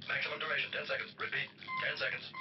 Maximum duration, 10 seconds. Repeat, 10 seconds.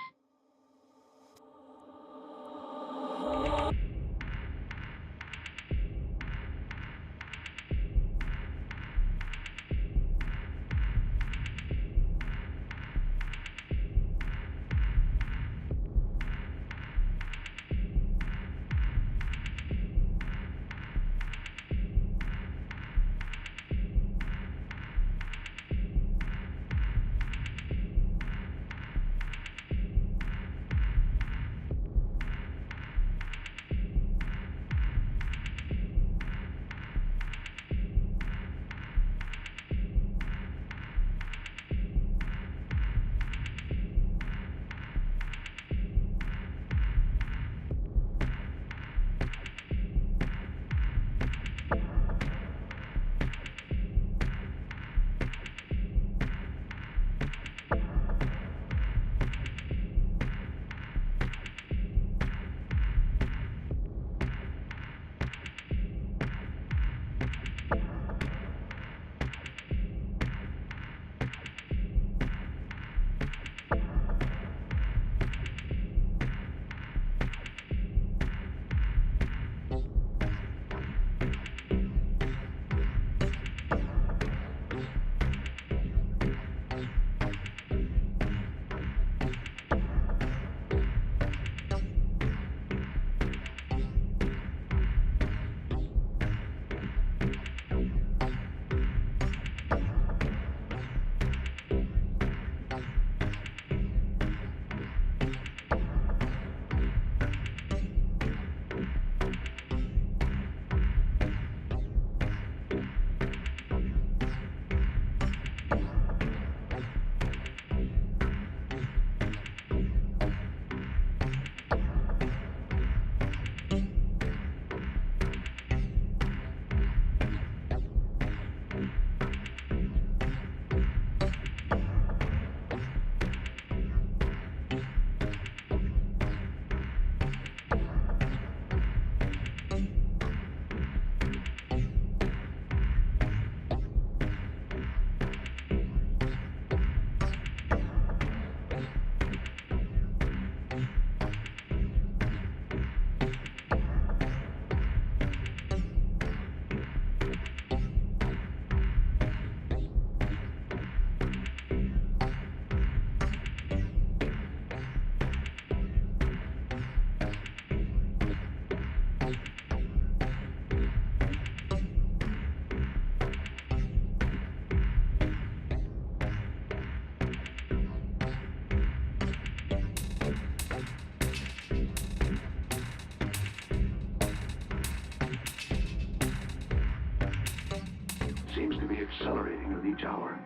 Seems to be accelerating with each hour.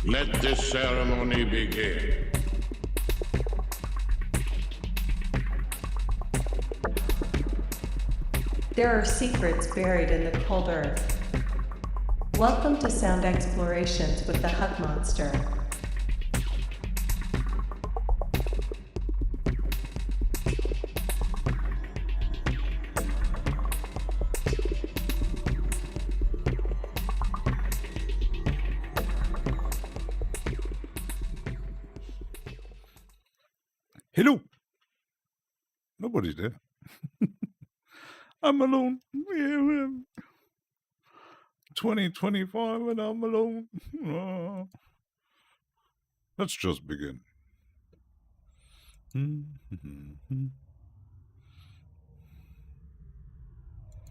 Let this ceremony begin. There are secrets buried in the cold earth. Welcome to Sound Explorations with the Huggmonster. Hello. Nobody's there. I'm alone. 2025 and I'm alone. Oh. Let's just begin.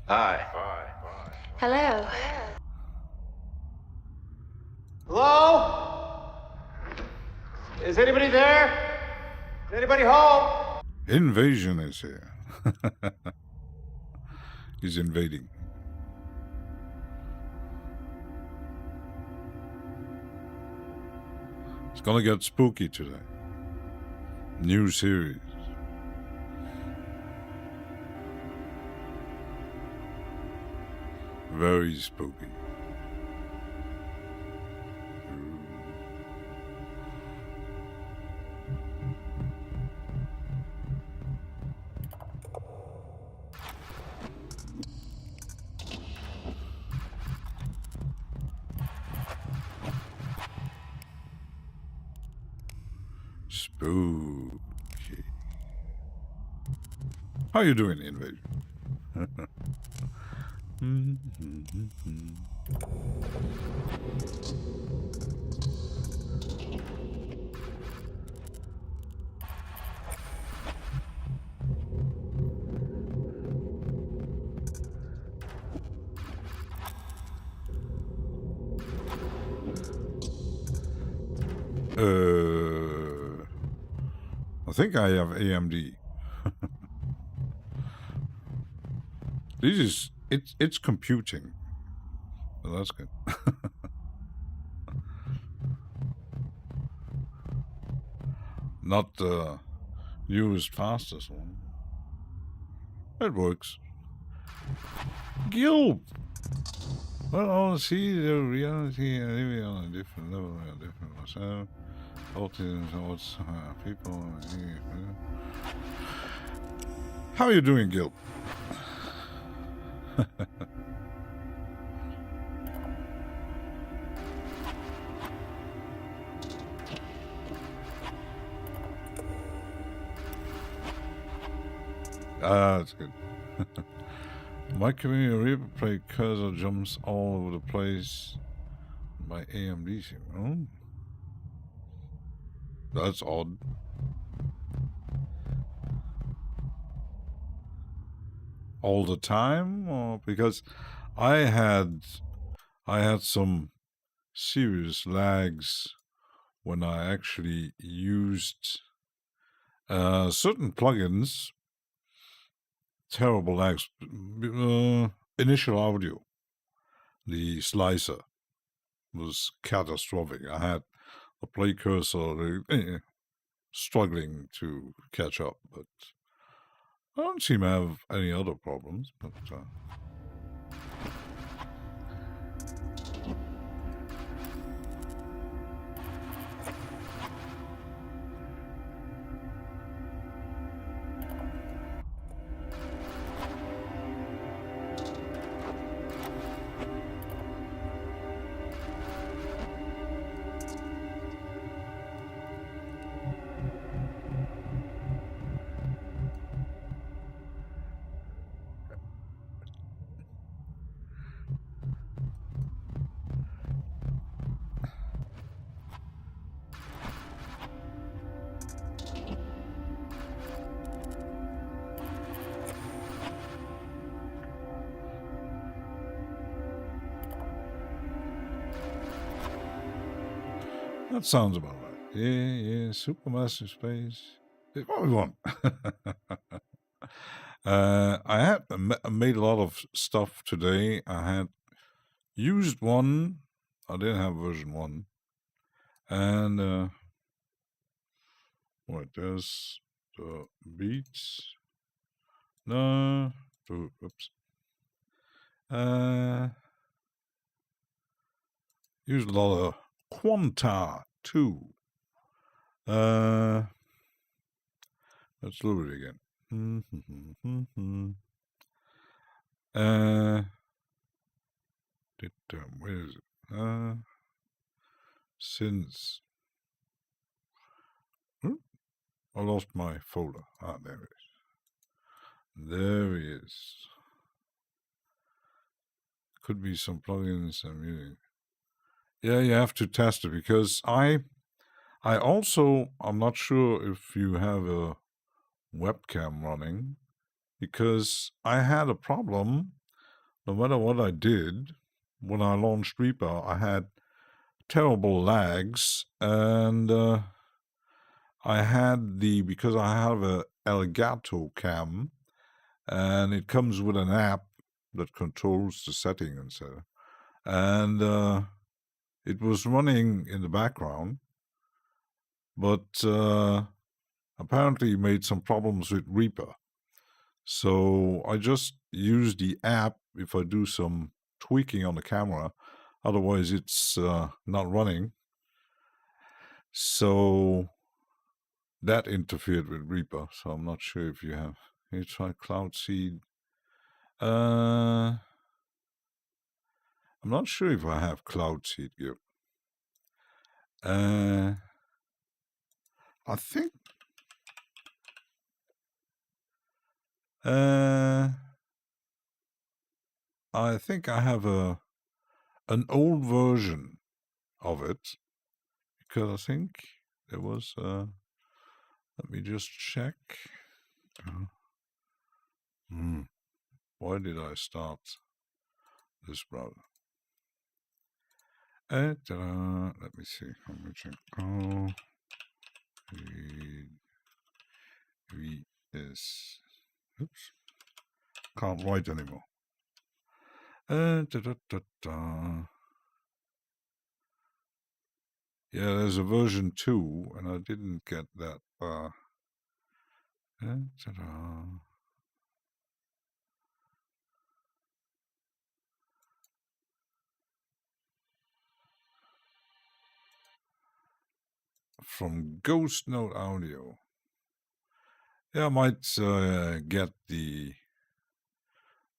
Hi. Hello. Hello? Is anybody there? Is anybody home? Invasion is here. He's invading. It's gonna get spooky today. New series. Very spooky. Spooky. How you doing, Invasion? I think I have AMD. This is it's computing. Well, that's good. Not the newest fastest one. It works. Gilp. Well, I'll see the reality living on a different level, a different myself. Autism towards people. How are you doing, Gil? That's good. My community Reaper play cursor jumps all over the place. My AMD. Oh. That's odd. All the time, or because I had some serious lags when I actually used certain plugins. Terrible lags. Initial audio, the slicer was catastrophic. I had a play cursor struggling to catch up, but I don't seem to have any other problems. But that sounds about right. Yeah, Supermassive Space. It's what we want. I had made a lot of stuff today. I had used one. I didn't have version 1. And wait, there's the beats. No. Oops. Used a lot of Quanta too. Let's load it again. Where is it? Since I lost my folder. Ah, there it is. There he is. Could be some plugins I'm using. Yeah, you have to test it because I'm not sure if you have a webcam running because I had a problem. No matter what I did, when I launched Reaper, I had terrible lags and I had because I have a Elgato cam, and it comes with an app that controls the setting and so. And it was running in the background, but apparently it made some problems with Reaper. So I just use the app if I do some tweaking on the camera. Otherwise, it's not running. So that interfered with Reaper. So I'm not sure if you have. Can you try Cloud Seed? I'm not sure if I have Cloud Seed, Gil. I think. I think I have an old version of it, because I think there was. Let me just check. Why did I start this browser? Let me see. Let me check. Oh, VS. Oops. Can't write anymore. Yeah, there's a version 2, and I didn't get that. From Ghost Note Audio. Yeah, I might get the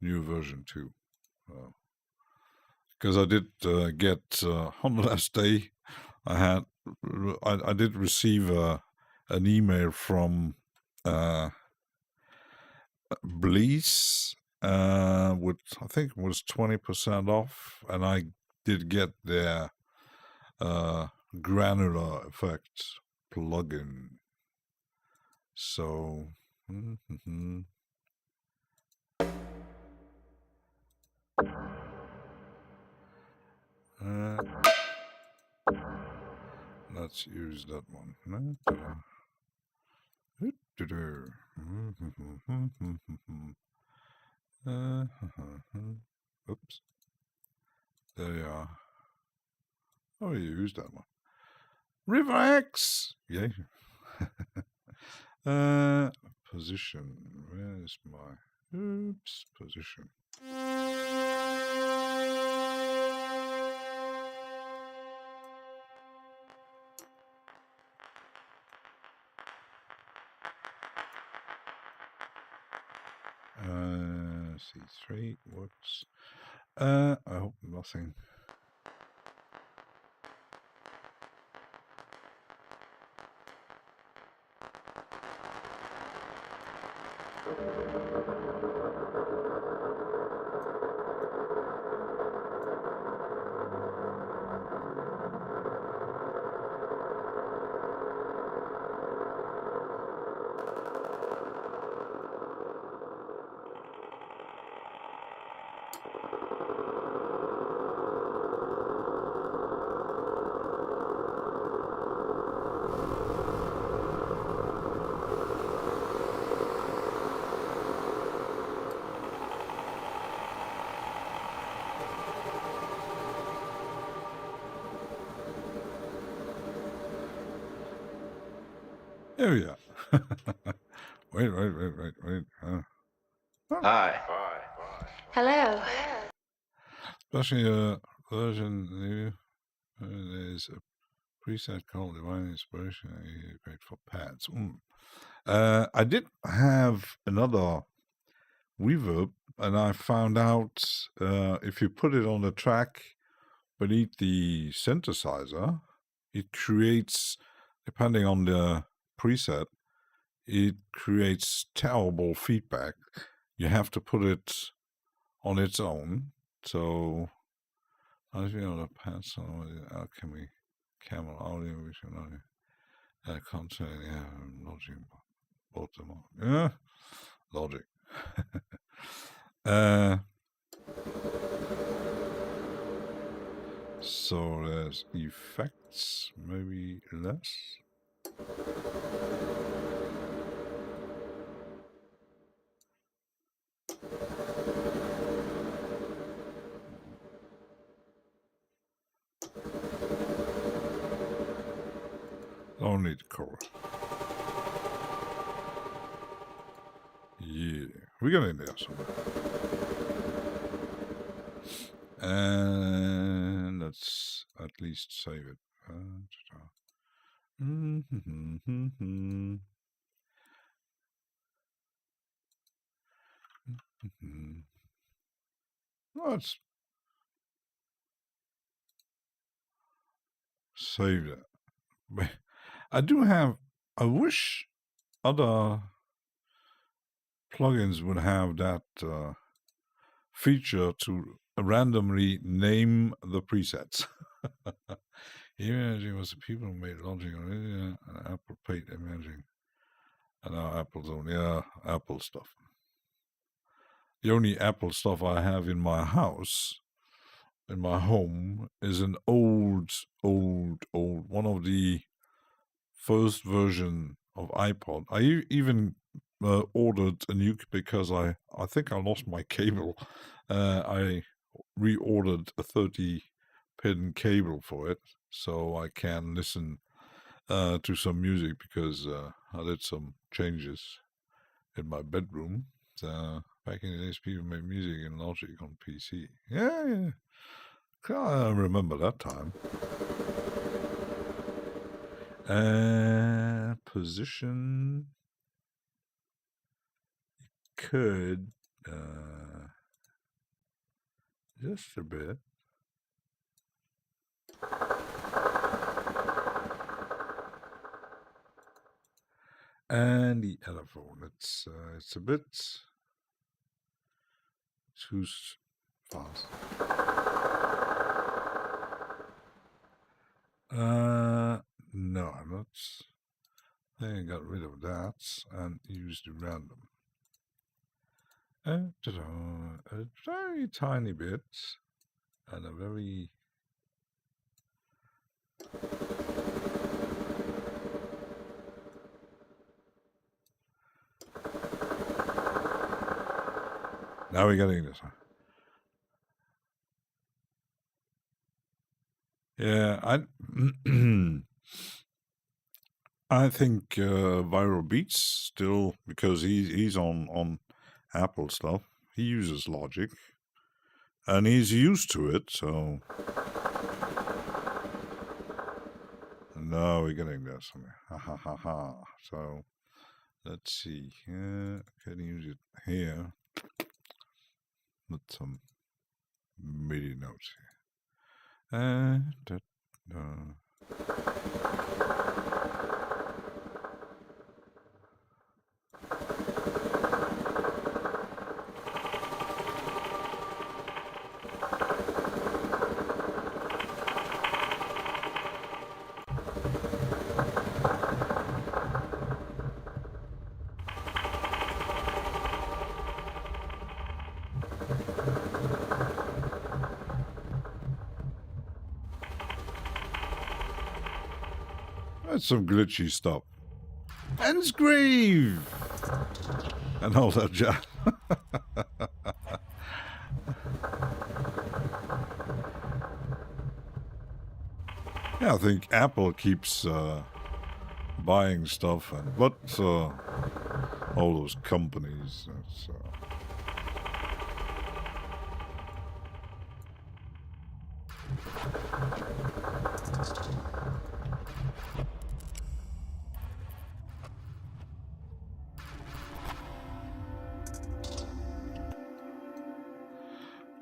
new version 2. Because I did get on the last day, I did receive an email from Blease with, I think it was 20% off, and I did get their granular effect plugin. So let's use that one. Oops. There you are. Oh, you used that one. River X! Yay. Position. Where's my... Oops. Position. C3 works. I hope nothing. There we are. Wait. Hi. Hello. Especially version new. There's a preset called Divine Inspiration. Great for pads. I did have another reverb, and I found out if you put it on the track beneath the synthesizer, it creates, depending on the preset, it creates terrible feedback. You have to put it on its own. So, as you know, the pads on Alchemy, Camel Audio, Vision Audio, content, yeah, Logic, both them all. Yeah, Logic. So there's effects, maybe less. Don't need coral. Yeah, we got in there somewhere. And let's at least save it. Let's save that. I do have. I wish other plugins would have that feature to randomly name the presets. Imaging was the people who made logic on Apple paid imaging. And now Apple's own, yeah, Apple stuff. The only Apple stuff I have in my house, in my home, is an old one of the first version of iPod. I even ordered a new because I think I lost my cable. I reordered a 30-pin cable for it, so I can listen to some music because I did some changes in my bedroom. Back in the days, people made music in Logic on PC. Yeah. I remember that time. Position. Could just a bit. And the telephone, it's a bit too fast. No, I'm not. I think I got rid of that and used random. A very tiny bit and a very now we're getting this one. Yeah, I think Viral Beats still, because he's on Apple stuff. He uses Logic, and he's used to it. So now we're getting there somewhere. Ha ha ha ha. So let's see. Can use it here. With some MIDI notes here. That's some glitchy stuff. Ends grave and all that jazz. Yeah, I think Apple keeps buying stuff, but all those companies.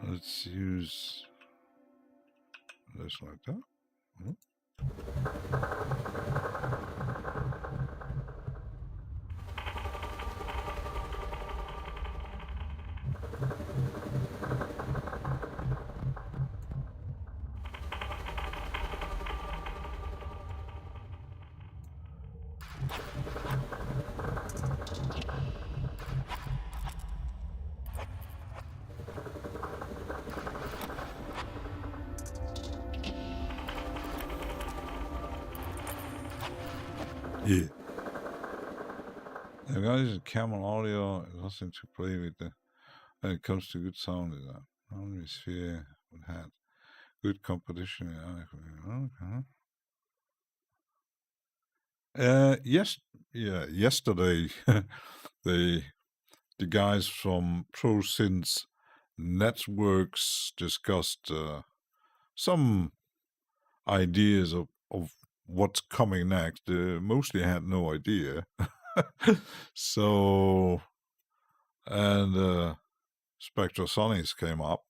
Let's use this like that. Yeah. The guys in Camel Audio, nothing to play with when it comes to good sound design. Omnisphere would have good competition. Yesterday, the guys from ProSynth Networks discussed some ideas of what's coming next. Mostly had no idea. So, and Spectrosonics came up.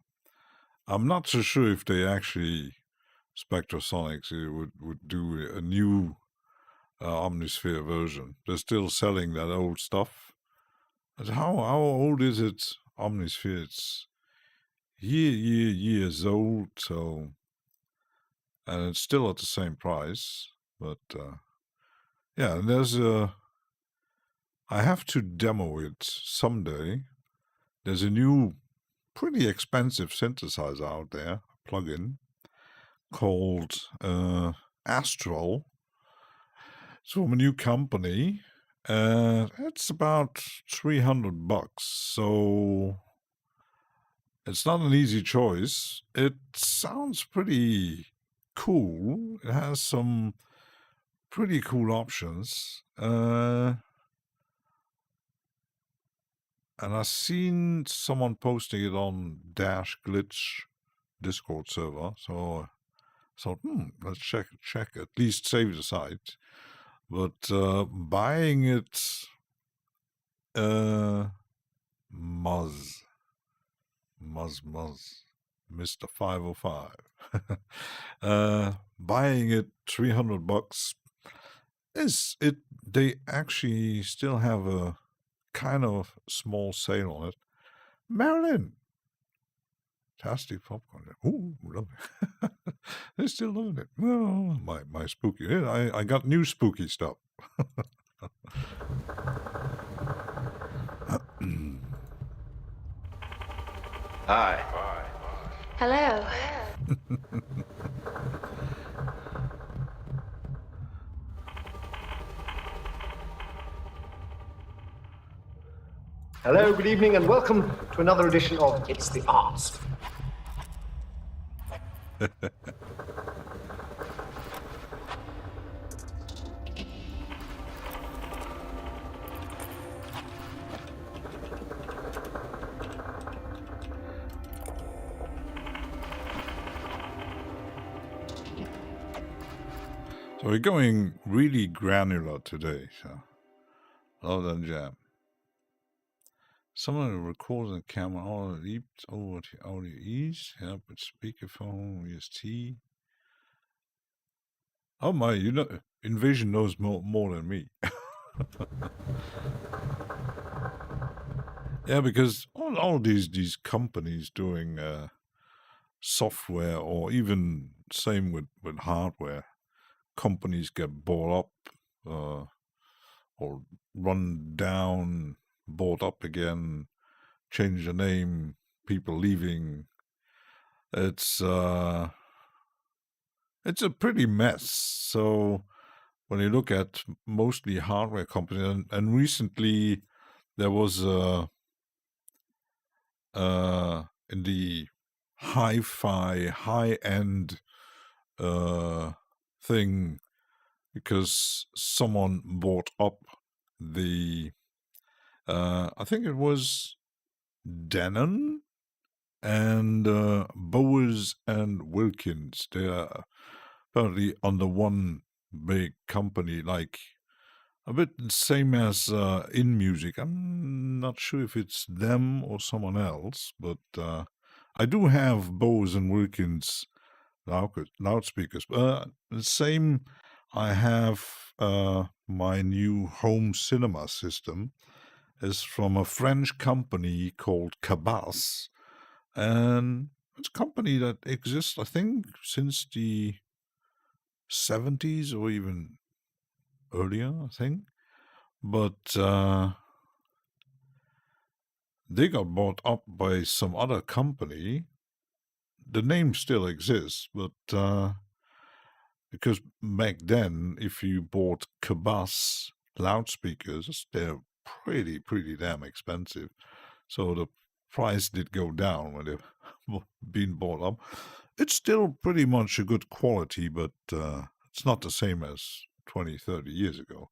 I'm not so sure if they actually, Spectrosonics would do a new Omnisphere version. They're still selling that old stuff. But how old is it, Omnisphere? It's years old, so, and it's still at the same price. But yeah, and there's I have to demo it someday. There's a new, pretty expensive synthesizer out there, plugin, called Astral. It's from a new company. It's about $300, so it's not an easy choice. It sounds pretty cool. It has some pretty cool options. And I've seen someone posting it on Dash Glitch Discord server, so I thought, let's check, at least save the site. But buying it, Muzz, Mr. 505. Buying it $300 is it? They actually still have a kind of small sale on it. Marilyn, fantastic popcorn. Ooh, love it. They're still loving it. Well, my spooky. Yeah, I got new spooky stuff. Hi. Hello. Hello, good evening, and welcome to another edition of It's the Arts. So we're going really granular today, so love that jam. Someone records on camera all leaped over to audio ease, help with speakerphone, VST. Oh my, Invasion knows more than me. Yeah, because all these companies doing software, or even same with hardware, companies get bought up or run down, bought up again, change the name, people leaving. It's a pretty mess. So when you look at mostly hardware companies, and recently there was in the hi-fi high-end thing, because someone bought up the I think it was Denon and Bowers and Wilkins. They are apparently under one big company, like a bit the same as In Music. I'm not sure if it's them or someone else, but I do have Bowers and Wilkins loudspeakers. The same, I have my new home cinema system is from a French company called Cabas, and it's a company that exists, I think, since the 70s or even earlier, I think. But they got bought up by some other company. The name still exists, but because back then, if you bought Cockos loudspeakers, they're pretty damn expensive. So the price did go down when they've been bought up. It's still pretty much a good quality, but it's not the same as 20, 30 years ago.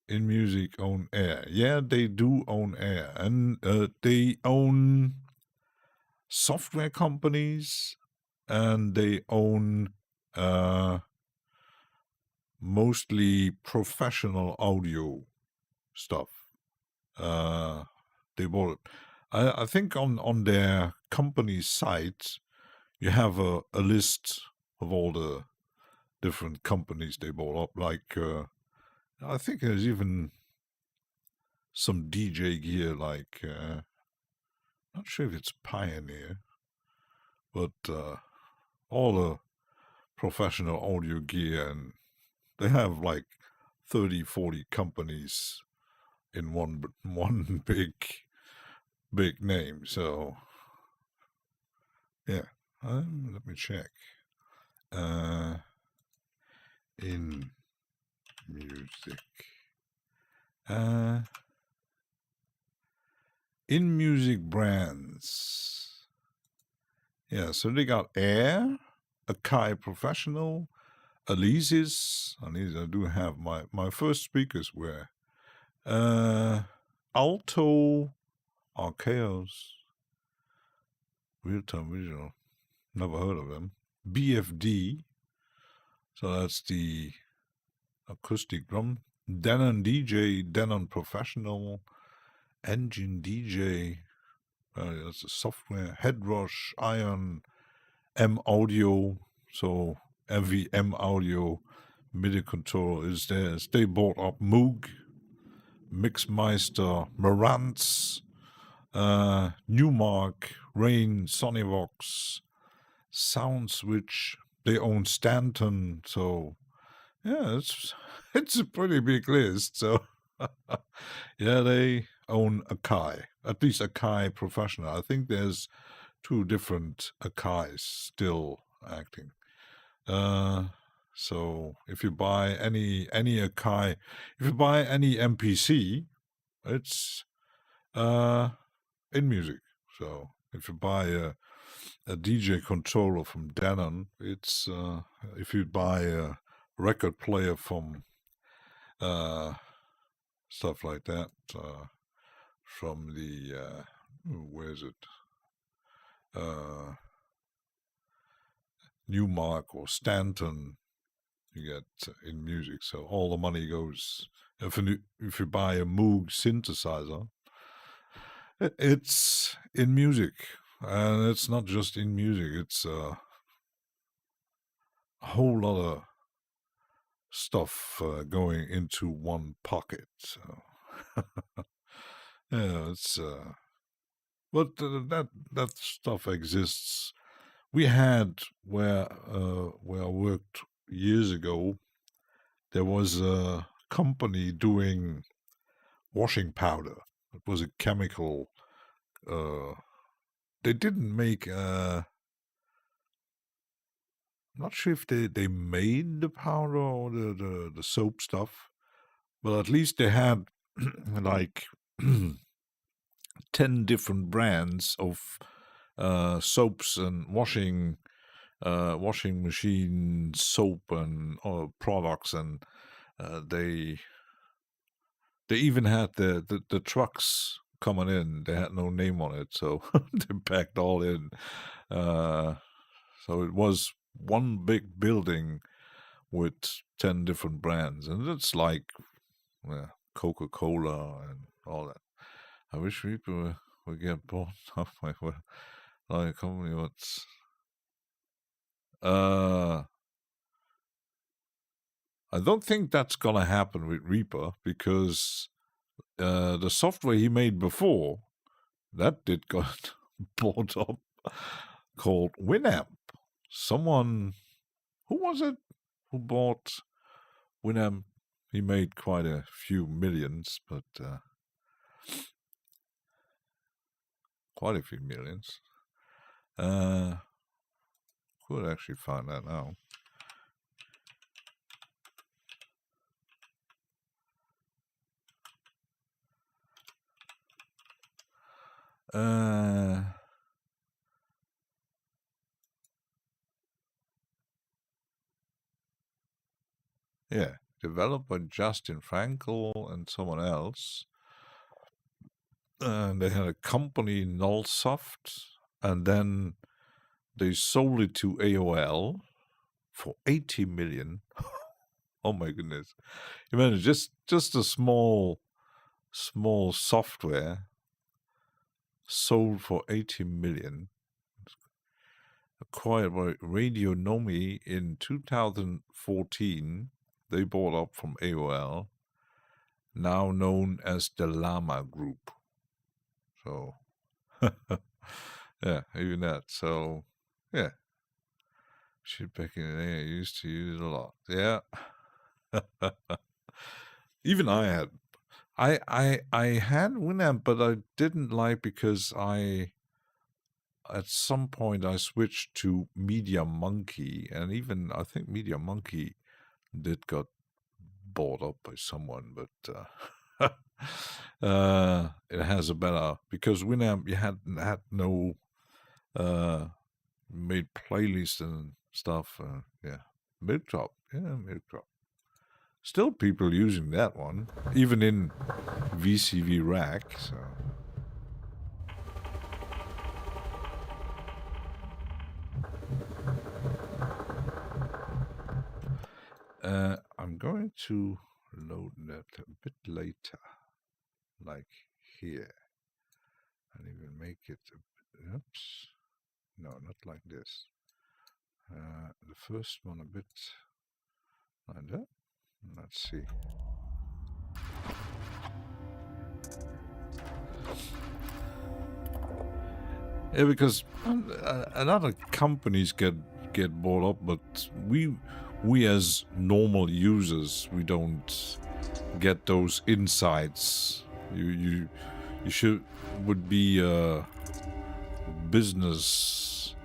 In music, own air. Yeah, they do own air. And they own software companies, and they own mostly professional audio stuff. They bought it. I think on their company site, you have a list of all the different companies they bought up. Like, I think there's even some DJ gear, like, not sure if it's Pioneer, but all the professional audio gear, and they have like 30, 40 companies in one big name. So yeah, let me check. In music, in music brands. Yeah, so they got Air, Akai Professional, Alesis. I do have my first speakers were Alto, Archaeos, Real Time Visual, never heard of them. BFD, so that's the acoustic drum. Denon DJ, Denon Professional, Engine DJ, that's the software. Headrush, Ion, M Audio, so every M Audio MIDI control is there. They bought up Moog, Mixmeister, Marantz, Newmark, Rain, Sonyvox, Soundswitch. They own Stanton, so yeah, it's a pretty big list. So yeah, they own Akai, at least Akai Professional. I think there's 2 different Akais still acting. So if you buy any Akai, if you buy any MPC, it's in music. So if you buy a DJ controller from Denon, it's if you buy a record player from stuff like that, from the where is it? Newmark or Stanton, you get in music. So all the money goes. If you buy a Moog synthesizer, it's in music, and it's not just in music. It's a whole lot of stuff going into one pocket. So yeah, it's but that stuff exists. We had where I worked years ago, there was a company doing washing powder. It was a chemical. They didn't make. Not sure if they made the powder or the soap stuff, but at least they had like 10 different brands of soaps and washing machine soap and products, and they even had the trucks coming in. They had no name on it, so they packed all in. So it was one big building with 10 different brands, and it's like Coca-Cola and all that. I wish people would get bought up by like a company. What's I don't think that's gonna happen with Reaper, because the software he made before that did got bought up, called Winamp. Someone, who was it who bought Winamp? He made quite a few millions, but quite a few millions. could actually find that out. Yeah, developed by Justin Frankel and someone else. And they had a company, Nullsoft, and then they sold it to AOL for 80 million. Oh my goodness. Imagine just a small software sold for 80 million. Acquired by Radionomy in 2014. They bought up from AOL, now known as the Llama Group. So, yeah, even that. So, yeah. Shit, back in the day, I used to use it a lot. Yeah. Even I had. I had Winamp, but I didn't like because at some point I switched to Media Monkey, and even I think Media Monkey did got bought up by someone, but it has a better, because Winamp you had no made playlists and stuff. Yeah, Milk Drop. Still people using that one, even in VCV Rack. So. I'm going to load that a bit later, like here, and even make it a bit, oops, no, not like this. The first one a bit like that. Let's see. Yeah, because a lot of companies get bought up, but we as normal users, we don't get those insights. You would be a business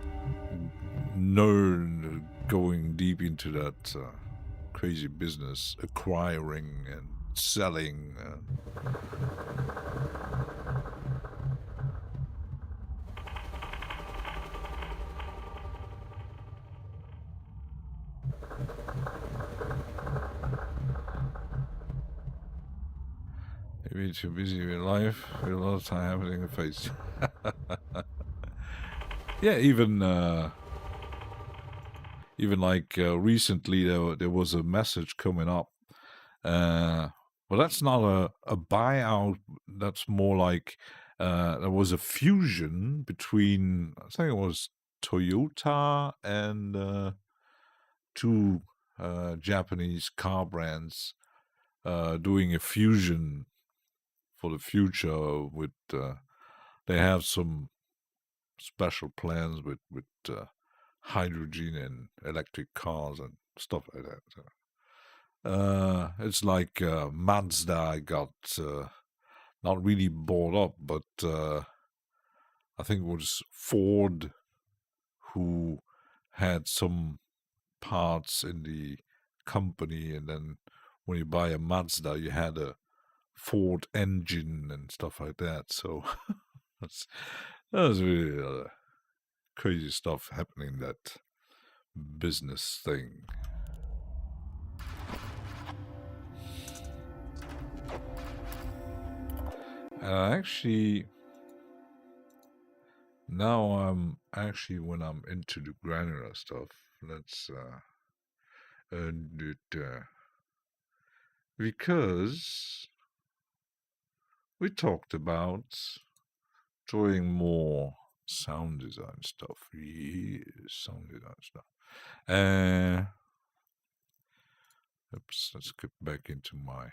nerd going deep into that crazy business, acquiring and selling. Maybe too busy with life, with a lot of time happening in the face. Yeah, even like recently there was a message coming up. Well, that's not a buyout. That's more like there was a fusion between, I think it was Toyota and two Japanese car brands doing a fusion for the future. With they have some special plans with hydrogen and electric cars and stuff like that. So, it's like Mazda got not really bought up, but I think it was Ford who had some parts in the company, and then when you buy a Mazda, you had a Ford engine and stuff like that. So that was really crazy stuff happening, that business thing. Actually, now I'm actually, when I'm into the granular stuff, let's because we talked about doing more sound design stuff. Yes, sound design stuff. Oops, let's get back into my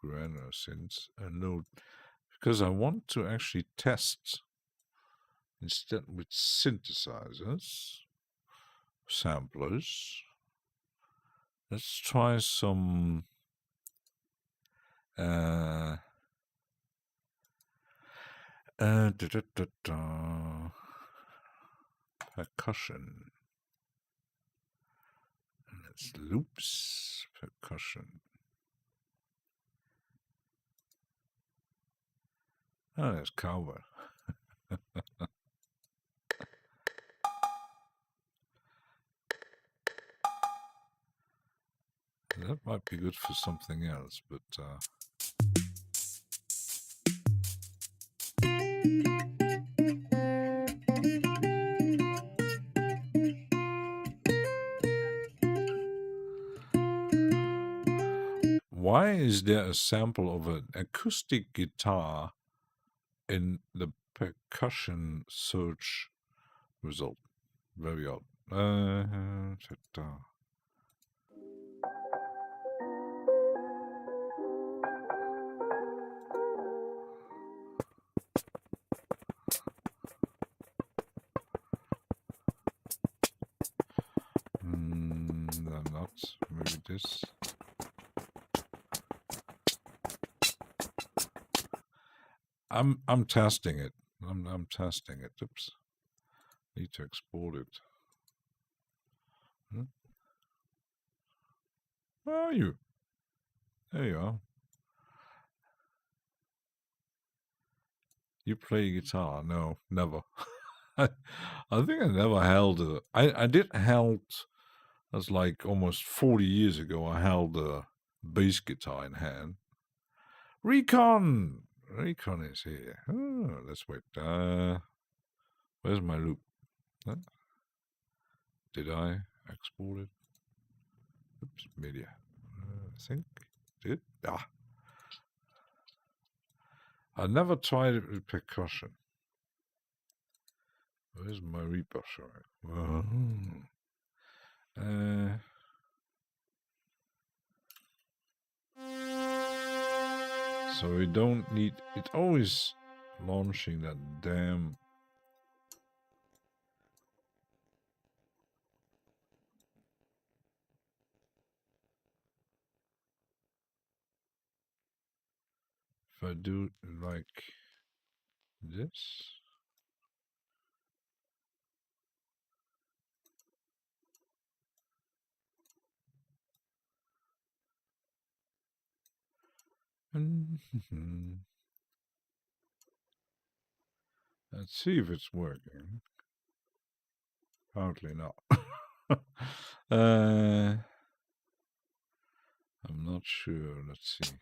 granular synths and load, because I want to actually test instead with synthesizers, samplers. Let's try some percussion. It's loops, percussion. Oh, there's cowbell. That might be good for something else, but why is there a sample of an acoustic guitar in the percussion search result? Very odd. Ta-ta. Not maybe this. I'm testing it. I'm testing it. Oops. Need to export it. Where are you? There you are. You play guitar? No, never. I think I never held a. I did held. That's like almost 40 years ago. I held a bass guitar in hand. Recon is here. Oh, let's wait. Where's my loop? Huh? Did I export it? Oops, media. I think did. Ah. I never tried it with percussion. Where's my Reaper? Sorry. So we don't need it. Always launching that damn. If I do like this. Let's see if it's working. Apparently not. I'm not sure. Let's see.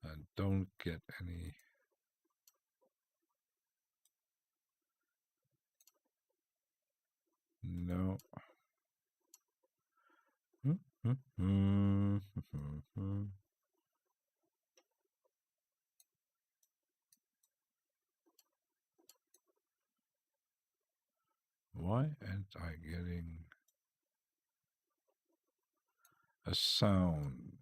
I don't get any. No. Why aren't I getting a sound?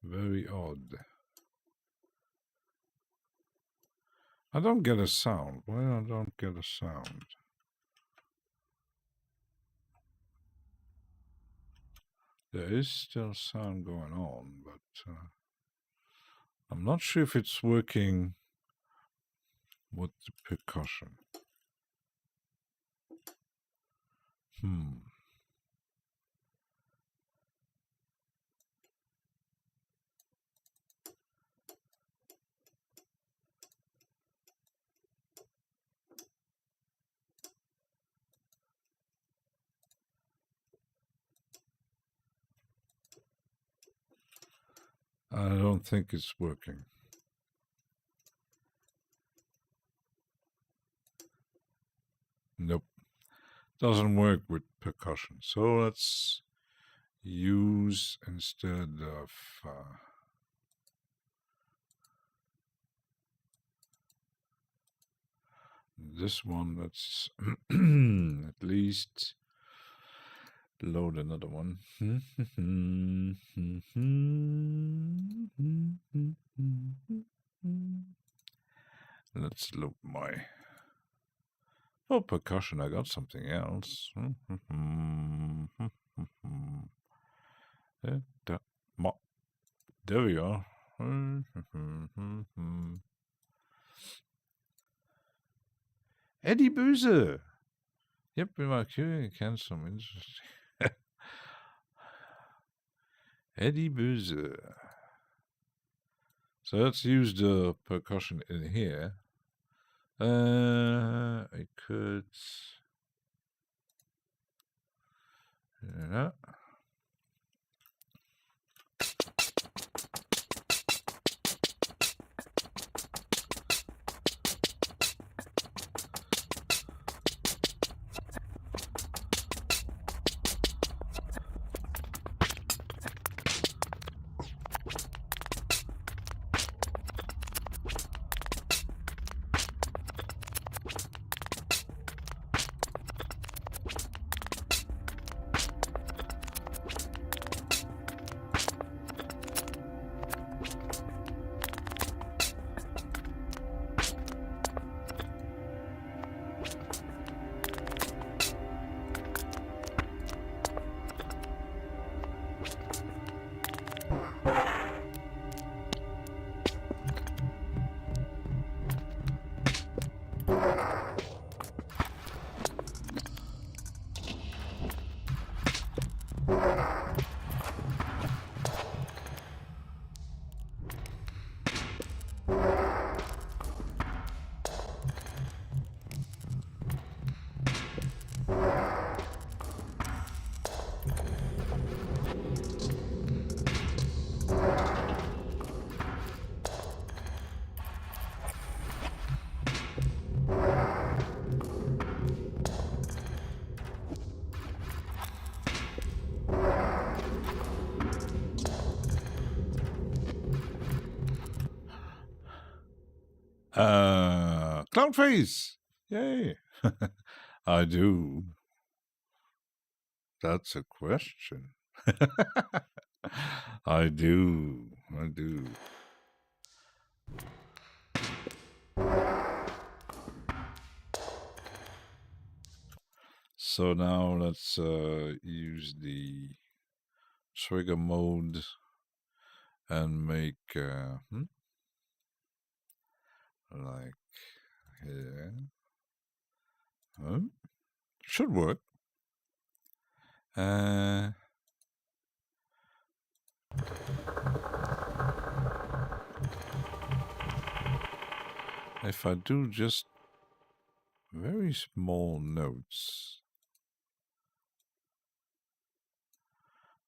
Very odd. I don't get a sound. Why I don't get a sound? There is still sound going on, but I'm not sure if it's working with the percussion. I don't think it's working. Nope. Doesn't work with percussion. So let's use instead of this one. Let's at least load another one. Let's load my Oh, percussion, I got something else. There we are. Eddie Böse. Yep, we are queuing again some interesting. Eddie Böse. So let's use the percussion in here. I could. Yeah. Clown face! Yay! I do. That's a question. I do. So now let's use the trigger mode and make like here. Should work. If I do just very small notes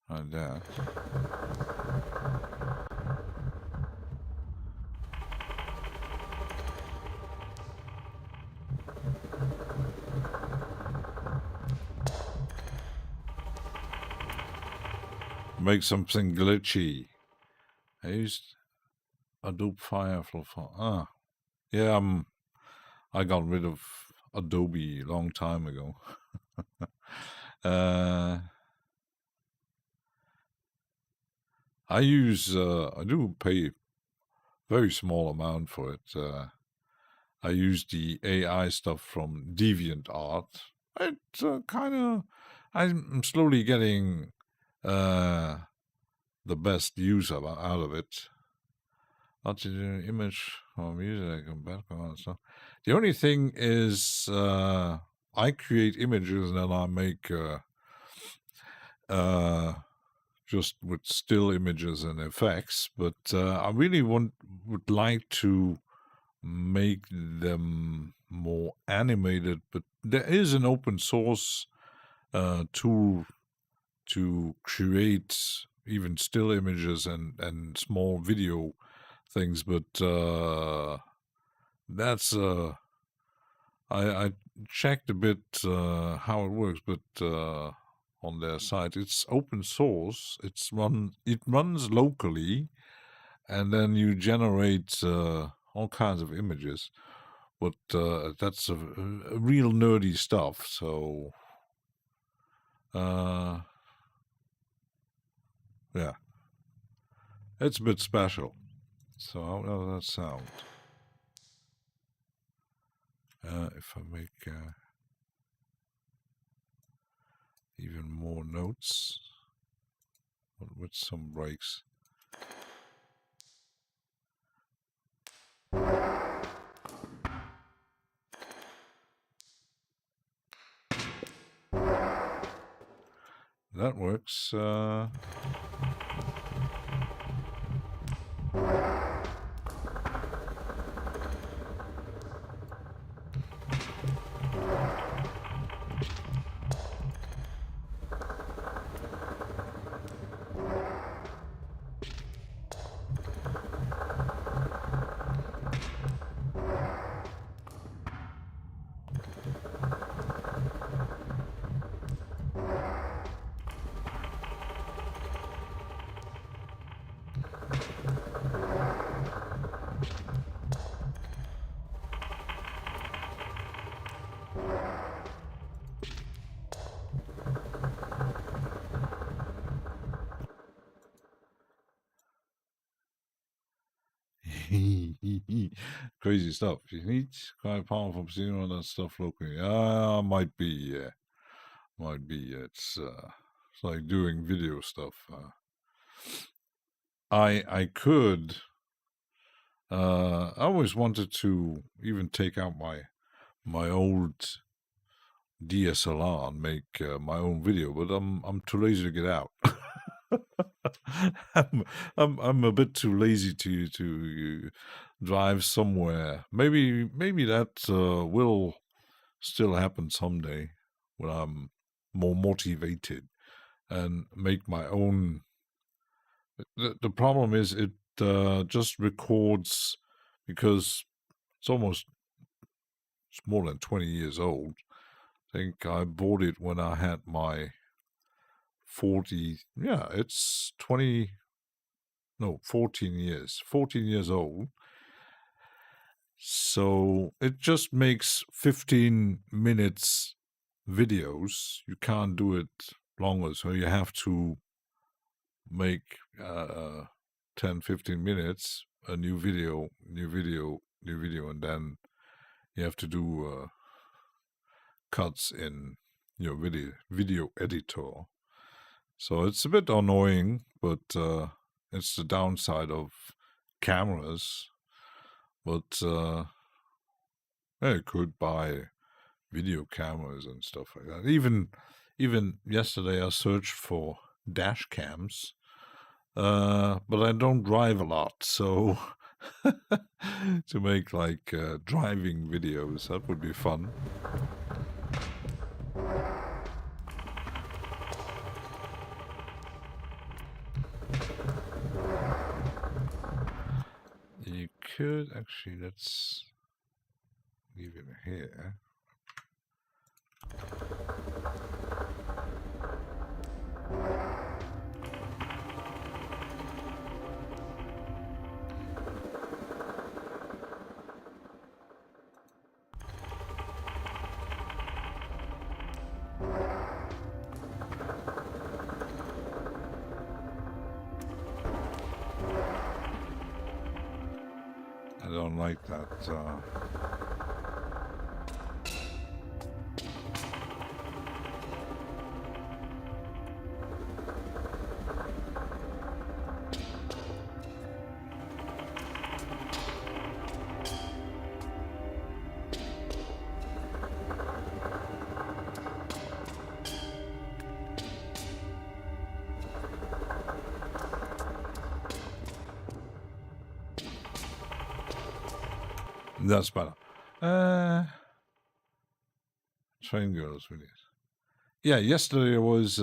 like that. Make something glitchy. I used Adobe Firefly. Yeah, I got rid of Adobe a long time ago. I do pay very small amount for it. I use the AI stuff from DeviantArt. It kind of, I'm slowly getting the best use out of it. Not the image or music and background and stuff. The only thing is, I create images and then I make just with still images and effects. But I really would like to make them more animated. But there is an open source tool to create even still images and small video things, but that's I checked a bit how it works, but on their site it's open source. It runs locally, and then you generate all kinds of images. But that's a real nerdy stuff. So yeah, it's a bit special. So how does that sound? If I make even more notes, but with some breaks. That works. Crazy stuff. You need quite powerful seeing all that stuff locally. Might be, yeah. Might be. It's like doing video stuff. I could. I always wanted to even take out my old DSLR and make my own video, but I'm too lazy to get out. I'm a bit too lazy to drive somewhere. Maybe that will still happen someday when I'm more motivated and make my own. The problem is it just records because it's more than 20 years old. I think I bought it when I had my 14 years old. So it just makes 15 minutes videos. You can't do it longer, so you have to make 10-15 minutes a new video, and then you have to do cuts in your video editor. So it's a bit annoying, but it's the downside of cameras. But yeah, you could buy video cameras and stuff like that. Even yesterday I searched for dash cams, but I don't drive a lot, so to make like driving videos, that would be fun. You could actually, let's leave it here. I don't like that. That's better. Train girls videos. Yeah, yesterday was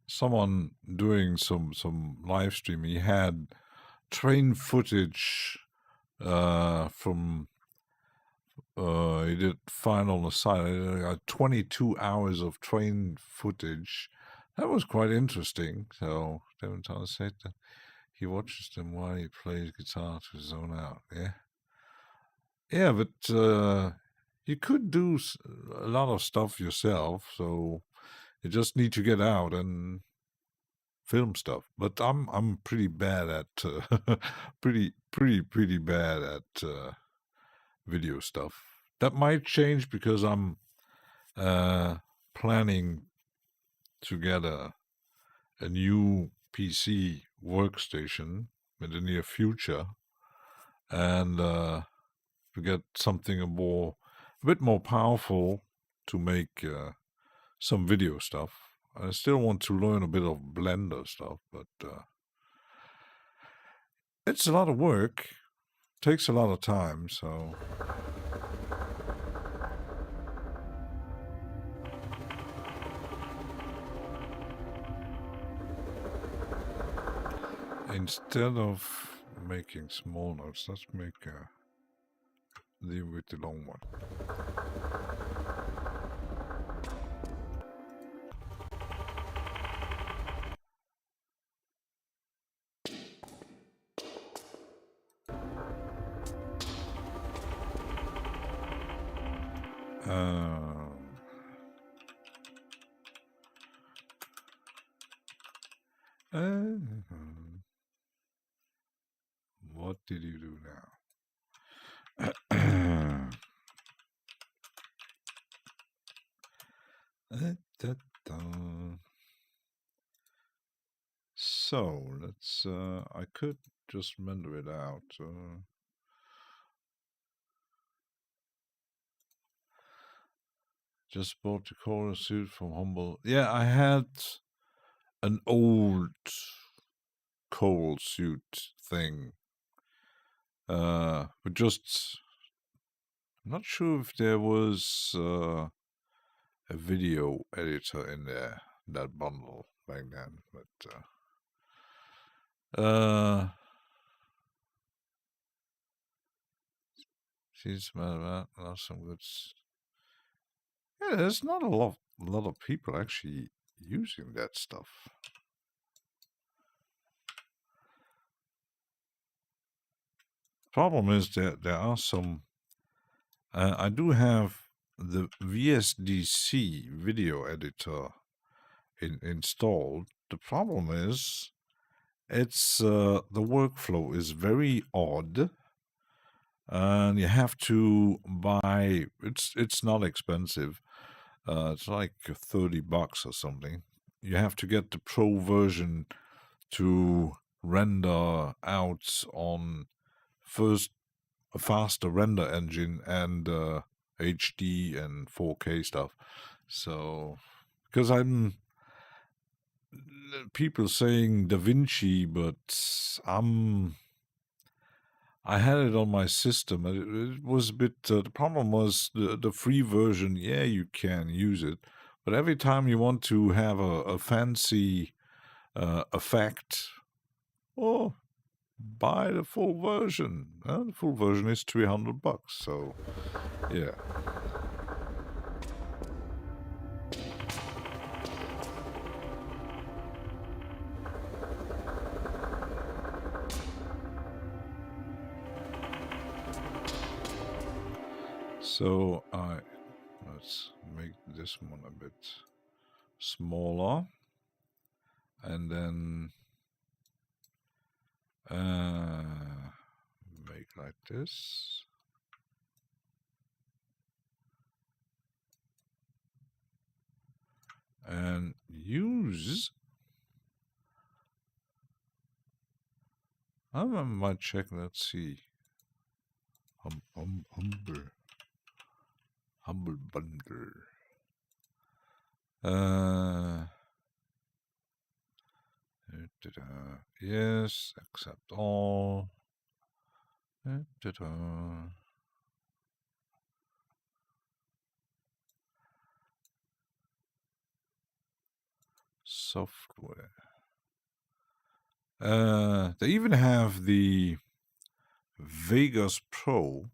someone doing some live stream. He had train footage from he did find on the side 22 hours of train footage. That was quite interesting. So Devin Tyler said that he watches them while he plays guitar to zone out. Yeah, but you could do a lot of stuff yourself. So you just need to get out and film stuff. But I'm pretty bad at pretty bad at video stuff. That might change because I'm planning to get a new PC workstation in the near future, and to get something a bit more powerful to make some video stuff. I still want to learn a bit of Blender stuff, but it's a lot of work. Takes a lot of time, so. Instead of making small notes, let's make with the long one. What did you do now? So let's. I could just render it out. Just bought the color suit from Humble. Yeah, I had an old coal suit thing. But just, I'm not sure if there was a video editor in there, that bundle back then, but she's mad about some good. Yeah, there's not a lot of people actually using that stuff. Problem is that there are some. I do have the VSDC video editor installed. The problem is, it's the workflow is very odd, and you have to buy. It's not expensive. It's like $30 or something. You have to get the pro version to render out on first a faster render engine and HD and 4K stuff. So, because people saying DaVinci, but I had it on my system, and it was a bit. The problem was the free version. Yeah, you can use it, but every time you want to have a fancy effect, oh, buy the full version. The full version is $300. So, yeah. So let's make this one a bit smaller, and then make like this. And use. I might check. Let's see. Humble bundle. Yes, accept all. Software. They even have the Vegas Pro.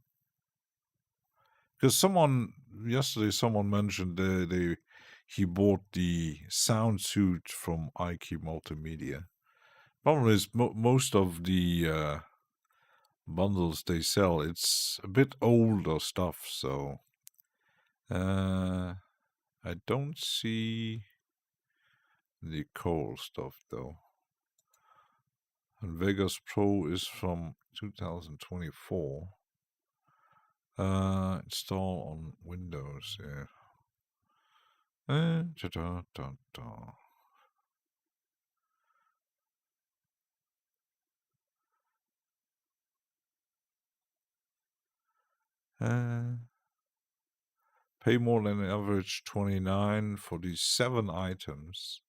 Because yesterday someone mentioned he bought the sound suit from IQ Multimedia. Problem is, most of the bundles they sell, it's a bit older stuff, so I don't see the Cole stuff though. And Vegas Pro is from 2024. Install on Windows, yeah. Da-da-da-da. Pay more than average 29 for these 7 items.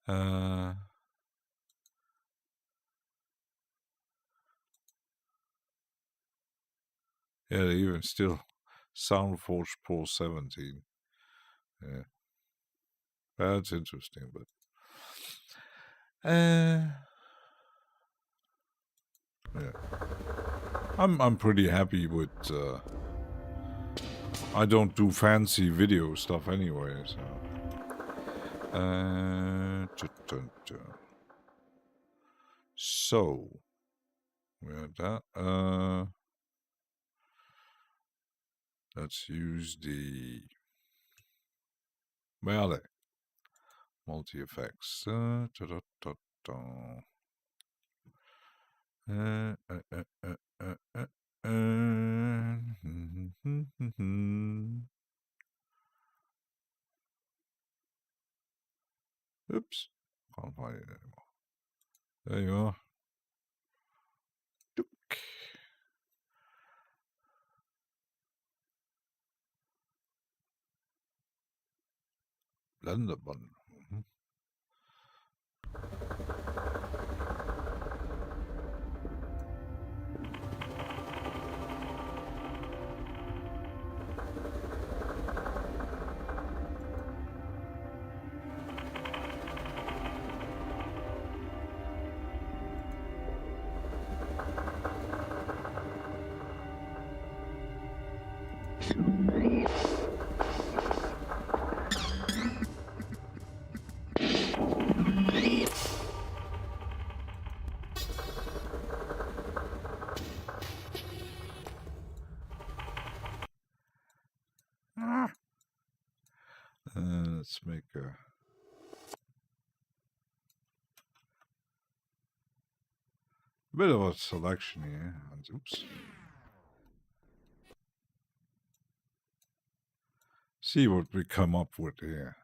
Yeah, even still, Soundforge Pro 17. Yeah, that's interesting, but yeah, I'm pretty happy with. I don't do fancy video stuff anyway, so. So we had that. Let's use the where are they? Multi effects. Oops, can't find it anymore. There you are. Dook. Blender button. Let's make a bit of a selection here. Oops. See what we come up with here.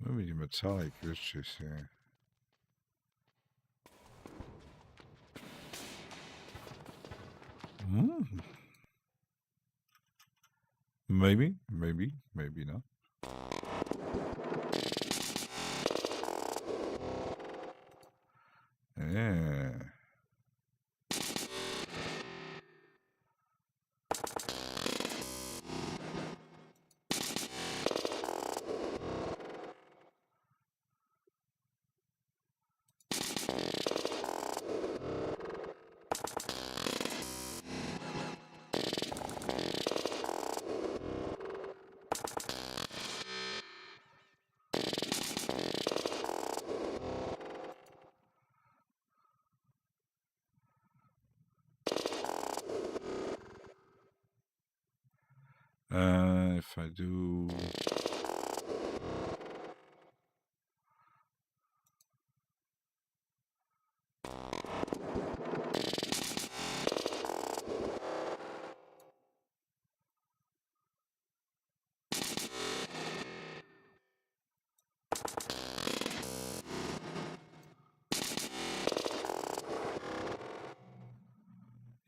Maybe the metallic glitches here. Maybe not. Yeah. If I do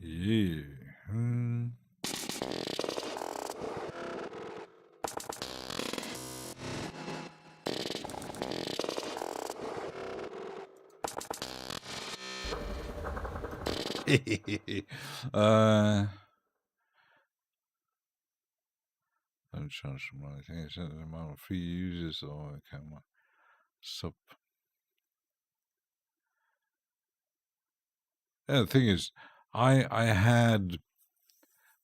yeah. Don't charge them anything. It's the amount of free users or camera sub. Yeah, the thing is, I had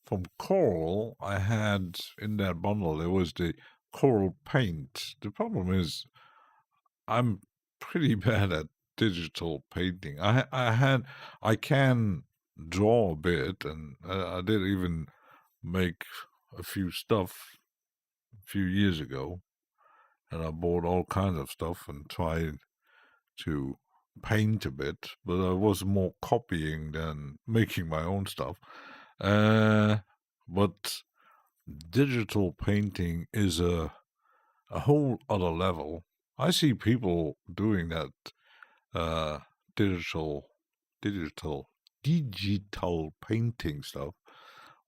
from Coral, I had in that bundle there was the Coral Paint. The problem is, I'm pretty bad at digital painting. I can draw a bit, and I did even make a few stuff a few years ago, and I bought all kinds of stuff and tried to paint a bit, but I was more copying than making my own stuff. But digital painting is a whole other level. I see people doing that digital painting stuff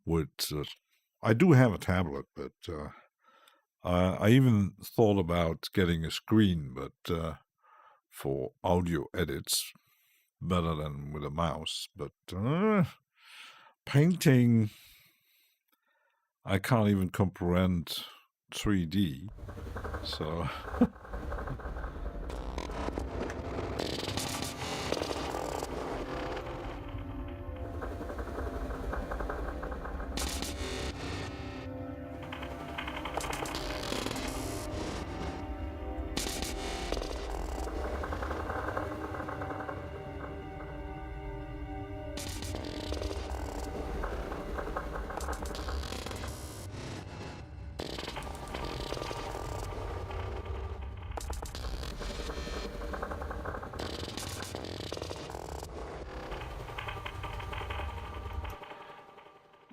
with. I do have a tablet, but I even thought about getting a screen, but for audio edits, better than with a mouse. But painting, I can't even comprehend 3D. So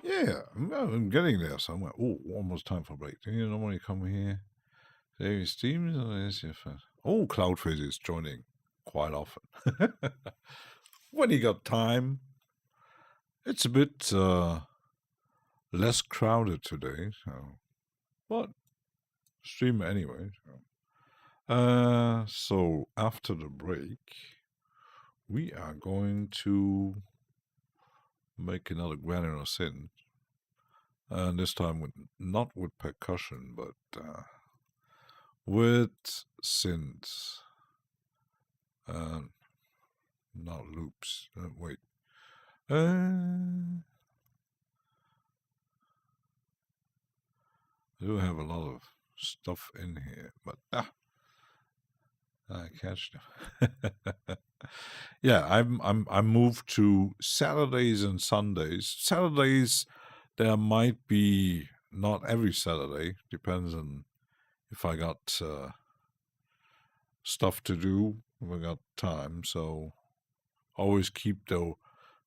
yeah, I'm getting there somewhere. Oh, almost time for break. Do you normally come here? There streams or is your first? Oh, Cloudface is joining quite often. When he got time. It's a bit less crowded today, so but stream anyway. So after the break, we are going to make another granular synth, and this time not with percussion, but with synths, not loops. Wait. I do have a lot of stuff in here, but I catch them. Yeah, I moved to Saturdays and Sundays. Saturdays there might be not every Saturday, depends on if I got stuff to do, if I got time. So always keep the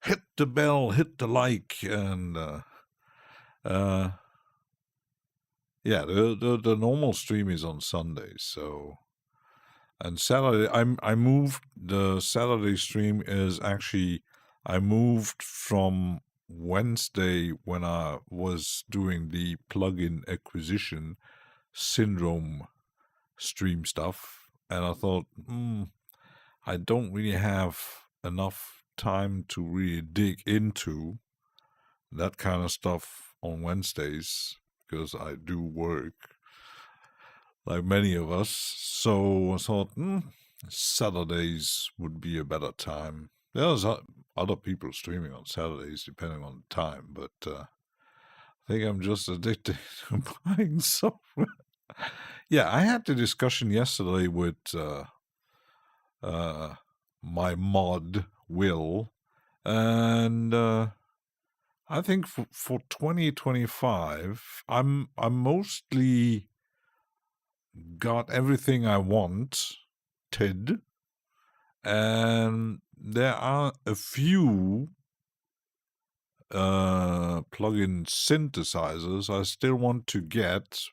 hit the bell, hit the like, and yeah, the normal stream is on Sundays. So, and Saturday, I moved. The Saturday stream is actually I moved from Wednesday when I was doing the plugin acquisition syndrome stream stuff, and I thought, I don't really have enough time to really dig into that kind of stuff on Wednesdays because I do work like many of us. So I thought, Saturdays would be a better time. There's other people streaming on Saturdays depending on the time, but I think I'm just addicted to buying software. Yeah, I had the discussion yesterday with my mod Will, and I think for 2025, I'm mostly got everything I wanted, and there are a few plugin synthesizers I still want to get,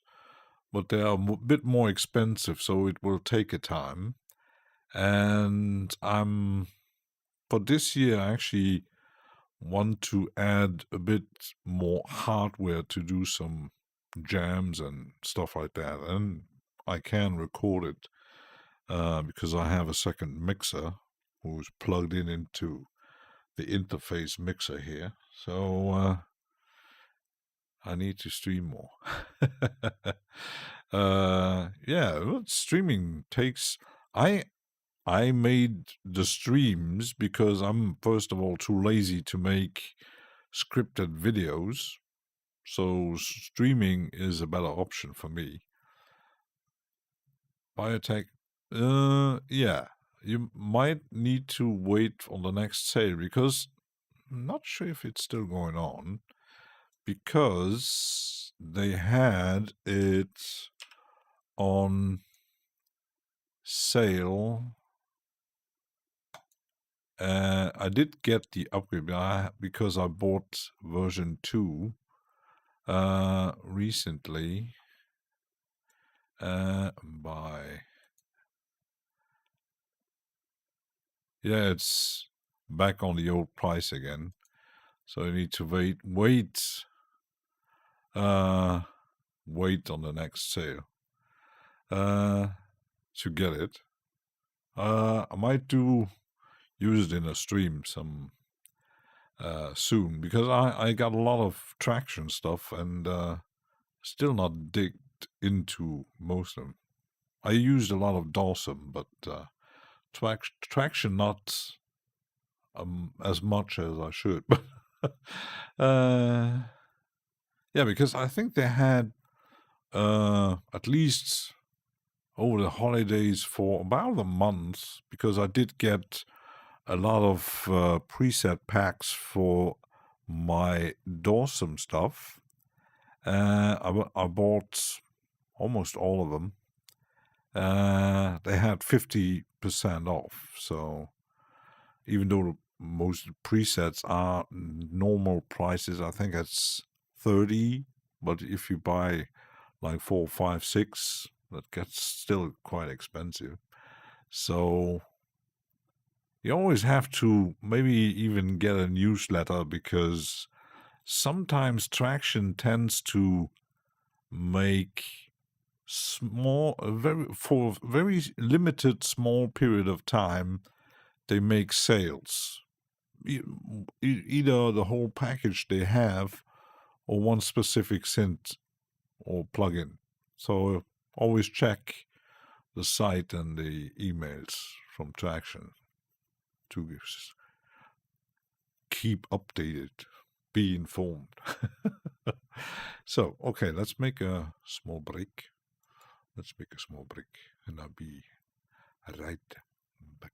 but they are a bit more expensive, so it will take a time. And for this year, I actually want to add a bit more hardware to do some jams and stuff like that, and I can record it because I have a second mixer who's plugged into the interface mixer here, so I need to stream more. Yeah, streaming takes. I made the streams because I'm, first of all, too lazy to make scripted videos. So streaming is a better option for me. Biotech, yeah, you might need to wait on the next sale because not sure if it's still going on because they had it on sale. I did get the upgrade because I bought version 2 recently yeah, it's back on the old price again, so I need to wait on the next sale to get it. I might use it in a stream some soon, because I got a lot of traction stuff and still not digged into most of them. I used a lot of Dawson, but traction not as much as I should. Yeah, because I think they had at least over the holidays for about a month, because I did get a lot of preset packs for my Dawson stuff. I bought almost all of them. They had 50% off, so even though most presets are normal prices, I think it's 30, but if you buy like 4, 5, 6, that gets still quite expensive. So you always have to maybe even get a newsletter, because sometimes traction tends to make for a very limited small period of time, they make sales. Either the whole package they have or one specific synth or plugin. So always check the site and the emails from Traction to keep updated, be informed. So, okay, let's make a small break. And I'll be right back.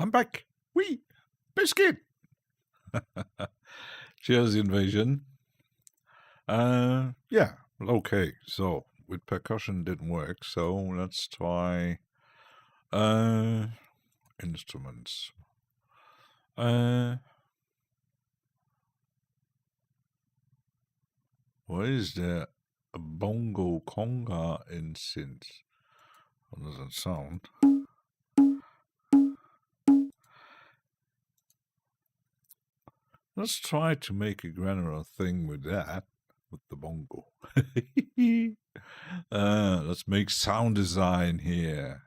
I'm back. Wee! Biscuit! Cheers, Invasion. Yeah, okay. So, with percussion didn't work, so let's try instruments. Why is there a bongo conga in synth? How does that sound? Let's try to make a granular thing with that, with the bongo. Let's make sound design here.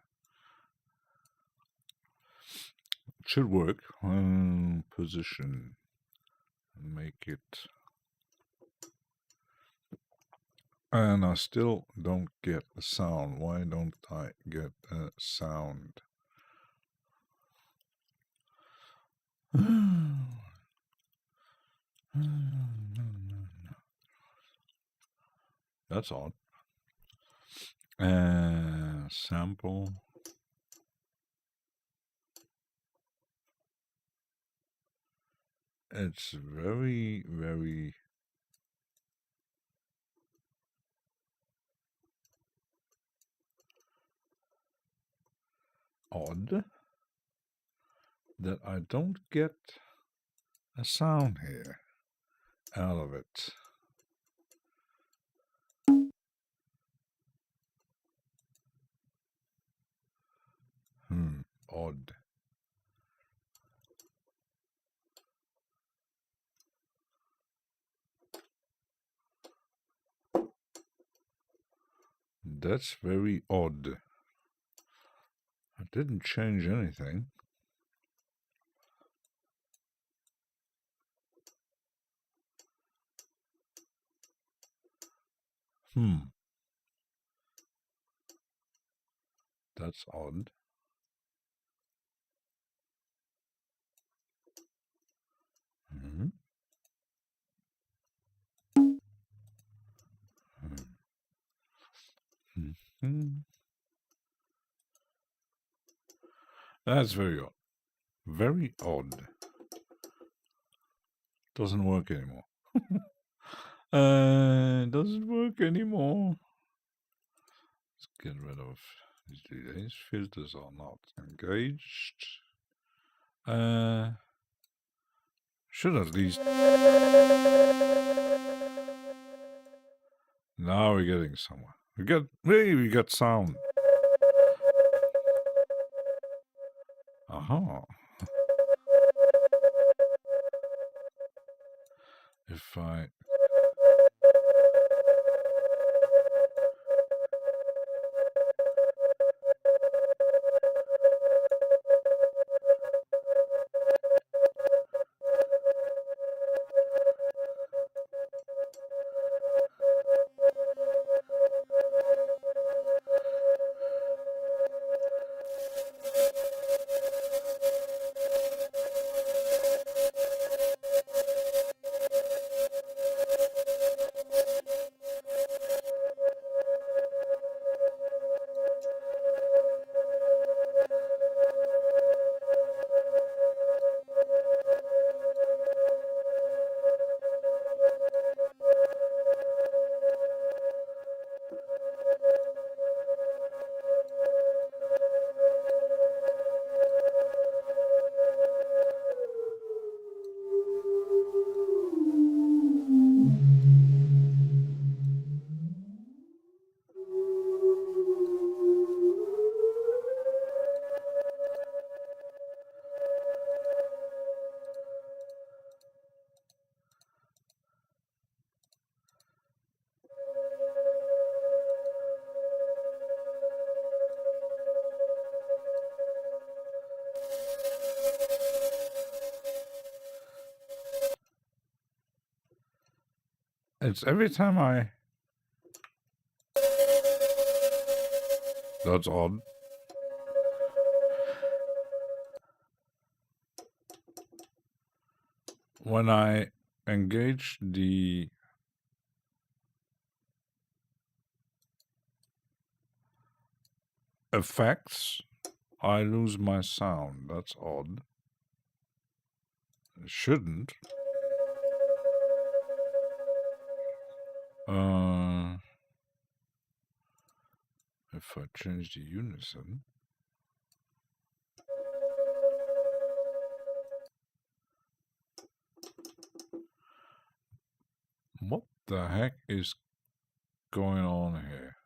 It should work. Position. Make it. And I still don't get a sound. Why don't I get a sound? That's odd. Sample. It's very, very odd that I don't get a sound here out of it. Odd. That's very odd. I didn't change anything. That's odd. That's very odd. Very odd. Doesn't work anymore. Doesn't work anymore. Let's get rid of these delays. Filters are not engaged. Should at least. Now we're getting somewhere. We got sound. Aha. If I It's every time I. That's odd. When I engage the effects I lose my sound. That's odd. It shouldn't. If I change the unison. What the heck is going on here?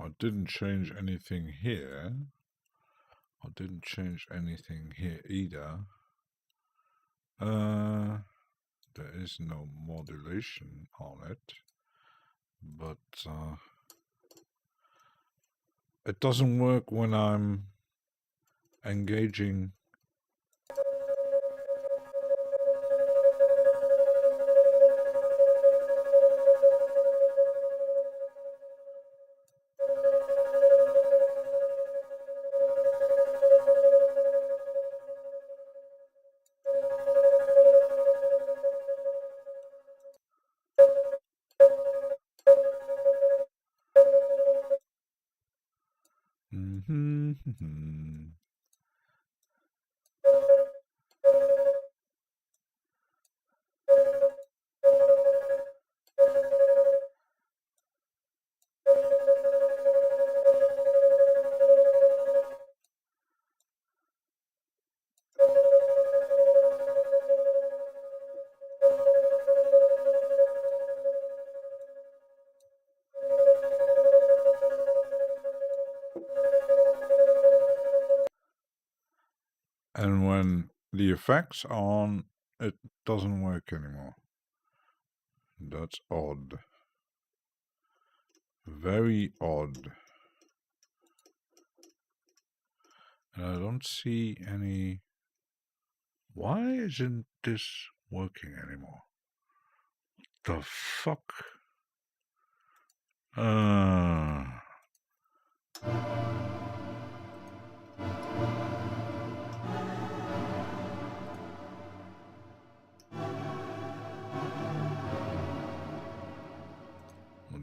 I didn't change anything here. I didn't change anything here either. There is no modulation on it, but it doesn't work when I'm engaging. And when the effects are on, it doesn't work anymore. That's odd. Very odd. And I don't see any... Why isn't this working anymore? The fuck?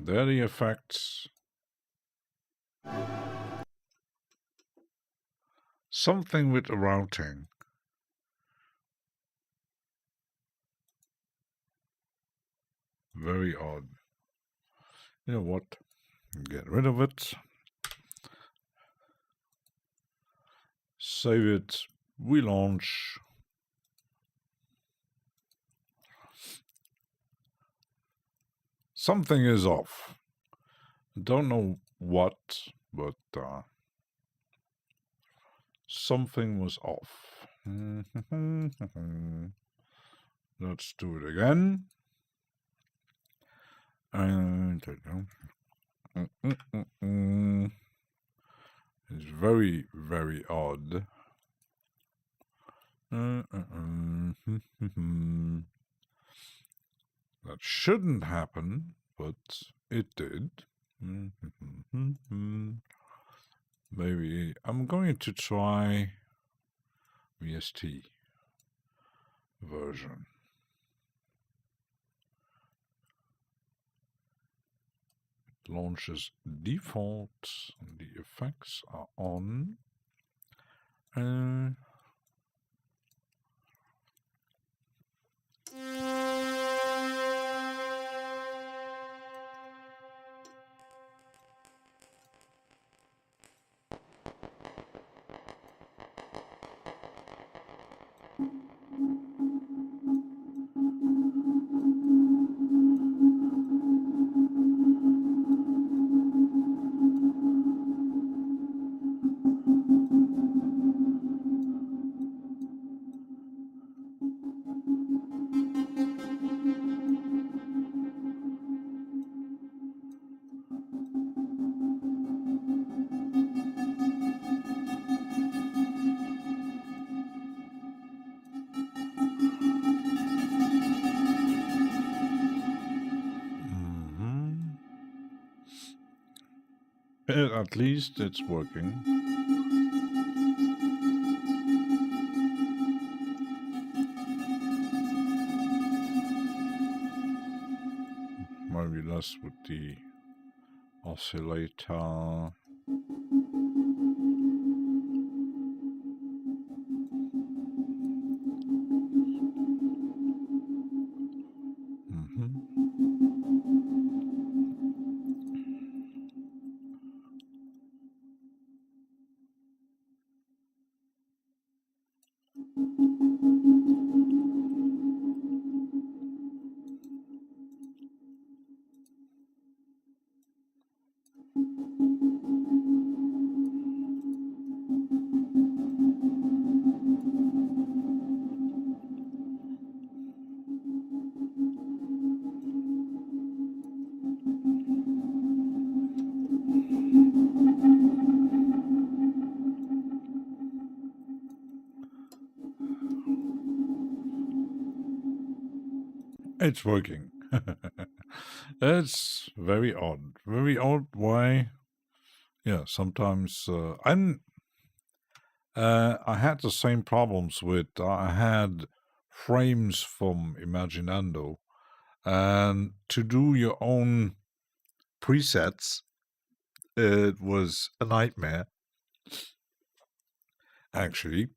There are the effects. Something with the routing. Very odd. You know what? Get rid of it. Save it. Relaunch. Something is off. Don't know what, but something was off. Let's do it again. And it's very, very odd. That shouldn't happen, but it did. Maybe I'm going to try VST version. It launches default, and the effects are on. At least it's working. Maybe less with the oscillator. It's working. It's very odd. Very odd why. Yeah, sometimes I had the same problems with I had frames from Imaginando, and to do your own presets, it was a nightmare, actually.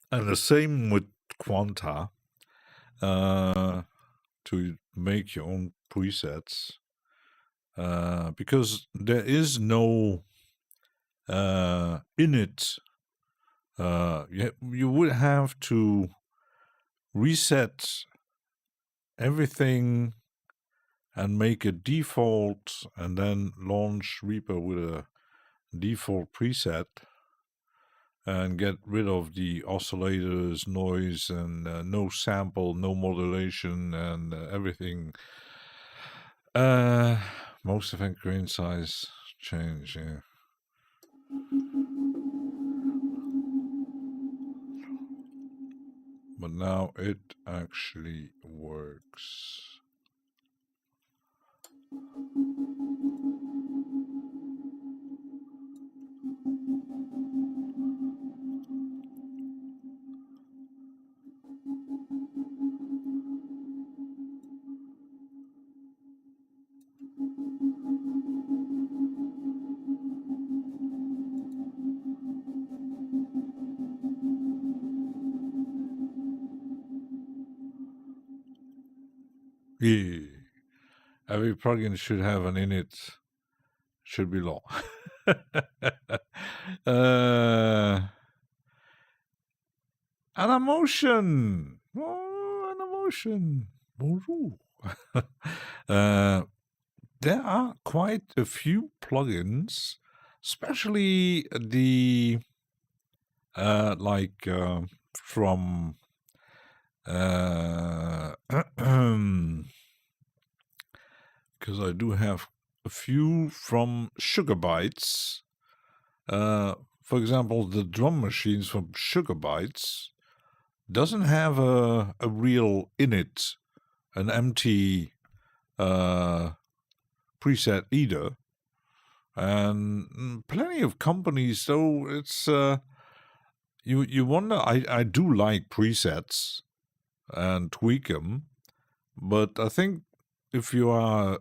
And the same with Quanta, to make your own presets, because there is no init. You would have to reset everything and make a default and then launch Reaper with a default preset and get rid of the oscillators, noise, and no sample, no modulation, and everything. Most event grain size change, yeah. But now it actually works. Yeah. Every plugin should have an init. Should be long. An emotion. Oh, an emotion. Bonjour. There are quite a few plugins, especially the from because I do have a few from Sugar Bytes. For example, the drum machines from Sugar Bytes doesn't have a real init, an empty preset either. And plenty of companies, though, it's you wonder. I do like presets and tweak them, but I think if you are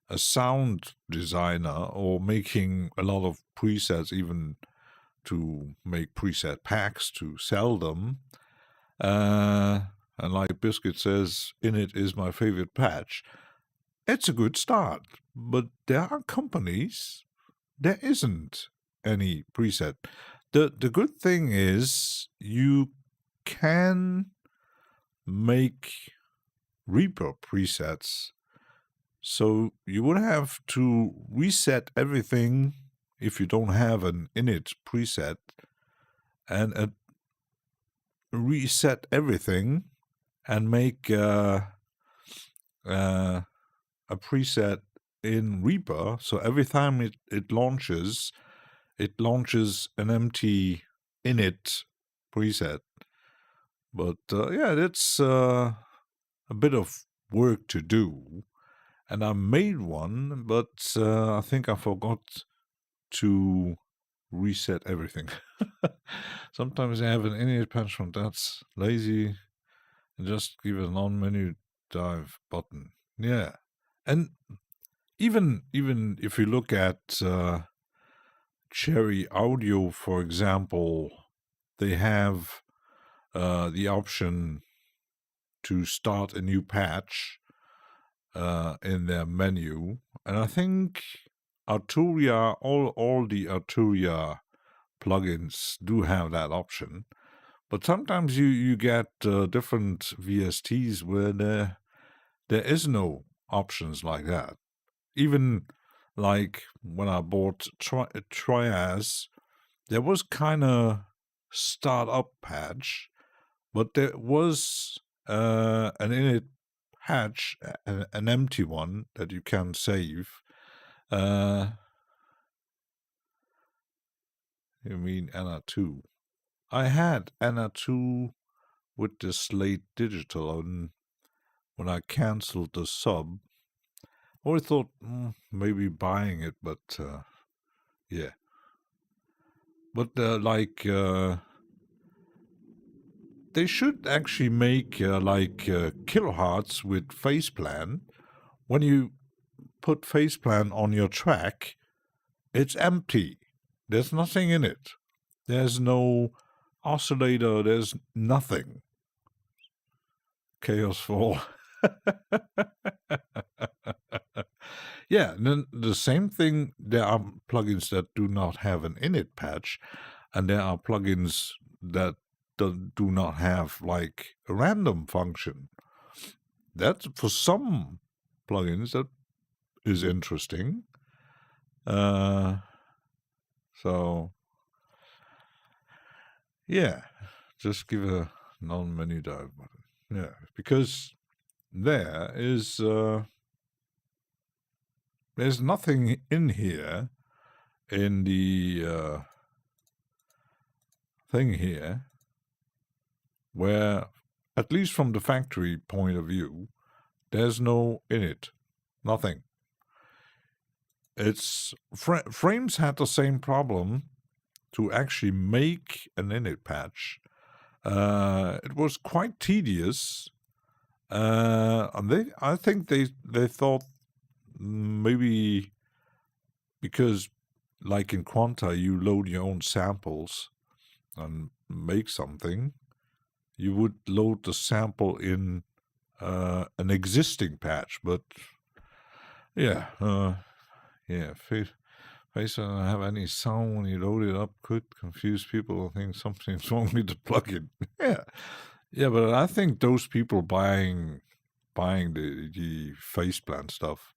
a sound designer or making a lot of presets, even to make preset packs to sell them, and like Biscuit says, Init is my favorite patch, it's a good start. But there are companies, there isn't any preset. The good thing is you can make Reaper presets, so you would have to reset everything if you don't have an init preset, and reset everything and make a preset in Reaper. So every time it launches an empty init preset. But yeah, that's a bit of work to do. and I made one, but I think I forgot to reset everything. Sometimes I have an init patch from that's lazy, and just give a non-menu dive button. Yeah, and even if you look at Cherry Audio, for example, they have the option to start a new patch in their menu, and I think Arturia, all the Arturia plugins do have that option. But sometimes you get different VSTs where there is no options like that. Even like when I bought Trias, there was kind of startup patch, but there was an init patch, an empty one that you can save. You mean Anna 2? I had Anna 2 with the Slate Digital, and when I cancelled the sub, I always thought maybe buying it, but yeah. But they should actually make kilohertz with FacePlan. When you put FacePlan on your track, it's empty. There's nothing in it. There's no oscillator. There's nothing. Chaos for all. Yeah, and then the same thing, there are plugins that do not have an init patch, and there are plugins that do not have like a random function. That's for some plugins that is interesting. So yeah, just give a non-menu dive button. Yeah, because there is there's nothing in here in the thing here where, at least from the factory point of view, there's no init, nothing. It's Frames had the same problem to actually make an init patch. It was quite tedious, and I think they thought maybe because, like in Quanta, you load your own samples and make something, you would load the sample in an existing patch. But yeah, Face doesn't have any sound when you load it up. Could confuse people. I think something's wrong with the plugin. Yeah, but I think those people buying the FacePlan stuff,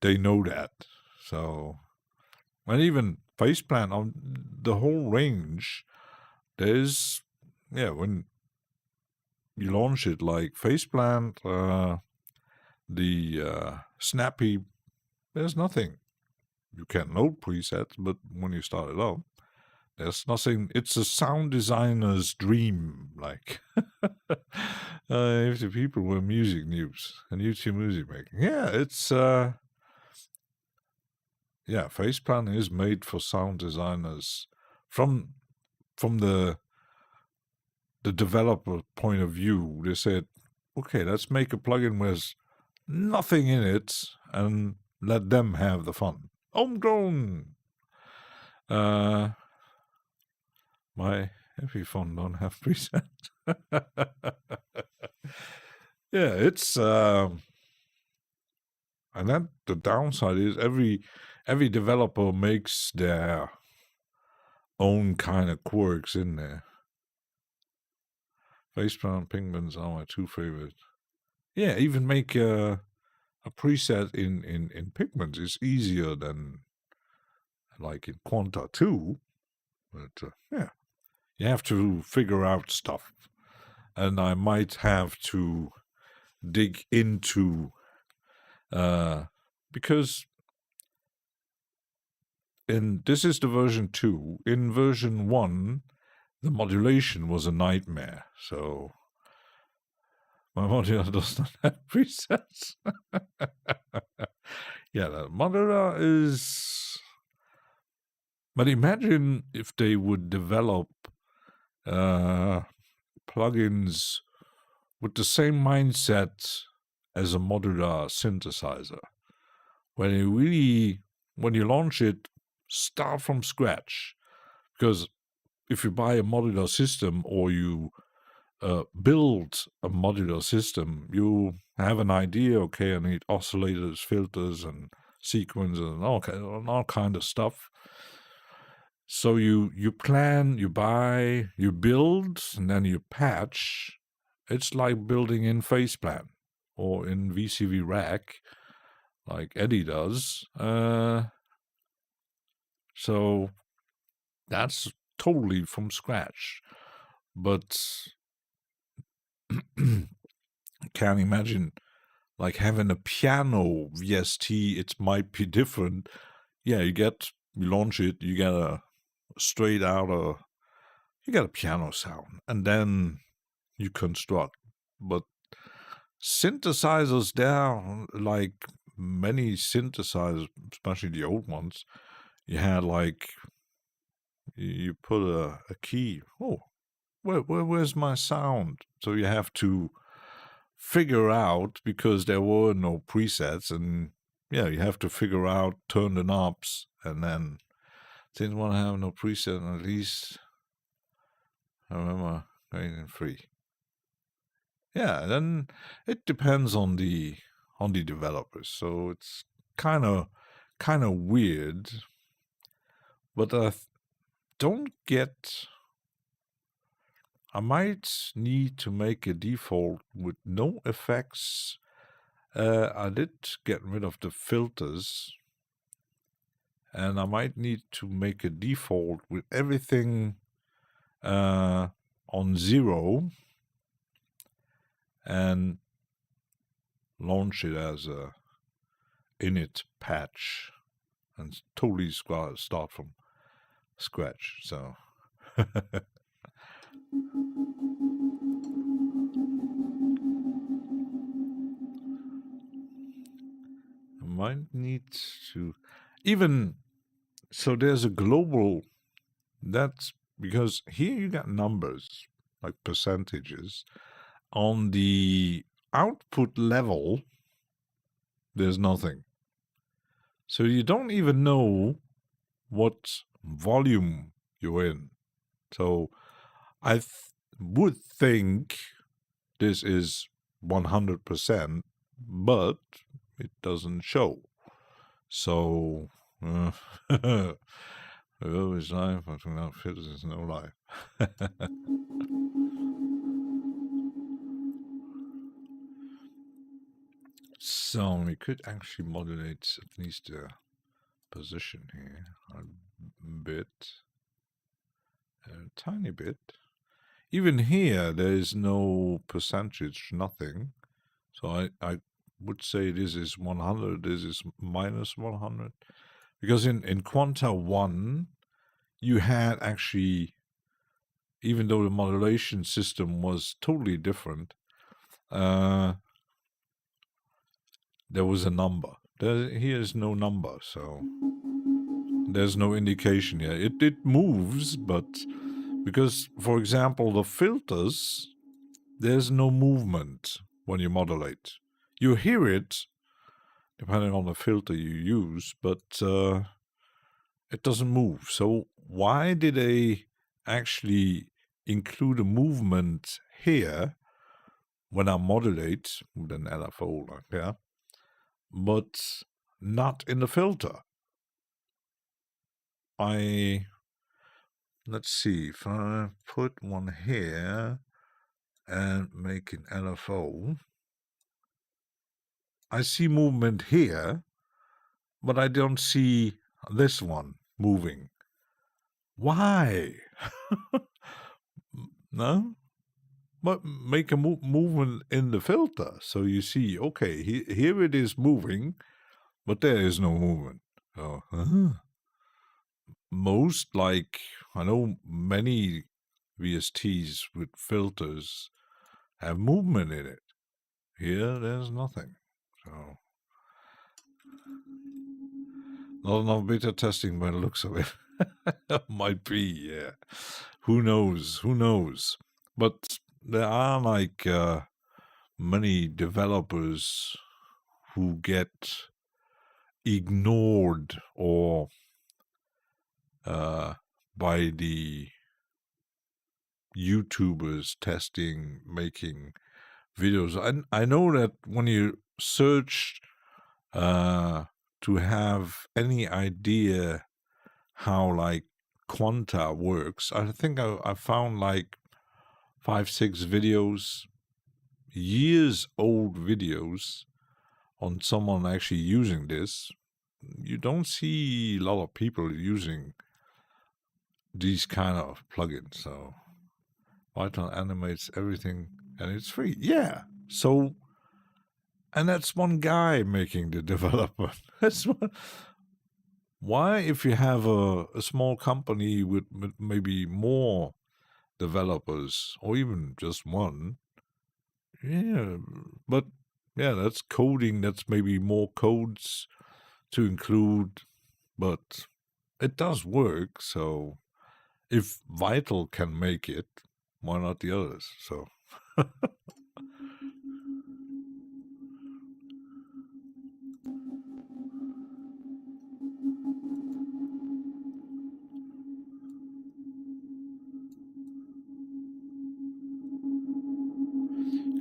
they know that. So, and even FacePlan on the whole range, there's when you launch it like FacePlan, the Snappy, there's nothing. You can load presets, but when you start it up, there's nothing. It's a sound designer's dream, like if the people were music news and YouTube music making. Yeah, it's FacePlan is made for sound designers from the developer point of view. They said, okay, let's make a plugin with nothing in it and let them have the fun. Homegrown. My heavy phone don't have preset. Yeah, it's and then the downside is every developer makes their own kind of quirks in there. Facepalm Pigments are my two favorite. Yeah, even make a preset in Pigments is easier than like in Quanta 2. But yeah, you have to figure out stuff. And I might have to dig into because this is the version 2. In version 1, the modulation was a nightmare. So My modular does not have presets. Yeah, the modular is... But imagine if they would develop plugins with the same mindset as a modular synthesizer. When you launch it, start from scratch. Because if you buy a modular system or you build a modular system, you have an idea, okay, I need oscillators, filters, and sequencers, and all kind of stuff. So you plan, you buy, you build, and then you patch. It's like building in Faceplan or in VCV Rack, like Eddie does. So that's totally from scratch. But can't imagine like having a piano VST. It might be different. Yeah, you launch it, you get a piano sound, and then you construct. But synthesizers there, like many synthesizers, especially the old ones, you had like you put a key. Oh, where's my sound? So you have to figure out, because there were no presets, and yeah, you have to figure out, turn the knobs, and then didn't want to have no preset. At least I remember going in free. Yeah, then it depends on the developers. So it's kind of weird, but I don't get. I might need to make a default with no effects. I did get rid of the filters, and I might need to make a default with everything on 0 and launch it as a init patch and totally start from scratch. So I might need to even, so there's a global, that's because here you got numbers like percentages. On the output level, there's nothing. So you don't even know what volume you're in. So I would think this is 100%, but it doesn't show. So always live, but without filters there's no life. So we could actually modulate at least the position here a bit, a tiny bit. Even here there is no percentage, nothing. So I would say this is 100, this is minus 100. Because in Quanta 1, you had actually, even though the modulation system was totally different, there was a number. Here is no number, so there's no indication here. It moves, but because, for example, the filters, there's no movement when you modulate. You hear it, depending on the filter you use, but it doesn't move. So why did they actually include a movement here when I modulate with an LFO like that, but not in the filter? Let's see, if I put one here and make an LFO, I see movement here, but I don't see this one moving. Why? No? But make a movement in the filter, so you see, okay, here it is moving, but there is no movement. So, most, like, I know many VSTs with filters have movement in it. Here, there's nothing. So, not enough beta testing by the looks of it. Might be, yeah. Who knows? Who knows? But there are like many developers who get ignored or by the YouTubers testing, making videos. I know that when you search to have any idea how like quanta works, I think I found like 5-6 videos, years old videos on someone actually using this. You don't see a lot of people using these kind of plugins. So Vital animates everything and it's free. Yeah. So, and that's one guy making the development. That's one. Why, if you have a small company with maybe more developers or even just one, yeah, but yeah, that's coding. That's maybe more codes to include, but it does work. So if Vital can make it, why not the others? So.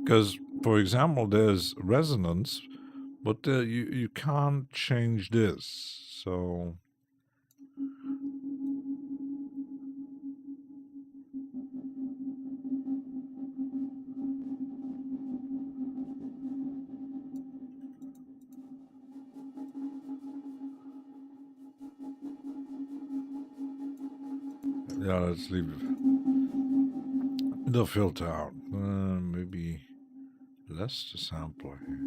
Because, for example, there's resonance, but you can't change this. So, yeah, let's leave the filter out. Maybe less the sampler here.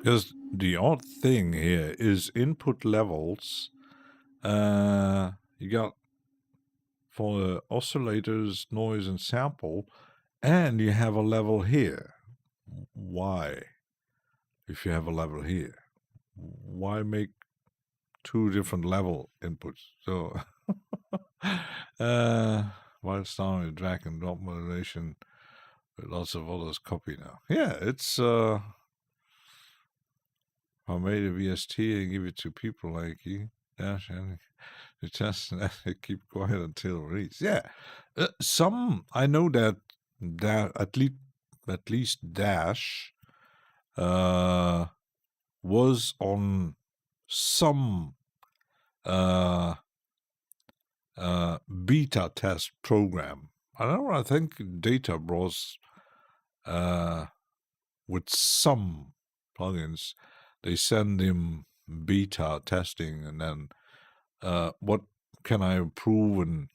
Because the odd thing here is input levels. You got for the oscillators, noise, and sample, and you have a level here. Why? If you have a level here, why make 2 different level inputs? So, while starting with drag and drop modulation, with lots of others copy now. Yeah, it's I made a VST and give it to people like you, Dash, and you test and keep quiet until release. Yeah, some I know that at least Dash was on some beta test program. I don't know. I think Data Bros with some plugins, they send him beta testing and then what can I improve? And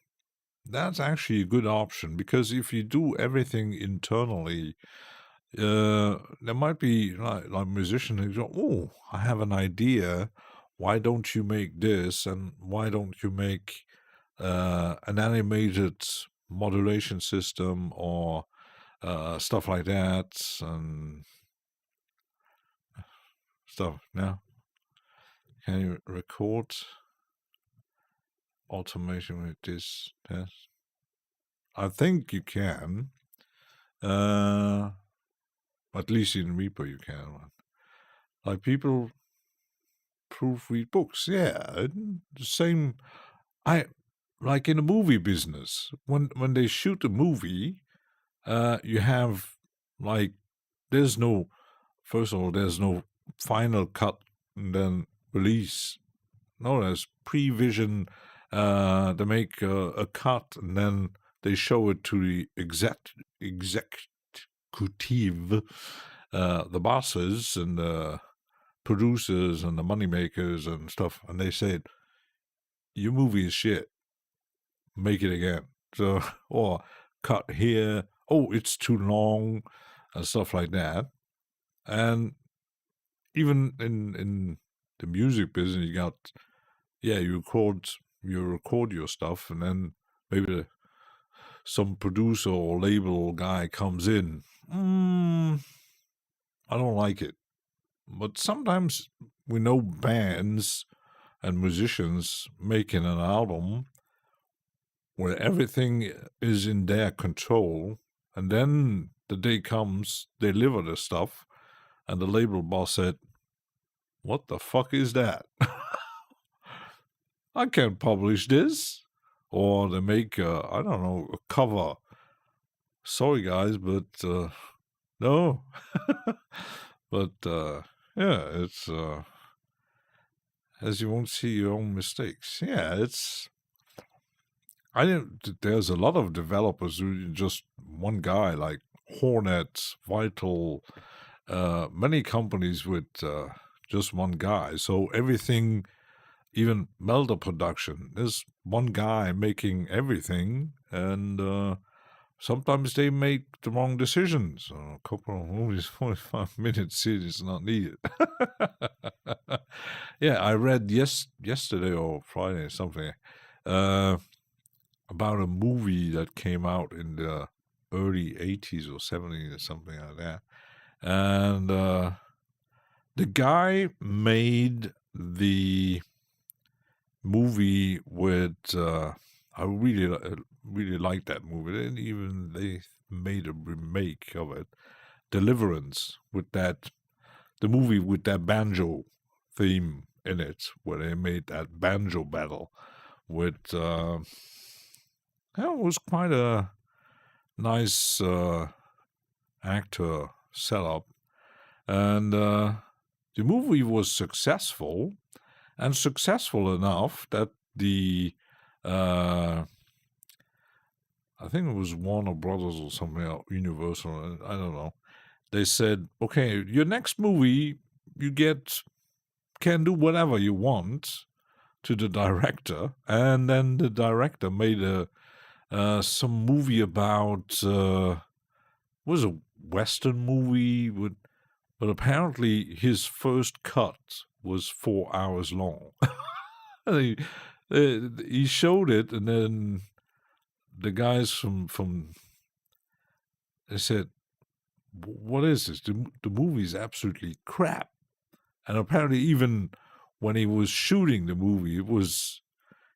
that's actually a good option, because if you do everything internally, there might be like musicians who go, oh, I have an idea. Why don't you make this? And why don't you make an animated modulation system or stuff like that and stuff. Now, can you record automation with this test? I think you can. At least in Reaper you can. Like people proofread books. Yeah, the same. Like in the movie business, when they shoot a movie, you have like there's no final cut and then release. No, there's pre-vision. They make a cut and then they show it to the executive, the bosses and producers and the moneymakers and stuff, and they said, your movie is shit. Make it again. So, or cut here. Oh, it's too long, and stuff like that. And even in the music business, you got, you record your stuff, and then maybe some producer or label guy comes in. I don't like it. But sometimes we know bands and musicians making an album where everything is in their control, and then the day comes, they deliver the stuff, and the label boss said, what the fuck is that? I can't publish this. Or they make, I don't know, a cover. Sorry, guys, but no. But, it's, as you won't see your own mistakes. Yeah, there's a lot of developers who just one guy, like Hornet, Vital, many companies with just one guy. So everything, even Melder production, there's one guy making everything, and sometimes they make the wrong decisions. A couple of movies, 45-minute series not needed. Yeah, I read yesterday or Friday or something about a movie that came out in the early 80s or 70s or something like that. And the guy made the movie with I really liked that movie. And even they made a remake of it, Deliverance, with the movie with that banjo theme in it, where they made that banjo battle with it was quite a nice actor setup, and the movie was successful enough that the I think it was Warner Brothers or something else, Universal, I don't know. They said, okay, your next movie, you can do whatever you want to the director. And then the director made some movie about, was a Western movie, but apparently his first cut was 4 hours long. He showed it, and then the guys from they said, what is this? The movie is absolutely crap. And apparently even when he was shooting the movie,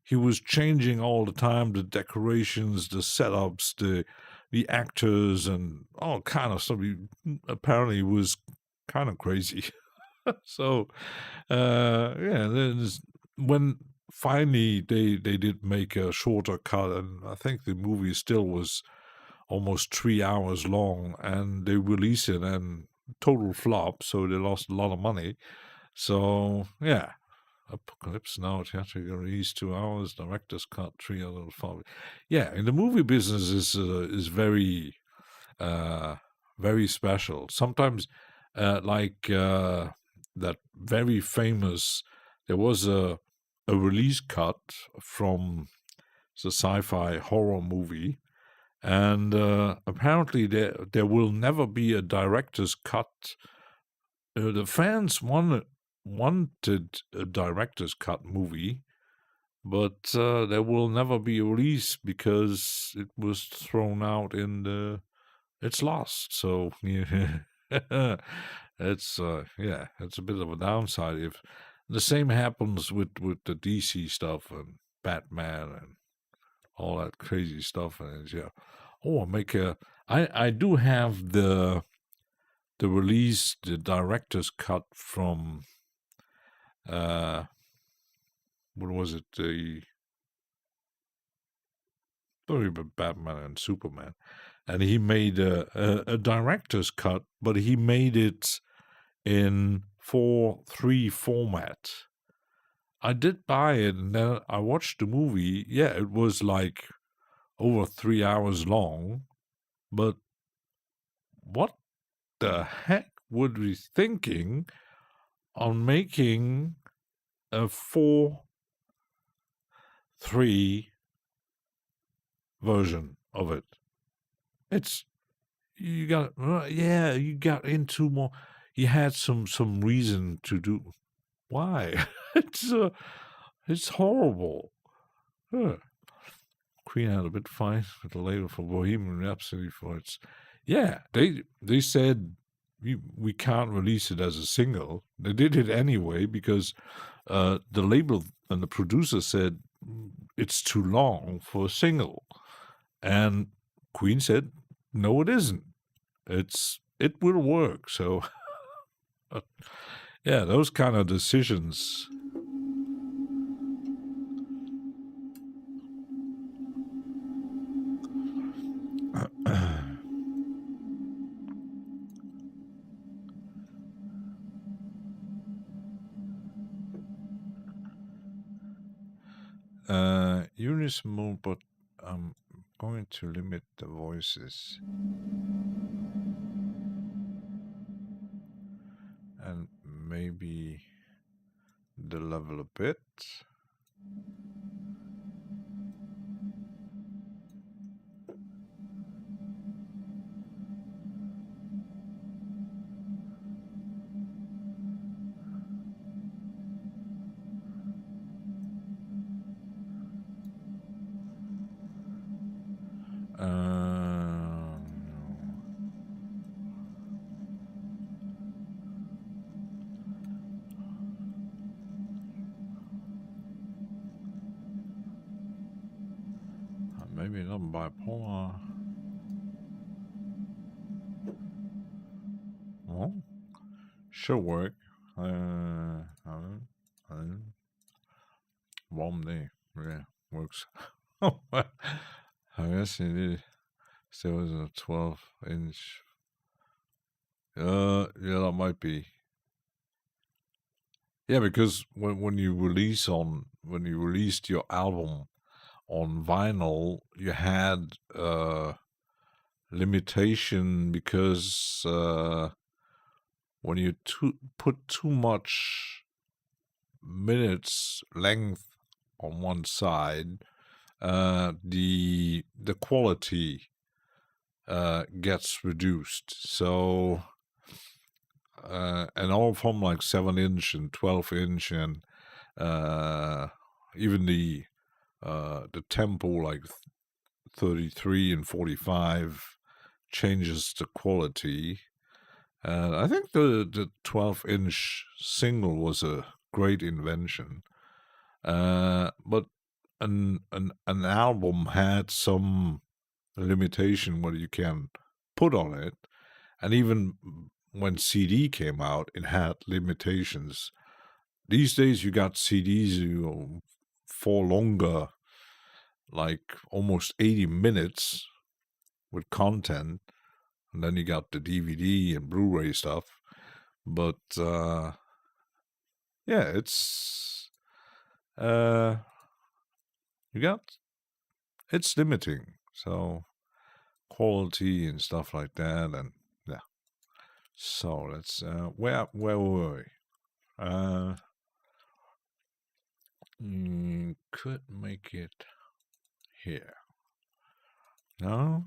he was changing all the time, the decorations, the setups, the actors, and all kind of stuff. He apparently was kind of crazy. So, when finally they did make a shorter cut, and I think the movie still was almost 3 hours long, and they released it, and total flop, so they lost a lot of money. So, yeah. Apocalypse Now, theatrical release 2 hours, director's cut 3 out of 5. Yeah, in the movie business is very, very special. Sometimes, that very famous, there was a release cut from the sci-fi horror movie, and apparently there will never be a director's cut. The fans wanted a director's cut movie, but there will never be a release because it was thrown out it's lost. So it's a bit of a downside. If the same happens with the DC stuff and Batman and all that crazy stuff, and I do have the release, the director's cut from what was it? Sorry about Batman and Superman, and he made a director's cut, but he made it in 4:3 format. I did buy it, and then I watched the movie. Yeah, it was like over 3 hours long, but what the heck would we thinking on making a 4.3 version of it. It's you got you got into more. You had some reason to do. Why? It's horrible. Huh. Queen had a bit fight with the label for Bohemian Rhapsody for its. Yeah, they said we can't release it as a single. They did it anyway because the label and the producer said it's too long for a single, and Queen said no, it isn't. It will work. So yeah, those kind of decisions. Unismo, but I'm going to limit the voices and maybe the level a bit. Maybe not bipolar. Well, should work. Warm day, yeah, works. I guess it is. Still was a 12-inch. Yeah, that might be. Yeah, because when you released your album on vinyl, you had limitation because when you put too much minutes length on one side, the quality gets reduced. So and all from like 7-inch and 12-inch and even the tempo like 33 and 45 changes the quality. I think the 12-inch single was a great invention, but an album had some limitation what you can put on it, and even when CD came out, it had limitations. These days, you got CDs for longer, like almost 80 minutes with content, and then you got the DVD and Blu-ray stuff. But yeah, it's it's limiting. So quality and stuff like that, and yeah. So let's where were we? Could make it here. No,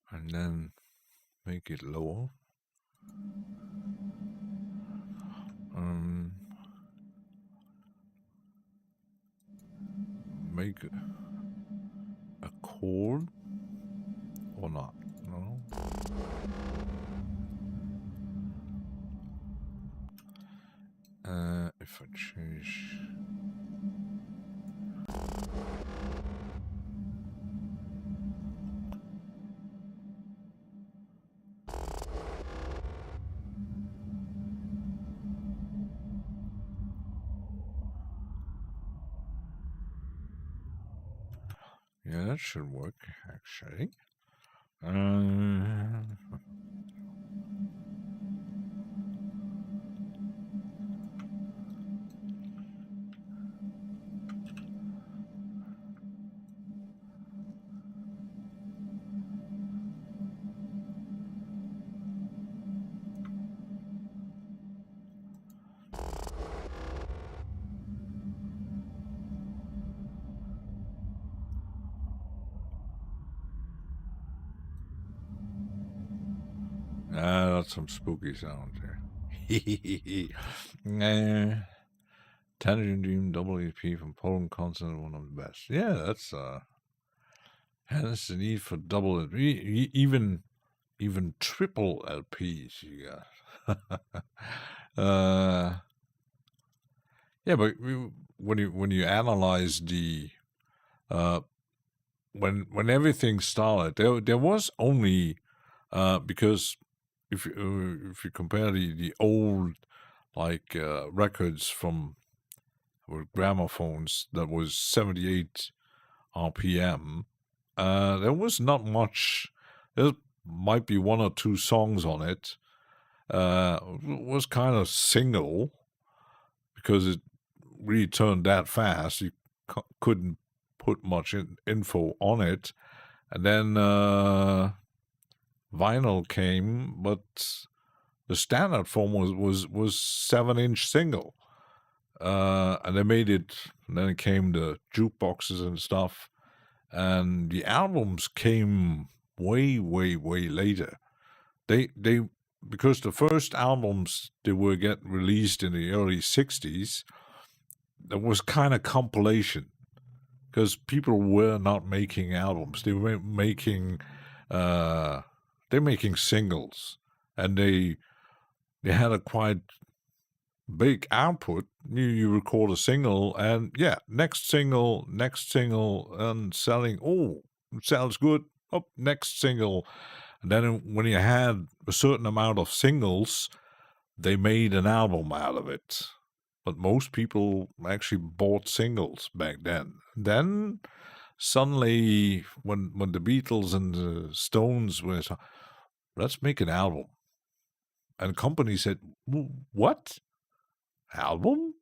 and then make it lower. Make a chord or not? No. If I change. Yeah, that should work, actually. That's some spooky sounds here. Tangent Dream double EP from Poland Constant, one of the best. Yeah, that's hence the need for double even triple LPs you got. Yeah, but when you analyze the when everything started, there was only because if you compare the old like records from gramophones that was 78 RPM, there was not much. There might be one or two songs on it. It was kind of single because it really turned that fast. You couldn't put much info on it, and then vinyl came, but the standard form was 7-inch single, and they made it. And then it came the jukeboxes and stuff, and the albums came way later. They because the first albums they were get released in the early 60s. There was kind of compilation because people were not making albums; they were making singles, and they had a quite big output. You record a single, and yeah, next single, and selling. Oh, it sells good. Oh, next single, and then when you had a certain amount of singles, they made an album out of it. But most people actually bought singles back then. Then suddenly, when the Beatles and the Stones were, let's make an album, and company said, "What album?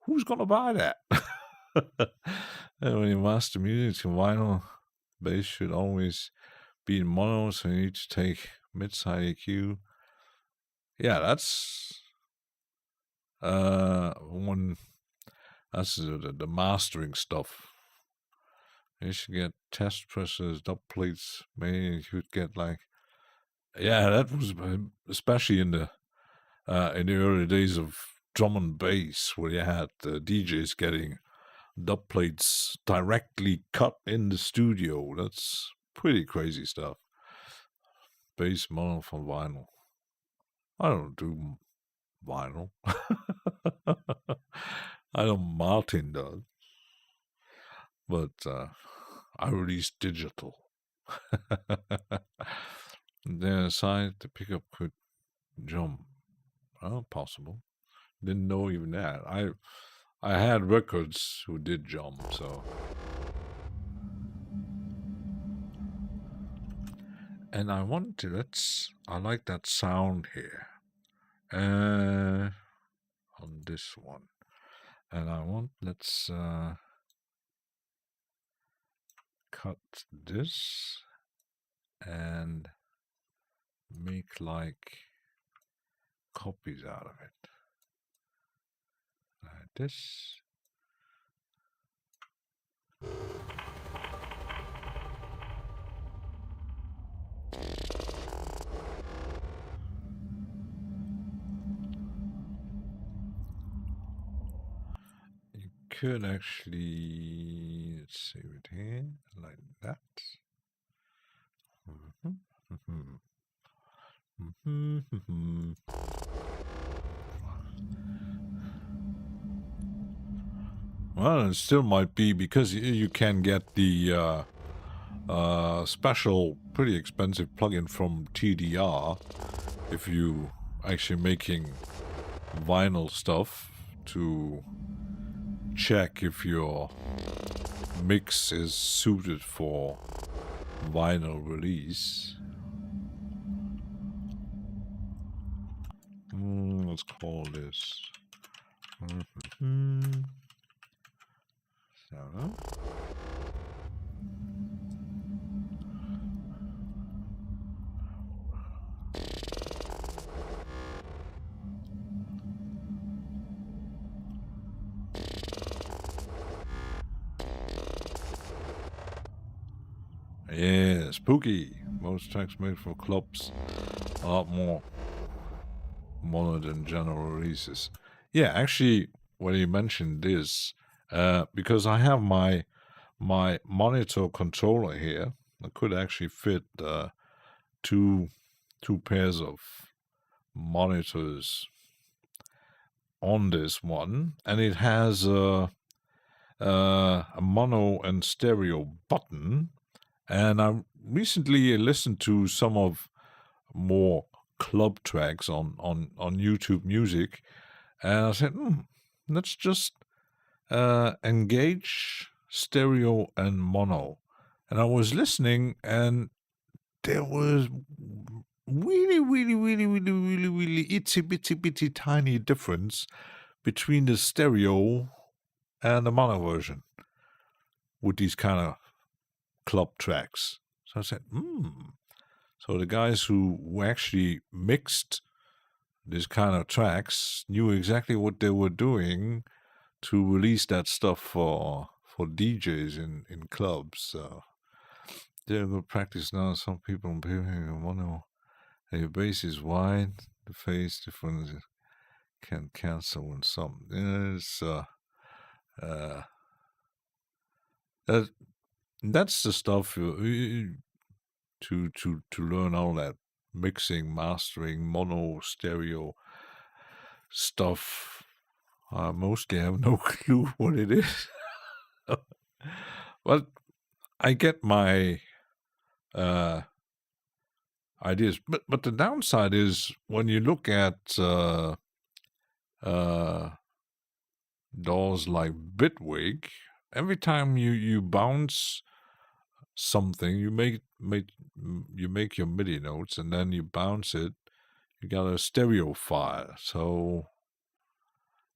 Who's gonna buy that?" And when you master music to vinyl, bass should always be in mono, so you need to take mid-side EQ. Yeah, that's. When that's the mastering stuff. You should get test presses, dub plates. Maybe you could get like, yeah, that was especially in the early days of drum and bass, where you had DJs getting dub plates directly cut in the studio. That's pretty crazy stuff. Bass mono from vinyl. I don't do vinyl. I know Martin does, but I release digital. And then aside, the pickup could jump. Oh, possible. Didn't know even that. I had records who did jump, so. And I want to, I like that sound here. On this one. And I want, let's cut this and make like copies out of it. Like this. Could actually, let's save it here, like that. Well, it still might be because you can get the special, pretty expensive plugin from TDR if you actually making vinyl stuff to check if your mix is suited for vinyl release. Let's call this. So. Yeah, spooky. Most tracks made for clubs a lot more mono than general releases. Yeah, actually, when you mentioned this, because I have my monitor controller here, I could actually fit two pairs of monitors on this one, and it has a mono and stereo button. And I recently listened to some of more club tracks on YouTube Music, and I said, let's just engage stereo and mono. And I was listening, and there was really itsy bitsy tiny difference between the stereo and the mono version with these kind of club tracks. So I said, So the guys who actually mixed this kind of tracks knew exactly what they were doing to release that stuff for DJs in clubs. So they're good practice now. Some people mono, your bass is wide, the phase difference can cancel and some. It's that's the stuff to learn all that mixing, mastering, mono, stereo stuff. I mostly have no clue what it is. Well, I get my ideas, but the downside is when you look at DAWs like Bitwig, every time you bounce something, you make your MIDI notes, and then you bounce it, you got a stereo file. So,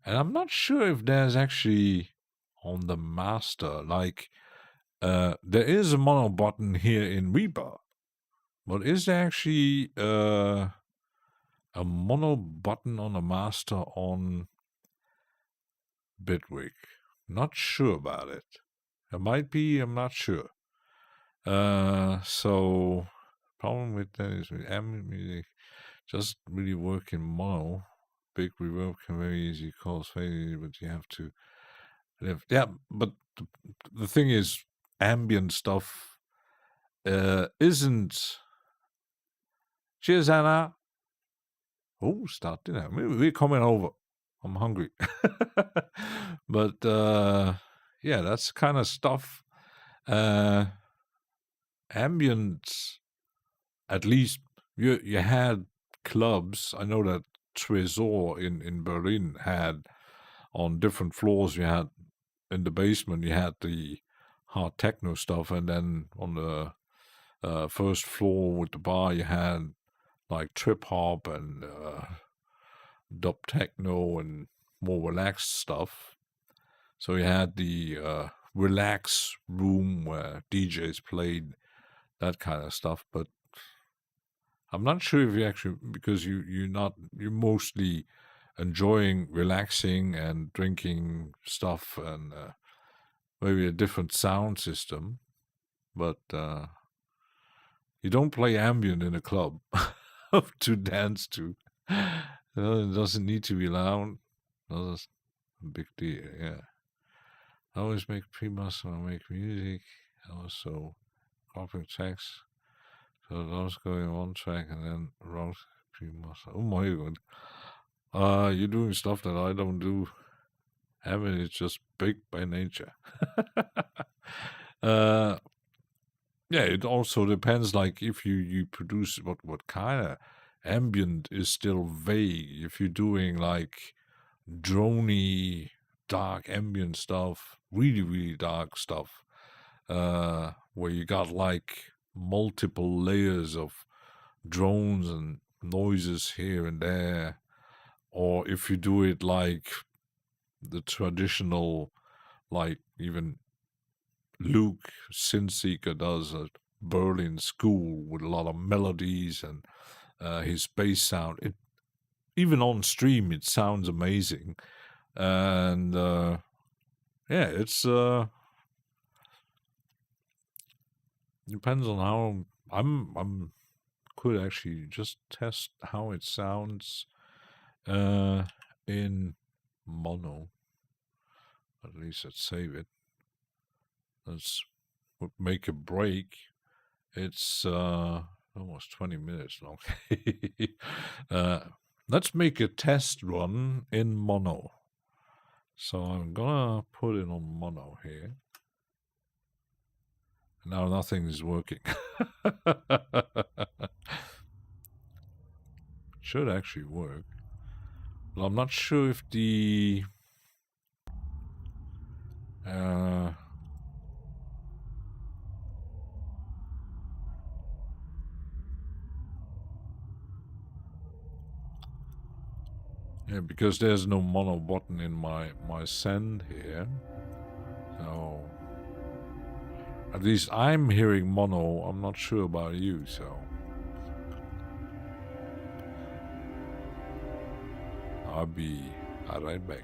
and I'm not sure if there's actually on the master, like there is a mono button here in Reaper, but is there actually a mono button on the master on Bitwig? Not sure about it. It might be, I'm not sure. So problem with that is with ambient music just really work in mono. Big reverb can very easily cause failure, but you have to live. Yeah, but the thing is, ambient stuff isn't. Cheers, Anna. Oh, start dinner. We're coming over. I'm hungry. But yeah, that's kind of stuff. Ambient, at least you had clubs. I know that Tresor in Berlin had on different floors. You had in the basement, you had the hard techno stuff, and then on the first floor with the bar, you had like trip hop and dub techno and more relaxed stuff. So you had the relax room where DJs played that kind of stuff, but I'm not sure if you actually, because you're mostly enjoying relaxing and drinking stuff and maybe a different sound system, but you don't play ambient in a club to dance to. It doesn't need to be loud. That's a big deal, yeah. I always make pre-master when I make music. Also copying tracks. So those go in one track and then wrong pre-master. Oh my god. You're doing stuff that I don't do. Ambient is just big by nature. Yeah, it also depends, like if you produce what kind of ambient is still vague. If you're doing like droney, dark ambient stuff, really dark stuff, where you got like multiple layers of drones and noises here and there, or if you do it like the traditional, like even Luke Synthseeker does at Berlin School with a lot of melodies and his bass sound. Even on stream, it sounds amazing, and yeah, it's depends on how I'm could actually just test how it sounds in mono. At least let's save it. Let's make a break. It's almost 20 minutes long. Let's make a test run in mono. So I'm gonna put it on mono here. Now nothing is working. Should actually work. Well, I'm not sure if the yeah, because there's no mono button in my send here. So at least I'm hearing mono. I'm not sure about you, so I'll be right back.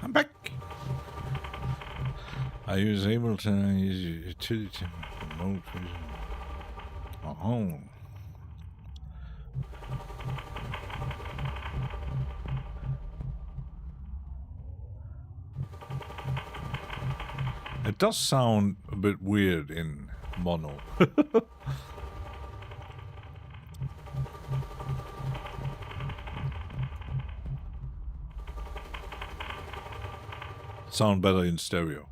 I'm back. I was able to use utility to promote vision. Oh. It does sound a bit weird in mono. sound better in stereo.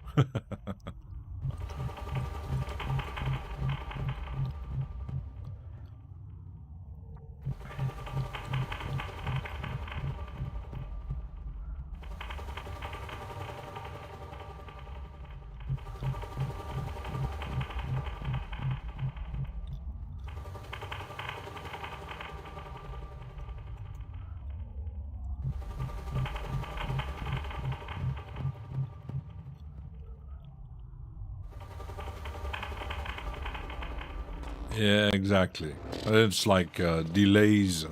Yeah, exactly. It's like delays.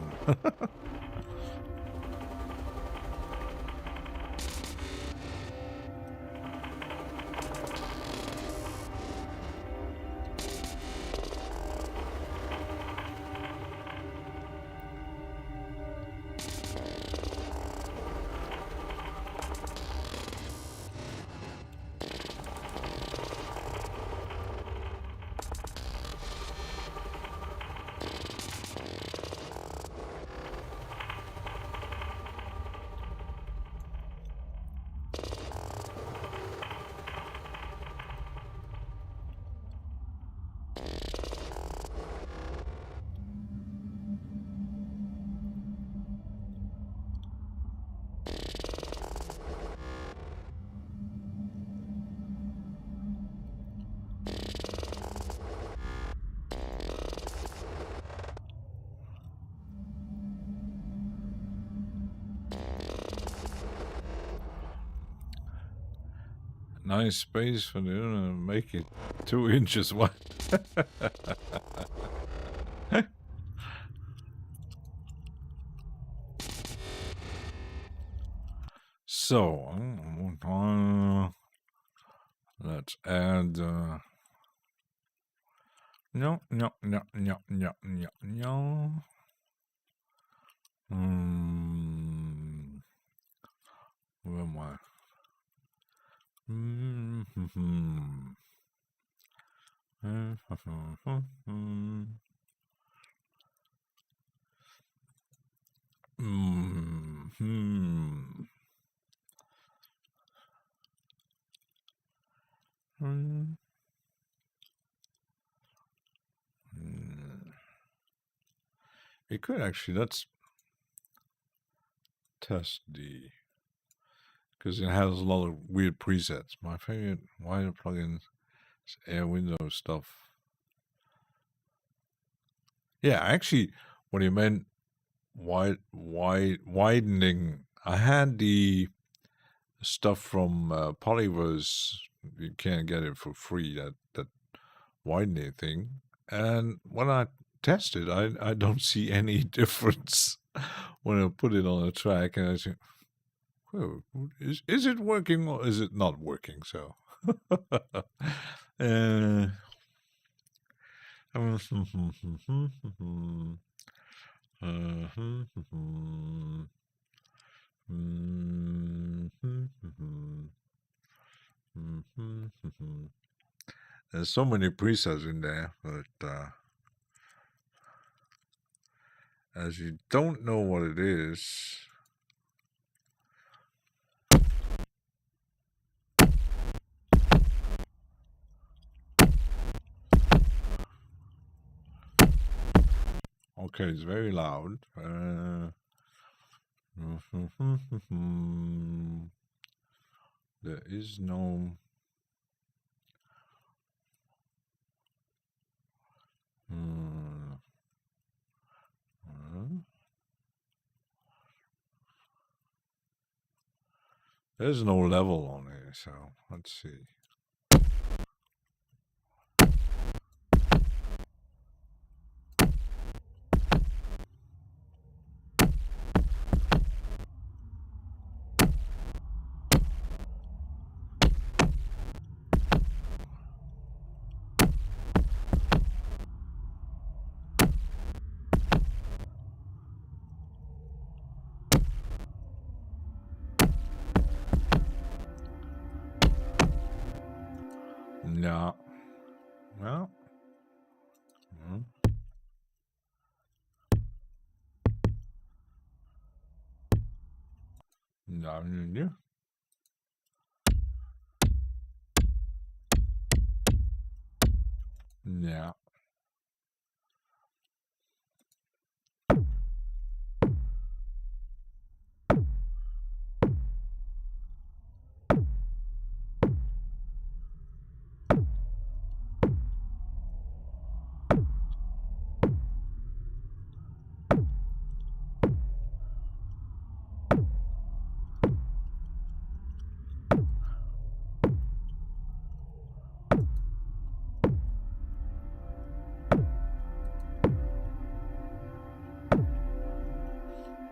Nice space for the make it 2 inches wide. So let's add no. Where am I? It could actually, let's test the, because it has a lot of weird presets. My favorite wider plugin is Air Window stuff. Yeah, actually, when you meant widening, I had the stuff from Polyverse. You can't get it for free, that widening thing. And when I test it, I don't see any difference when I put it on a track, and I think, well, is it working or is it not working? So there's so many presets in there, but as you don't know what it is. Okay, it's very loud. There is no. There's no level on it, so let's see. No. Well. No. Yeah.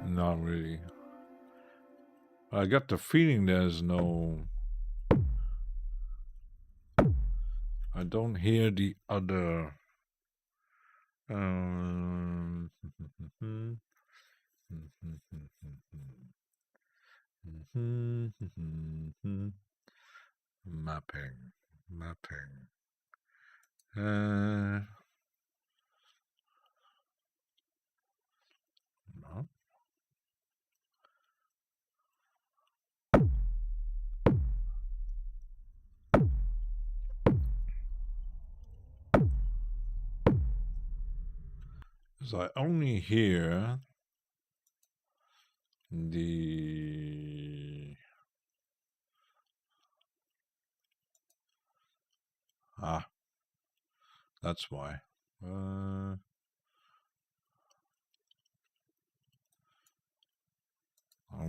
Not really. I got the feeling there's no... I don't hear the other... Mapping. No. Because I only hear the... that's why. I'm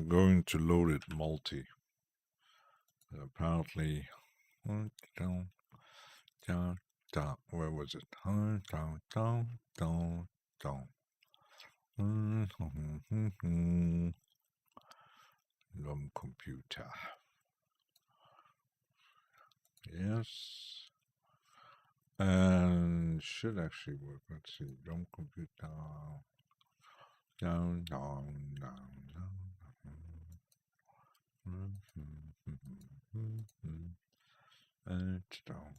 going to load it multi. Apparently... where was it? Computer. Yes. And should actually work. Let's see. Computer. Down. And it's down.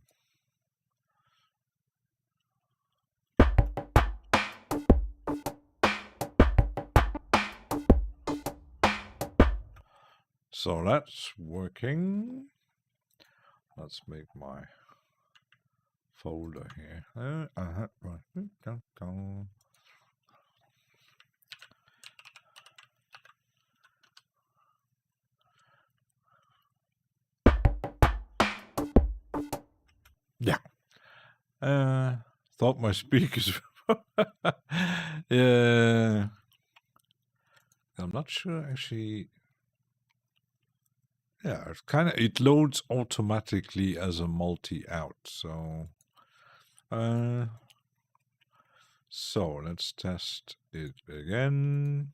So that's working. Let's make my folder here. Yeah. Thought my speakers. Yeah. I'm not sure actually. Yeah, it's it loads automatically as a multi-out. So let's test it again.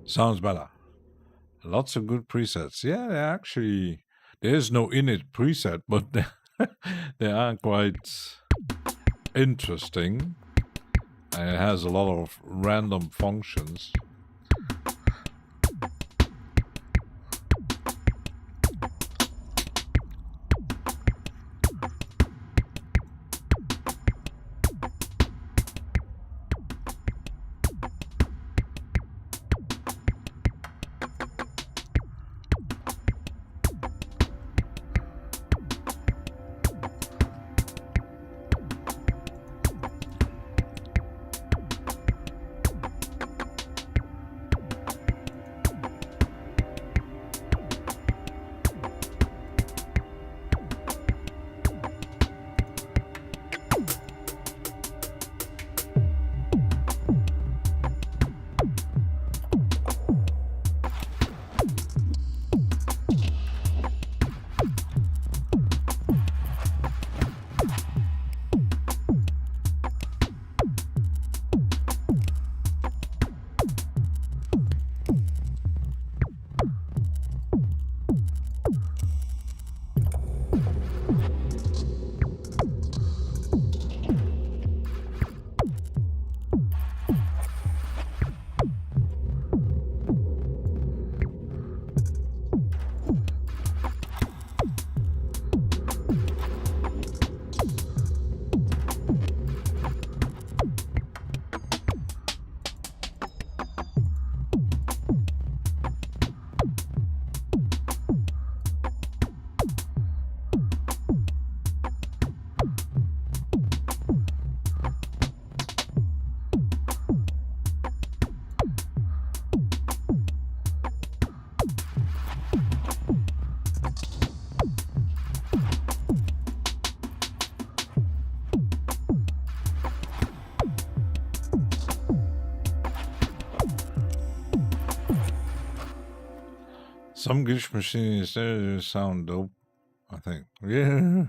Sounds better. Lots of good presets. Yeah, actually, there's no init preset, but they are quite interesting. And it has a lot of random functions. Some glitch machines sound dope, I think. Yeah.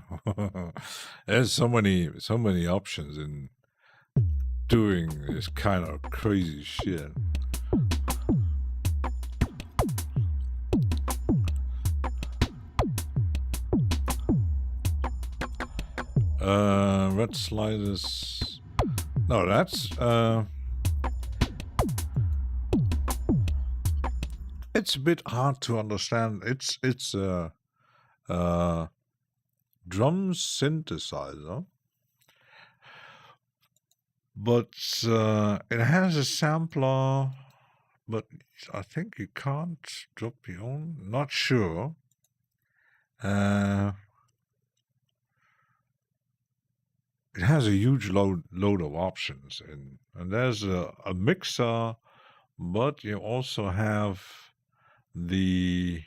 There's so many options in doing this kind of crazy shit. Red sliders. No, that's it's a bit hard to understand. It's drum synthesizer, but it has a sampler, but I think you can't drop your own. Not sure. It has a huge load of options, and there's a mixer, but you also have the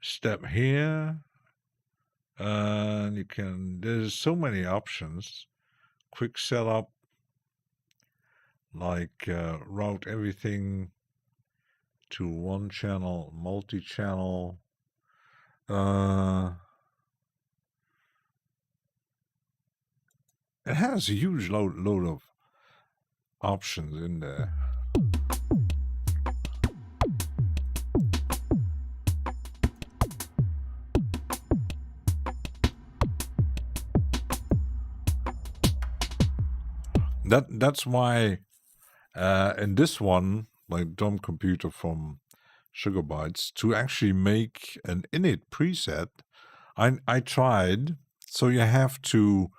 step here, and you can. There's so many options. Quick setup, like route everything to one channel, multi-channel. It has a huge load of options in there. That's why in this one, like drum computer from Sugar Bytes, to actually make an init preset, I tried. So you have to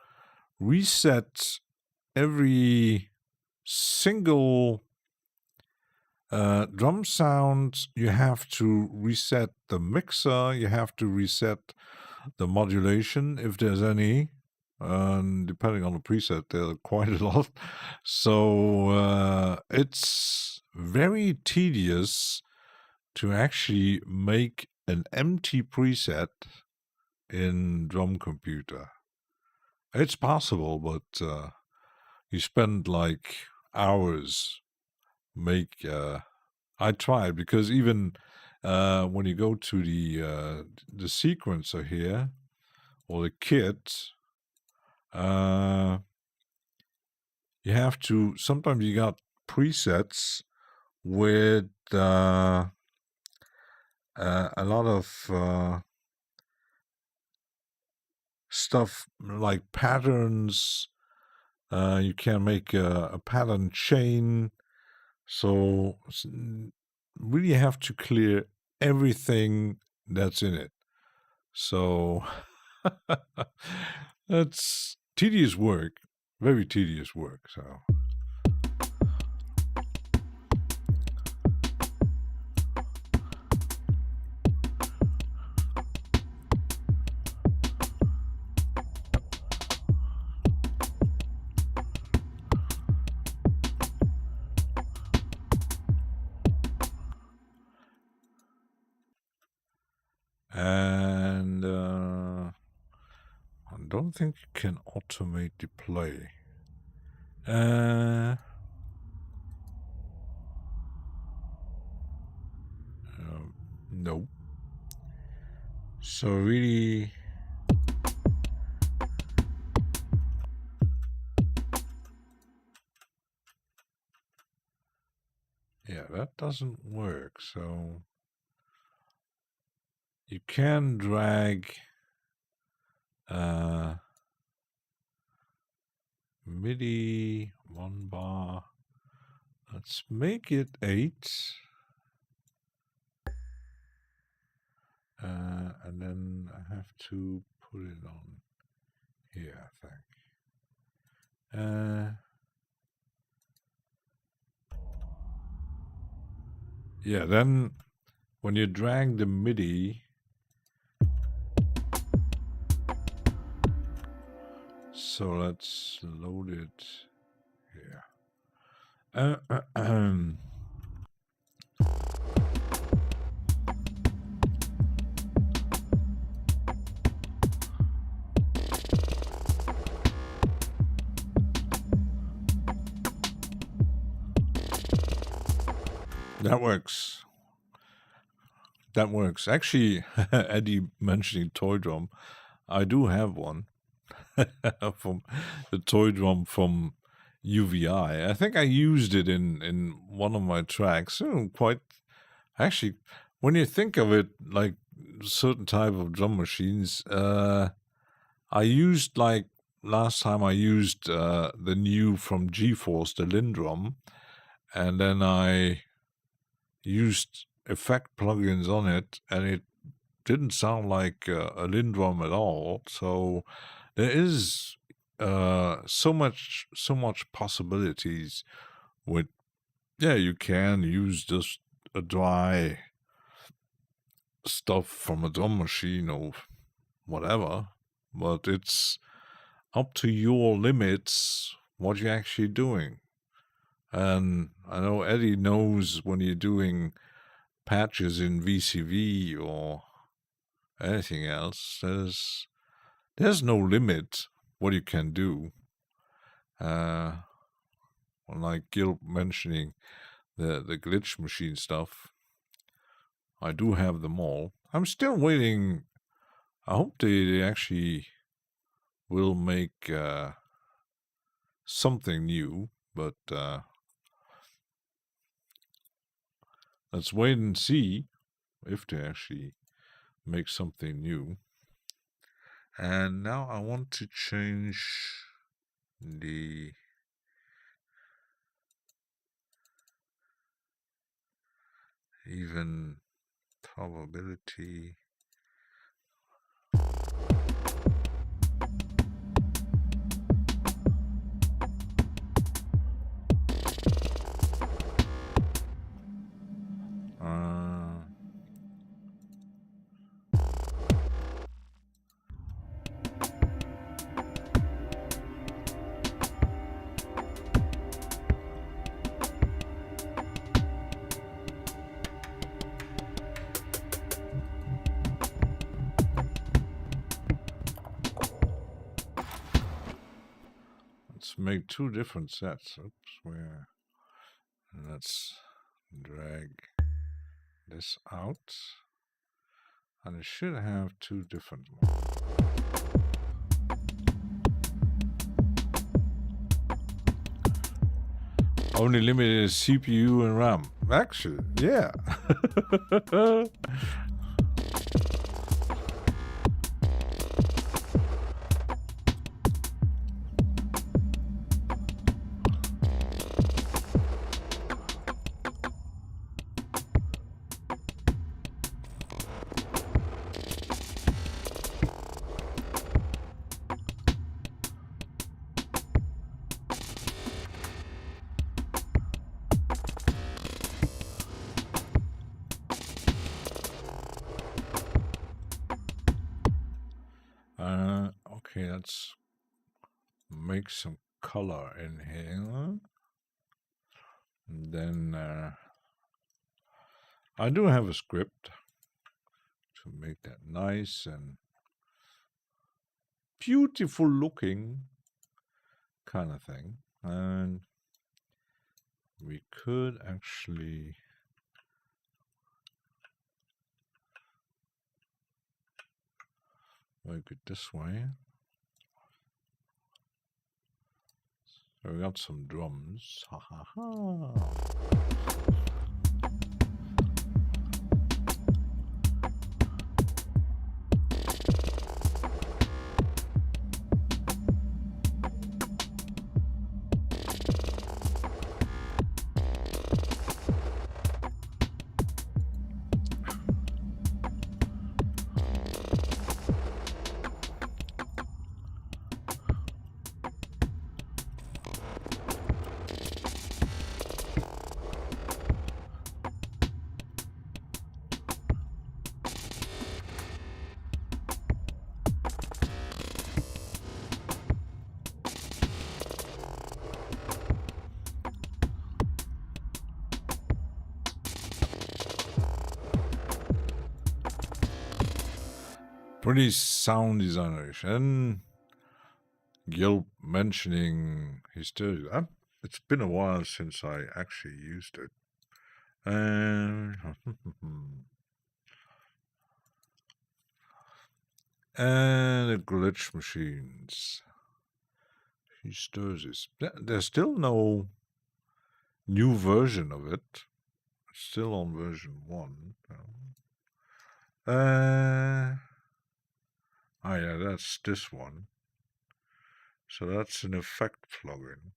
reset every single drum sound. You have to reset the mixer. You have to reset the modulation if there's any. Depending on the preset, there are quite a lot. So it's very tedious to actually make an empty preset in drum computer. It's possible, but you spend like hours make. I tried because even when you go to the sequencer here or the kit, you have to. Sometimes you got presets with a lot of stuff like patterns. You can make a pattern chain. So really have to clear everything that's in it. So that's tedious work, very tedious work. So. And I don't think you can automate the play. No. So really, yeah, that doesn't work. So you can drag MIDI 1 bar. Let's make it 8. And then I have to put it on here, I think. Yeah, then when you drag the MIDI, so let's load it here. That works. that works. Actually, Eddie mentioning toy drum, I do have one from the toy drum from UVI. I think I used it in one of my tracks. Quite actually, when you think of it, like certain type of drum machines, I used like last time I used the new from GeForce, the Lindrum, and then I used effect plugins on it, and it didn't sound like a Lindrum at all. So there is so much possibilities with, yeah, you can use just a dry stuff from a drum machine or whatever, but it's up to your limits what you're actually doing. And I know Eddie knows when you're doing patches in VCV or anything else, there's no limit what you can do. Like Gil mentioning the glitch machine stuff, I do have them all. I'm still waiting. I hope they actually will make something new, but let's wait and see if they actually make something new. And now I want to change the even probability. Make two different sets. Let's drag this out, and it should have two different ones. Only limited is CPU and RAM. Actually, yeah. Okay, let's make some color in here. And then I do have a script to make that nice and beautiful looking kind of thing. And we could actually make it this way. So we got some drums. Ha ha ha. Pretty sound designerish, and Gil mentioning his stereo. It's been a while since I actually used it. And And the glitch machines. He stirs this. There's still no new version of it. It's still on version 1. Oh yeah, that's this one. So that's an effect plugin.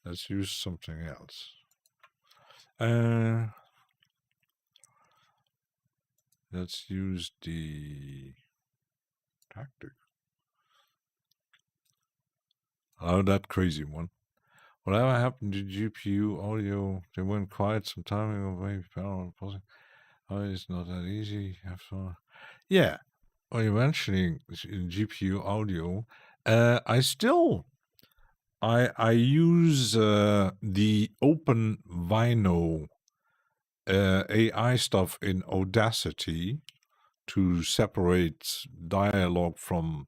Let's use something else. Let's use the tactic. Oh, that crazy one. Whatever happened to GPU audio? They went quiet some time ago. Oh, it's not that easy. Yeah. When you're mentioning GPU audio, I use the Open Vino AI stuff in Audacity to separate dialogue from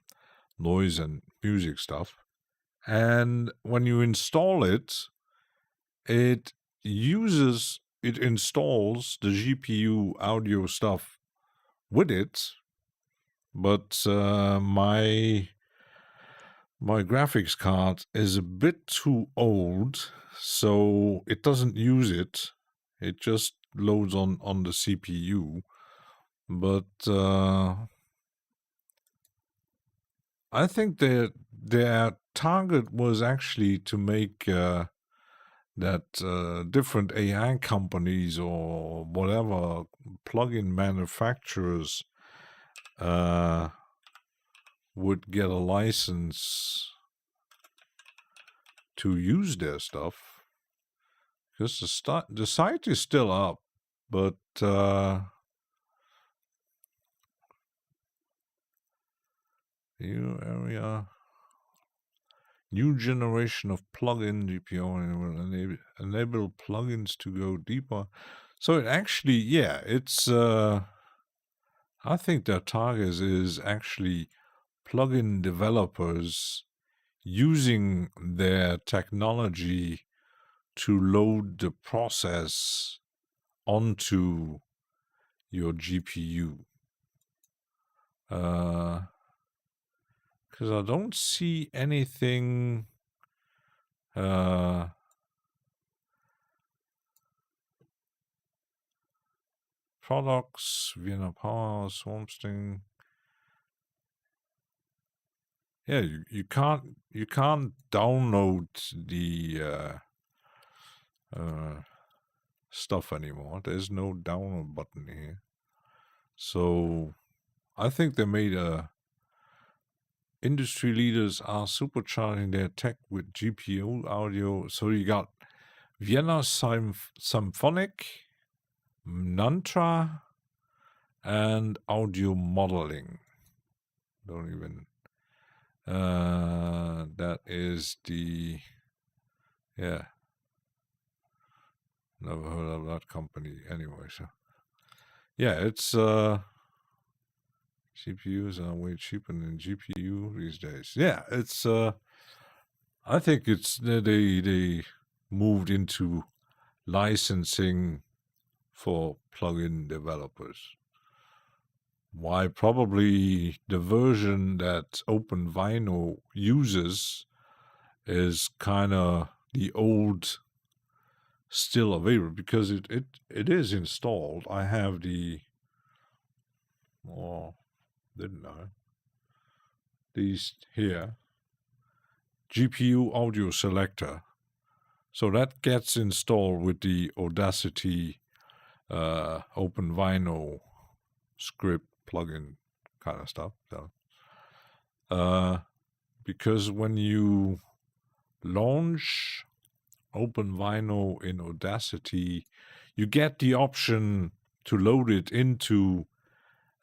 noise and music stuff. And when you install it, it installs the GPU audio stuff with it, but my graphics card is a bit too old, so it doesn't use it. It just loads on the CPU. But I think their target was actually to make that different AI companies or whatever plugin manufacturers would get a license to use their stuff, because the site is still up, but new area, new generation of plugin GPU will enable plugins to go deeper. So it actually, yeah, it's I think their target is actually plugin developers using their technology to load the process onto your GPU. Because I don't see anything products, Vienna Power, Swarmsting. Yeah, you can't download the stuff anymore. There's no download button here. So I think they made industry leaders are supercharging their tech with GPU audio. So you got Vienna Symphonic, Nantra, and audio modeling. Don't even. That is the, yeah. Never heard of that company anyway. So yeah, it's CPUs are way cheaper than GPU these days. Yeah, it's I think it's they moved into licensing for plugin developers. Why? Probably the version that OpenVino uses is kind of the old, still available, because it is installed. I have the, didn't I? These here, GPU audio selector. So that gets installed with the Audacity OpenVino script plugin kind of stuff. So, because when you launch OpenVino in Audacity, you get the option to load it into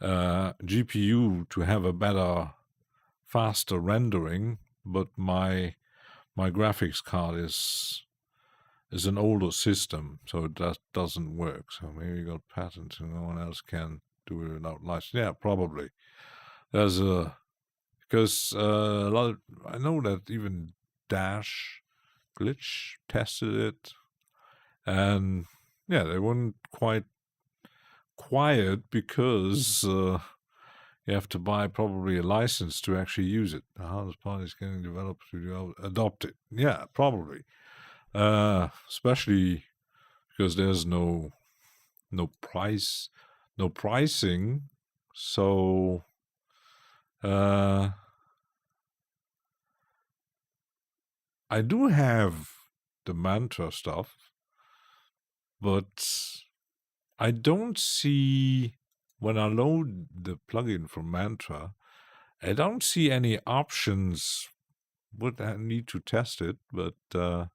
GPU to have a better, faster rendering. But my graphics card is an older system, so that doesn't work. So maybe you got patents and no one else can do it without license. Yeah, probably. There's because a lot of, I know that even Dash glitch, tested it, and yeah, they weren't quite quiet because you have to buy probably a license to actually use it. How does parties getting developed to adopt it? Yeah, probably. Especially because there's no pricing. So I do have the Mantra stuff, but I don't see, when I load the plugin from Mantra, I don't see any options. Would I need to test it, but I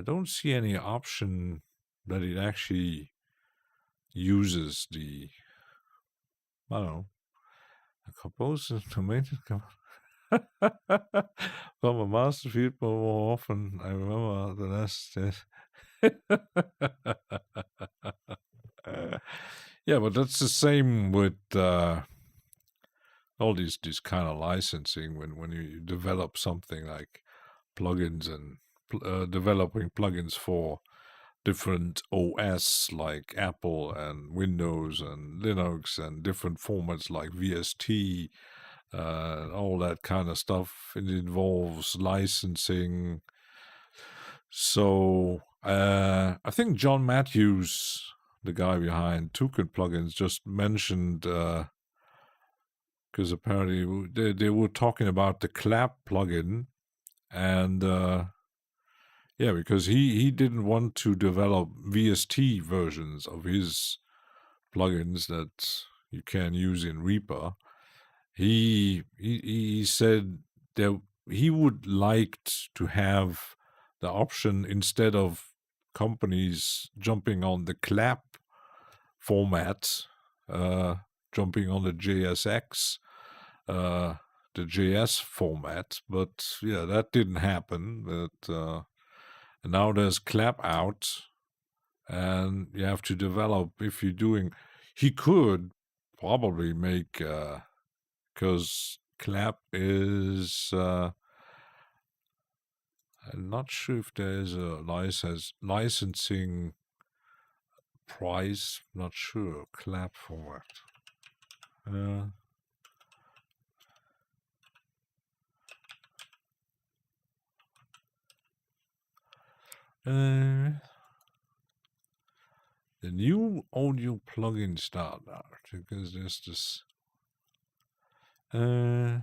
don't see any option that it actually uses the, I don't know, a composer to maintain from a master field more often. I remember the last. Yeah, but that's the same with all these kind of licensing. When you develop something like plugins and developing plugins for different OS like Apple and Windows and Linux and different formats like VST, all that kind of stuff. It involves licensing. So I think John Matthews, the guy behind Toucan Plugins, just mentioned, because apparently they were talking about the Clap plugin, and yeah, because he didn't want to develop VST versions of his plugins that you can use in Reaper. He said that he would like to have the option, instead of companies jumping on the Clap format, jumping on the JSX, the JS format. But yeah, that didn't happen. But now there's Clap out, and you have to develop. If you're doing, he could probably make, because Clap is, I'm not sure if there is a licensing price. Not sure. Clap format. The new audio plugin starter, because there's this. So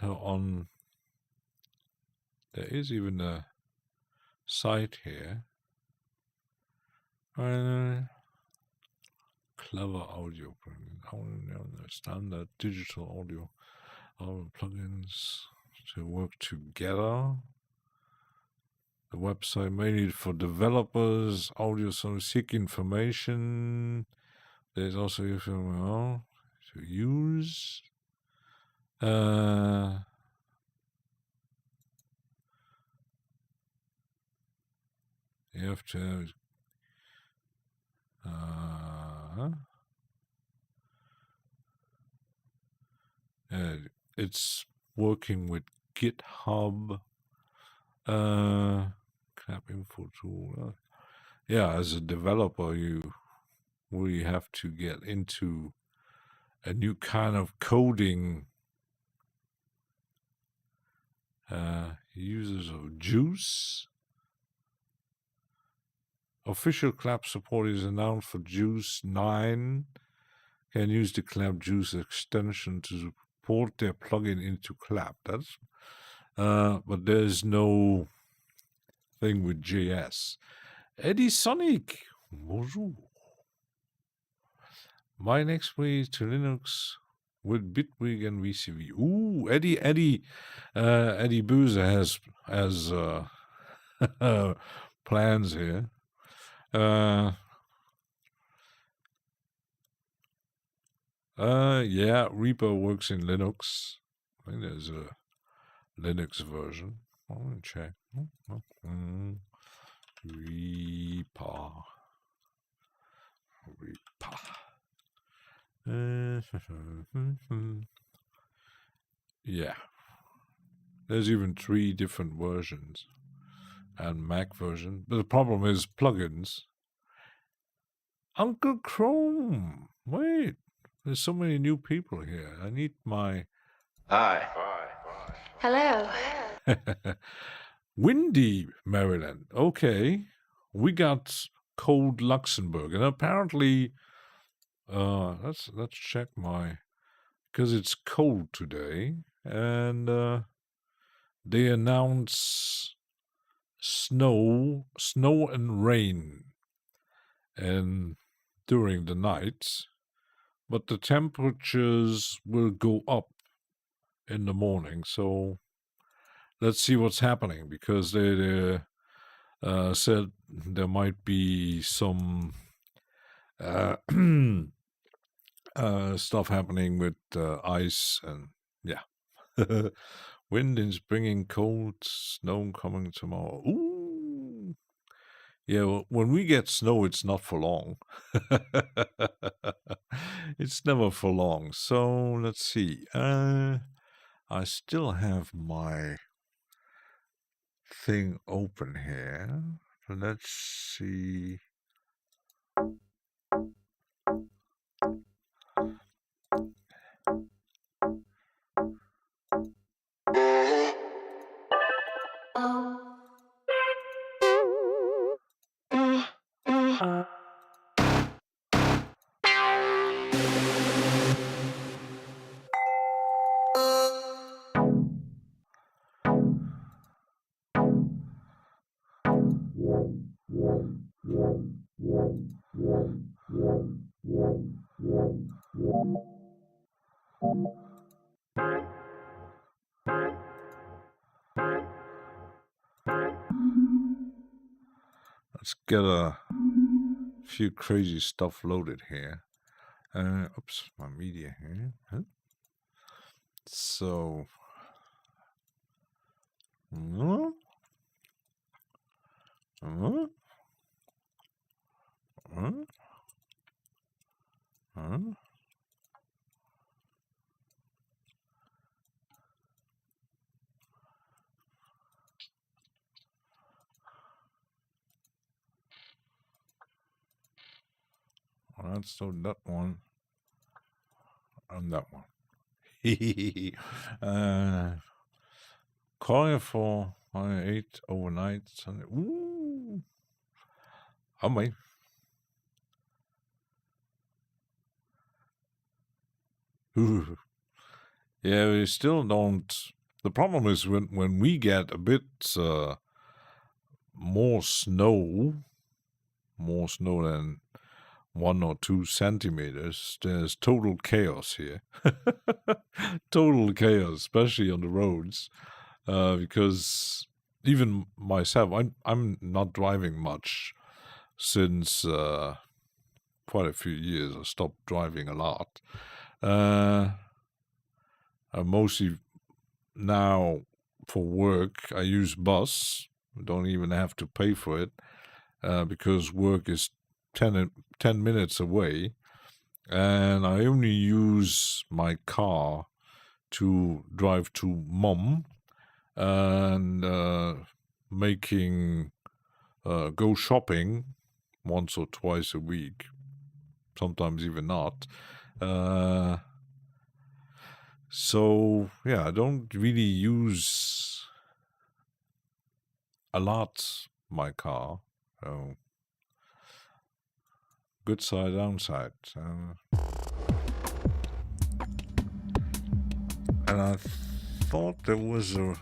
on, there is even a site here. Clever audio plugin, standard digital audio plugins to work together. The website mainly for developers, audio so seek information. There's also information to use. You have to it's working with GitHub. Clap info tool. Yeah, as a developer, you really have to get into a new kind of coding. Users of Juice. Official Clap support is announced for Juice 9. Can use the Clap Juice extension to support their plugin into Clap. That's but there's no thing with JS. Eddie Sonic, bonjour. My next way to Linux with Bitwig and VCV. Ooh, Eddie Boozer has plans here. Yeah, Reaper works in Linux. I think there's a Linux version. Let me check. Reaper. Yeah. There's even 3 different versions and Mac version. But the problem is plugins. Uncle Chrome, wait, there's so many new people here. I need my Hi. Hello. Windy, Maryland. Okay, we got cold Luxembourg, and apparently, let's check because it's cold today, and they announce snow and rain, and during the night, but the temperatures will go up in the morning. So let's see what's happening, because they said there might be some stuff happening with ice and yeah. Wind is bringing cold, snow coming tomorrow. Ooh. Yeah, well, when we get snow, it's not for long. It's never for long. So let's see. I still have my thing open here. So let's see. Let's get a few crazy stuff loaded here. Oops, my media here. Huh? So, let's do that one and that one. Calling for 8 overnight Sunday. Ooh, I might. Ooh. Yeah, we still don't. The problem is when we get a bit more snow than 1 or 2 centimeters, there's total chaos here. Total chaos, especially on the roads, because even myself, I'm not driving much since quite a few years. I stopped driving a lot. I mostly now for work I use bus. I don't even have to pay for it because work is 10 minutes away, and I only use my car to drive to Mom and go shopping once or twice a week, sometimes even not. So yeah, I don't really use a lot my car. So good side, downside. And I thought there was a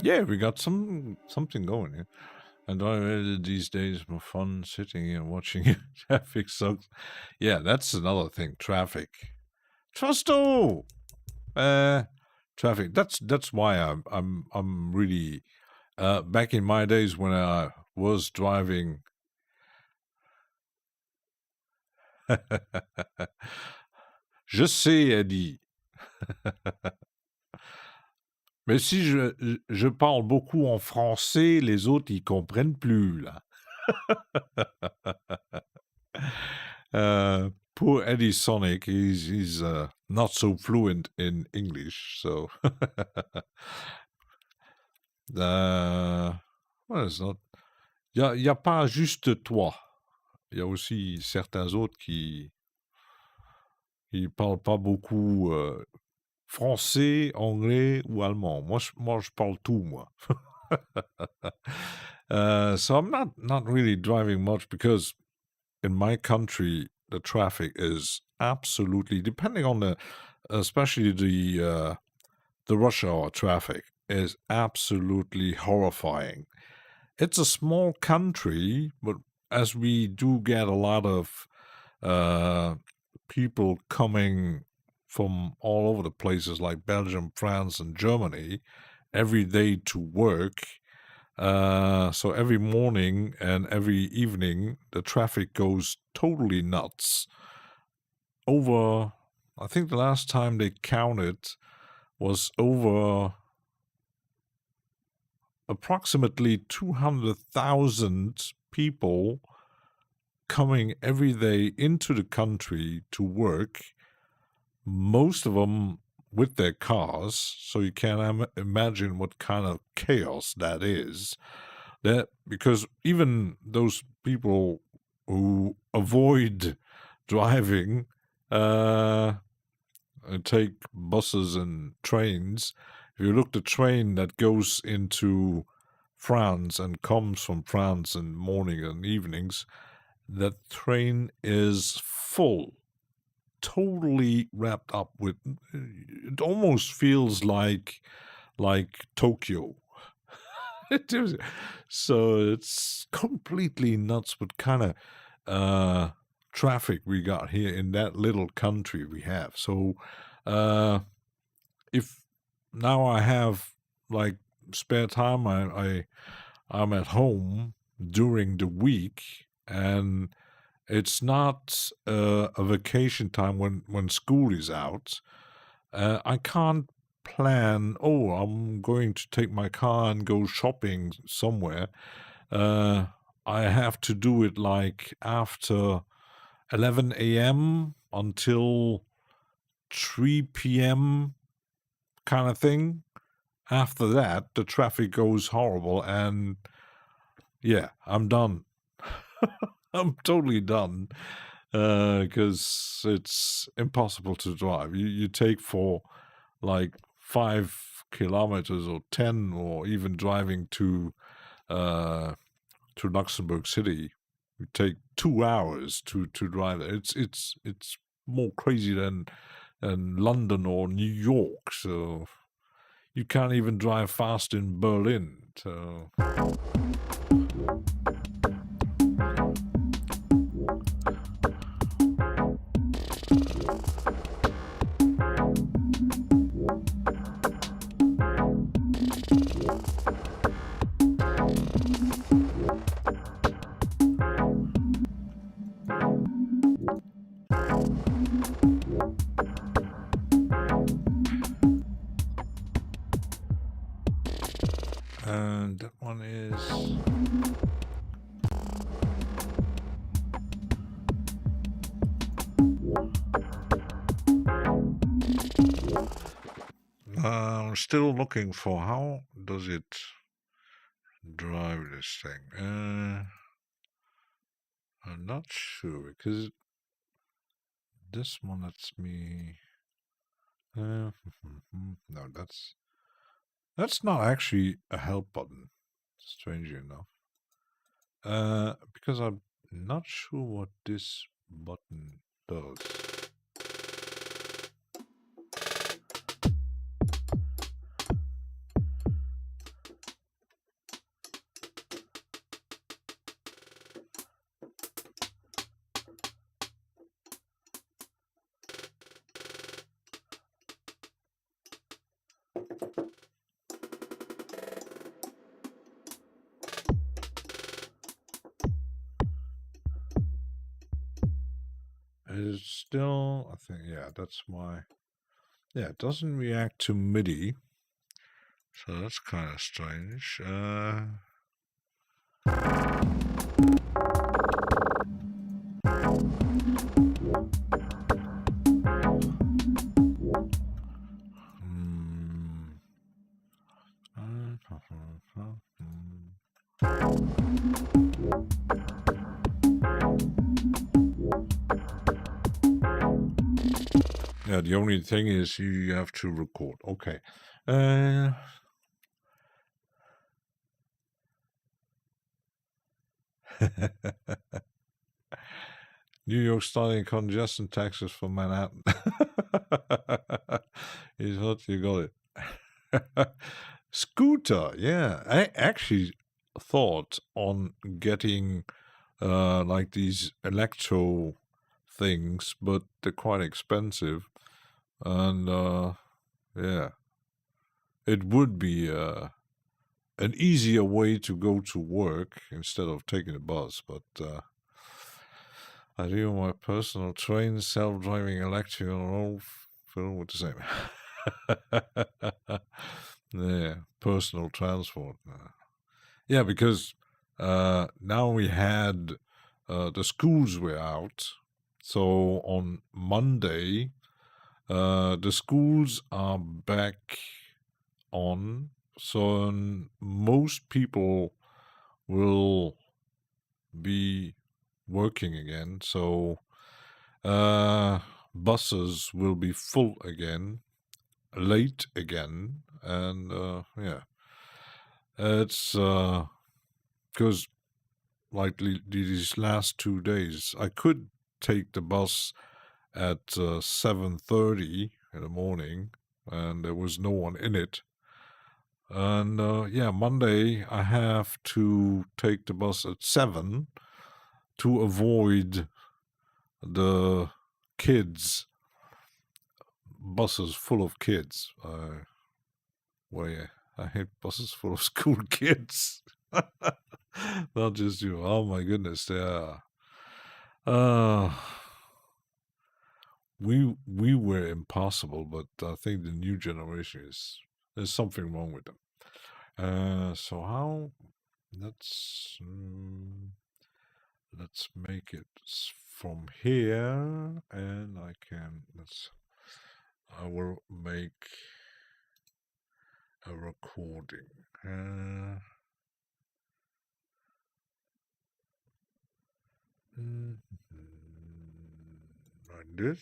Yeah, we got something going here. And these days more fun sitting here and watching traffic sucks. Yeah, that's another thing. Traffic. Trusto! Traffic. That's why I'm really back in my days when I was driving. Je sais, Eddie. Mais si je parle beaucoup en français, les autres, ils comprennent plus, là. Poor Eddie Sonic, he's not so fluent in English, so... What is not... Il y a pas juste toi. Il y a aussi certains autres qui parlent pas beaucoup français, anglais ou allemand. Moi, je parle tout, moi. So I'm not really driving much because in my country the traffic is absolutely, depending on especially the rush hour traffic, is absolutely horrifying. It's a small country, but as we do get a lot of people coming from all over the places like Belgium, France, and Germany every day to work. So every morning and every evening, the traffic goes totally nuts. I think the last time they counted was over approximately 200,000 people coming every day into the country to work, most of them with their cars, so you can imagine what kind of chaos that is. Because even those people who avoid driving and take buses and trains, if you look at the train that goes into France and comes from France in morning and evenings, that train is full, totally wrapped up with, it almost feels like Tokyo. So it's completely nuts what kind of traffic we got here in that little country we have. So if now I have like spare time, I'm at home during the week, and it's not a vacation time when school is out. I can't plan, I'm going to take my car and go shopping somewhere. I have to do it like after 11 a.m. until 3 p.m. kind of thing. After that, the traffic goes horrible, and yeah, I'm done. I'm totally done, because it's impossible to drive. You take for like 5 kilometers or 10, or even driving to Luxembourg City, you take 2 hours to drive there. It's more crazy than London or New York. So you can't even drive fast in Berlin. So. And that one is... I'm still looking for how does it drive this thing. I'm not sure, because this one lets me... no, that's not actually a help button, strangely enough. Because I'm not sure what this button does. is still, I think, yeah, that's my, yeah, it doesn't react to MIDI. So that's kind of strange. Yeah, the only thing is you have to record. Okay. New York starting congestion taxes for Manhattan. He's hot, you got it. Scooter, yeah. I actually thought on getting like these electro things, but they're quite expensive. And yeah, it would be an easier way to go to work instead of taking a bus, but I do my personal train, self-driving electric, and all filled with the same. Yeah, personal transport. Yeah, because now we had the schools were out, so on Monday the schools are back on, so most people will be working again. So buses will be full again, late again, and yeah, it's because like these last 2 days, I could take the bus at 7:30 in the morning, and there was no one in it. And yeah, Monday I have to take the bus at 7 to avoid the kids, buses full of kids. Well, I hate buses full of school kids. Not just you. Oh my goodness, they are. We were impossible, but I think the new generation there's something wrong with them. So how? Let's make it from here, and I will make a recording. Like this.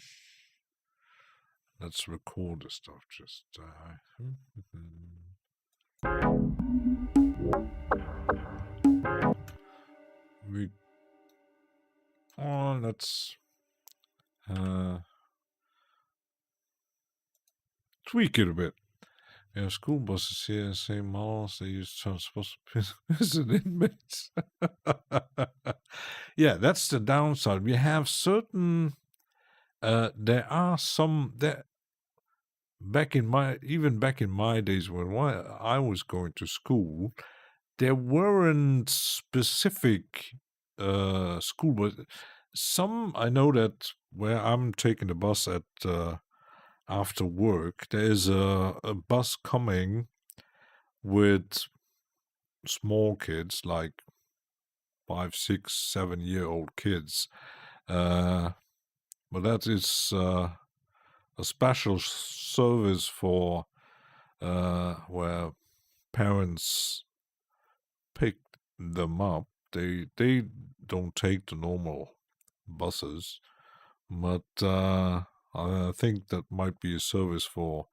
Let's record the stuff. Just let's tweak it a bit. Yeah, school buses here, same models, they use transport as an inmates. Yeah, that's the downside. We have certain, there are some that back in my days when I was going to school, there weren't specific school buses. Some I know that where I'm taking the bus at after work, there's a bus coming with small kids, like 5, 6, 7-year-old kids. But that is a special service for where parents pick them up. They don't take the normal buses, but I think that might be a service for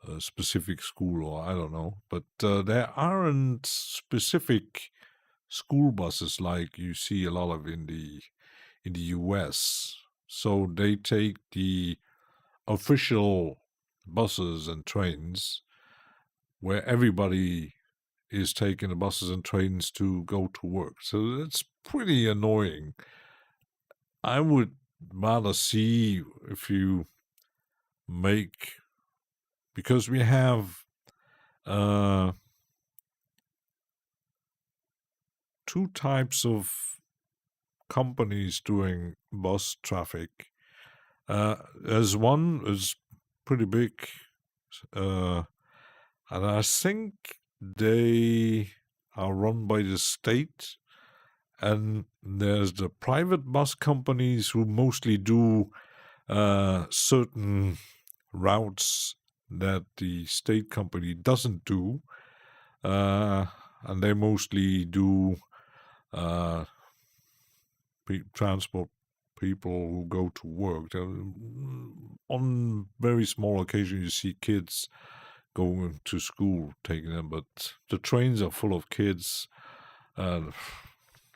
a specific school, or I don't know. But there aren't specific school buses like you see a lot of in the US. So they take the official buses and trains where everybody is taking the buses and trains to go to work. So it's pretty annoying. I would rather see if you make, because we have 2 types of companies doing bus traffic. There's one is pretty big, and I think they are run by the state. And there's the private bus companies who mostly do certain routes that the state company doesn't do. And they mostly do transport people who go to work. On very small occasions, you see kids going to school, taking them, but the trains are full of kids.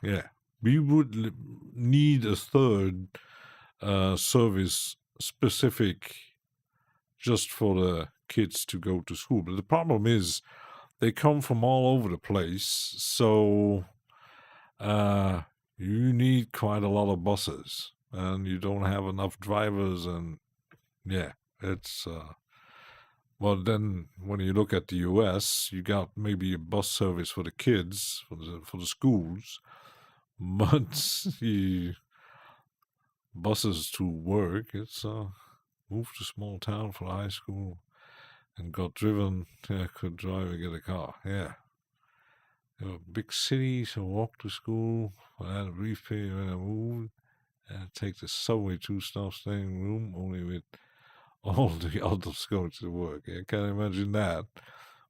Yeah, we would need a third service specific just for the kids to go to school. But the problem is they come from all over the place, so you need quite a lot of buses, and you don't have enough drivers, and yeah, it's... well, then when you look at the U.S., you got maybe a bus service for the kids, for the schools, but the buses to work, it's moved to small town for high school and got driven, could drive and get a car, yeah. Big cities, and walk to school, I had a brief period when I moved, and take the subway 2 stops, staying room, only with all the others go to work. I can't imagine that.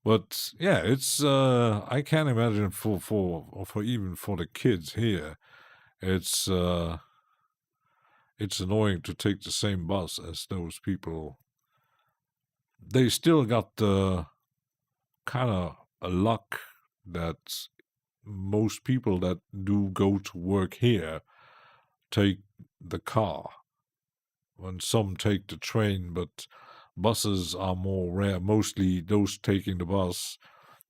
But yeah, it's I can't imagine for even for the kids here, it's annoying to take the same bus as those people. They still got the kind of a luck that most people that do go to work here take the car, when some take the train, but buses are more rare. Mostly those taking the bus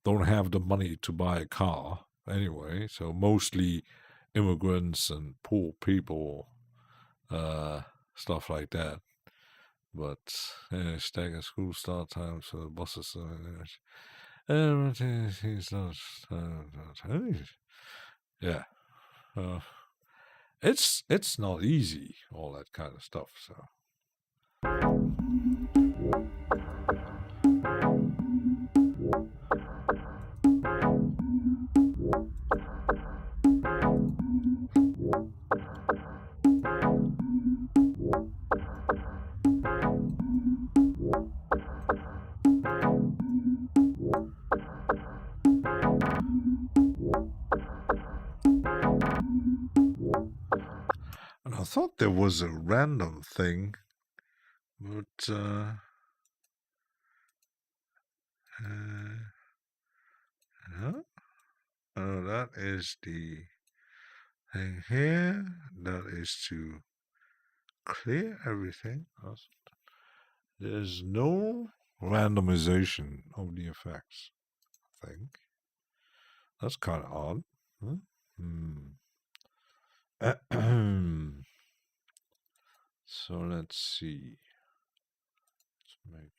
don't have the money to buy a car anyway, so mostly immigrants and poor people, stuff like that. But stagger school start times for the buses. Yeah. It's not easy, all that kind of stuff, so. And I thought there was a random thing, but no. Oh, that is the thing here. That is to clear everything. There's no randomization of the effects, I think. That's kind of odd. Huh? So let's see. Let's make...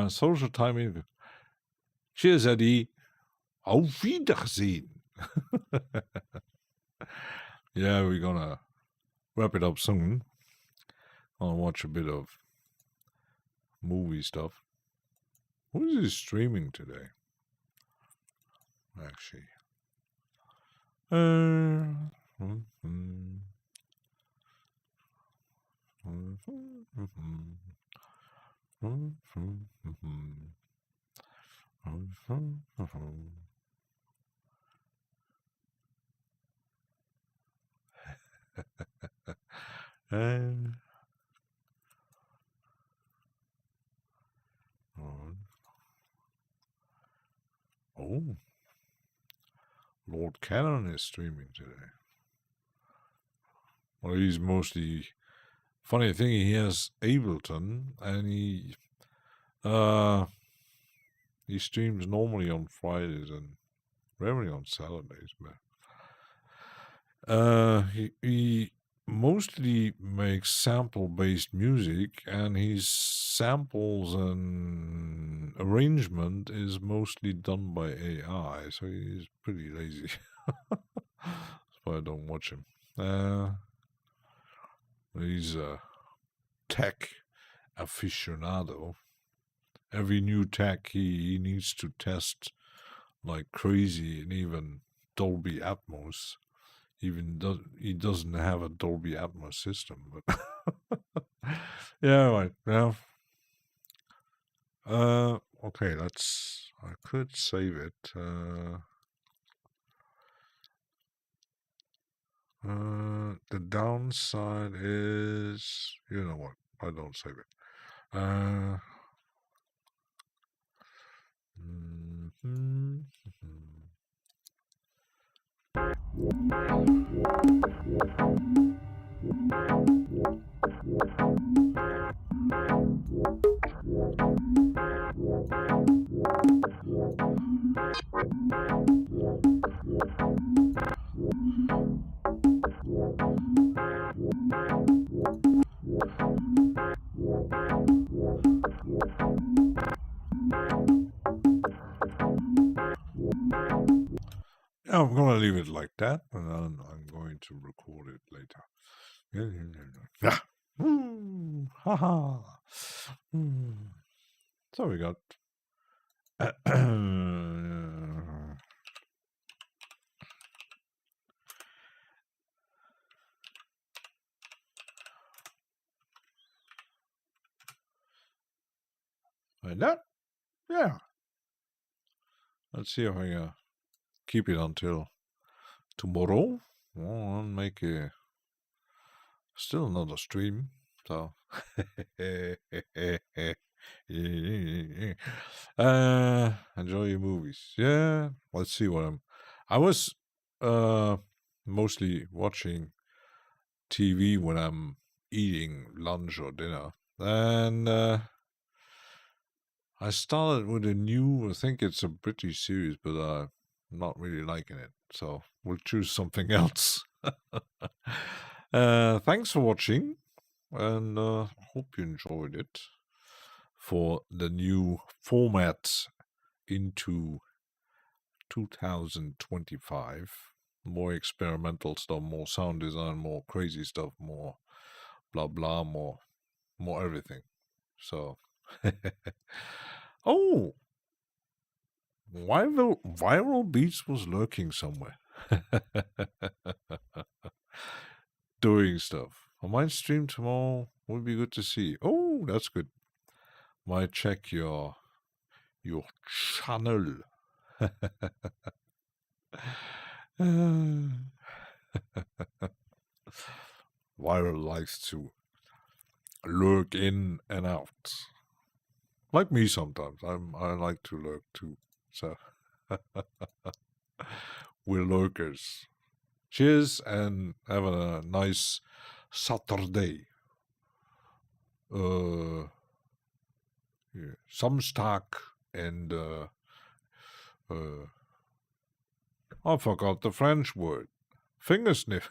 Social timing. Cheers, Eddie. Auf Wiedersehen. Yeah, we're gonna wrap it up soon. I'll watch a bit of movie stuff. Who is streaming today? Actually. Oh, Lord Cannon is streaming today. Well, he's mostly funny thing. He has Ableton, and he streams normally on Fridays and rarely on Saturdays. But he mostly makes sample-based music, and his samples and arrangement is mostly done by AI, so he's pretty lazy. That's why I don't watch him. He's a tech aficionado. Every new tech he needs to test like crazy, and even Dolby Atmos. He doesn't have a Dolby Atmos system, but yeah, right now. Okay, I could save it. The downside is, you know what? I don't save it. I'm going to leave it like that, and then I'm going to record it later. So we got like that. Yeah. Let's see if I can keep it until tomorrow. I'll make still another stream. So enjoy your movies. Yeah. Let's see what I was mostly watching TV when I'm eating lunch or dinner. And I started with I think it's a British series, but I'm not really liking it. So we'll choose something else. Thanks for watching, and hope you enjoyed it for the new format into 2025. More experimental stuff, more sound design, more crazy stuff, more blah blah, more everything. So oh, viral beats was lurking somewhere. Doing stuff. I might stream tomorrow. Would be good to see. Oh, that's good. Might check your channel. Viral likes to lurk in and out. Like me sometimes. I like to lurk too. So we're lurkers. Cheers and have a nice Saturday. Samstag and I forgot the French word. Finger sniff.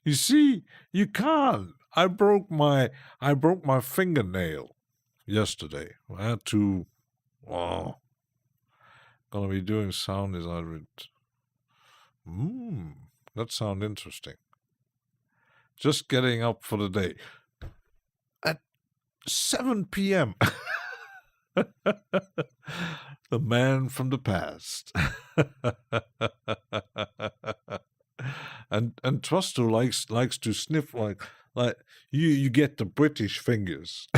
You see, you can't. I broke my fingernail yesterday. I had to. Gonna be doing sound design with. That sounds interesting. Just getting up for the day. 7 p.m. The man from the past. and Trusto likes to sniff like you get the British fingers.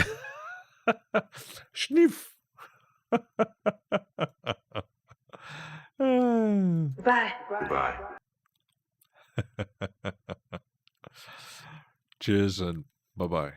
Sniff. Bye. Goodbye. Cheers and bye-bye.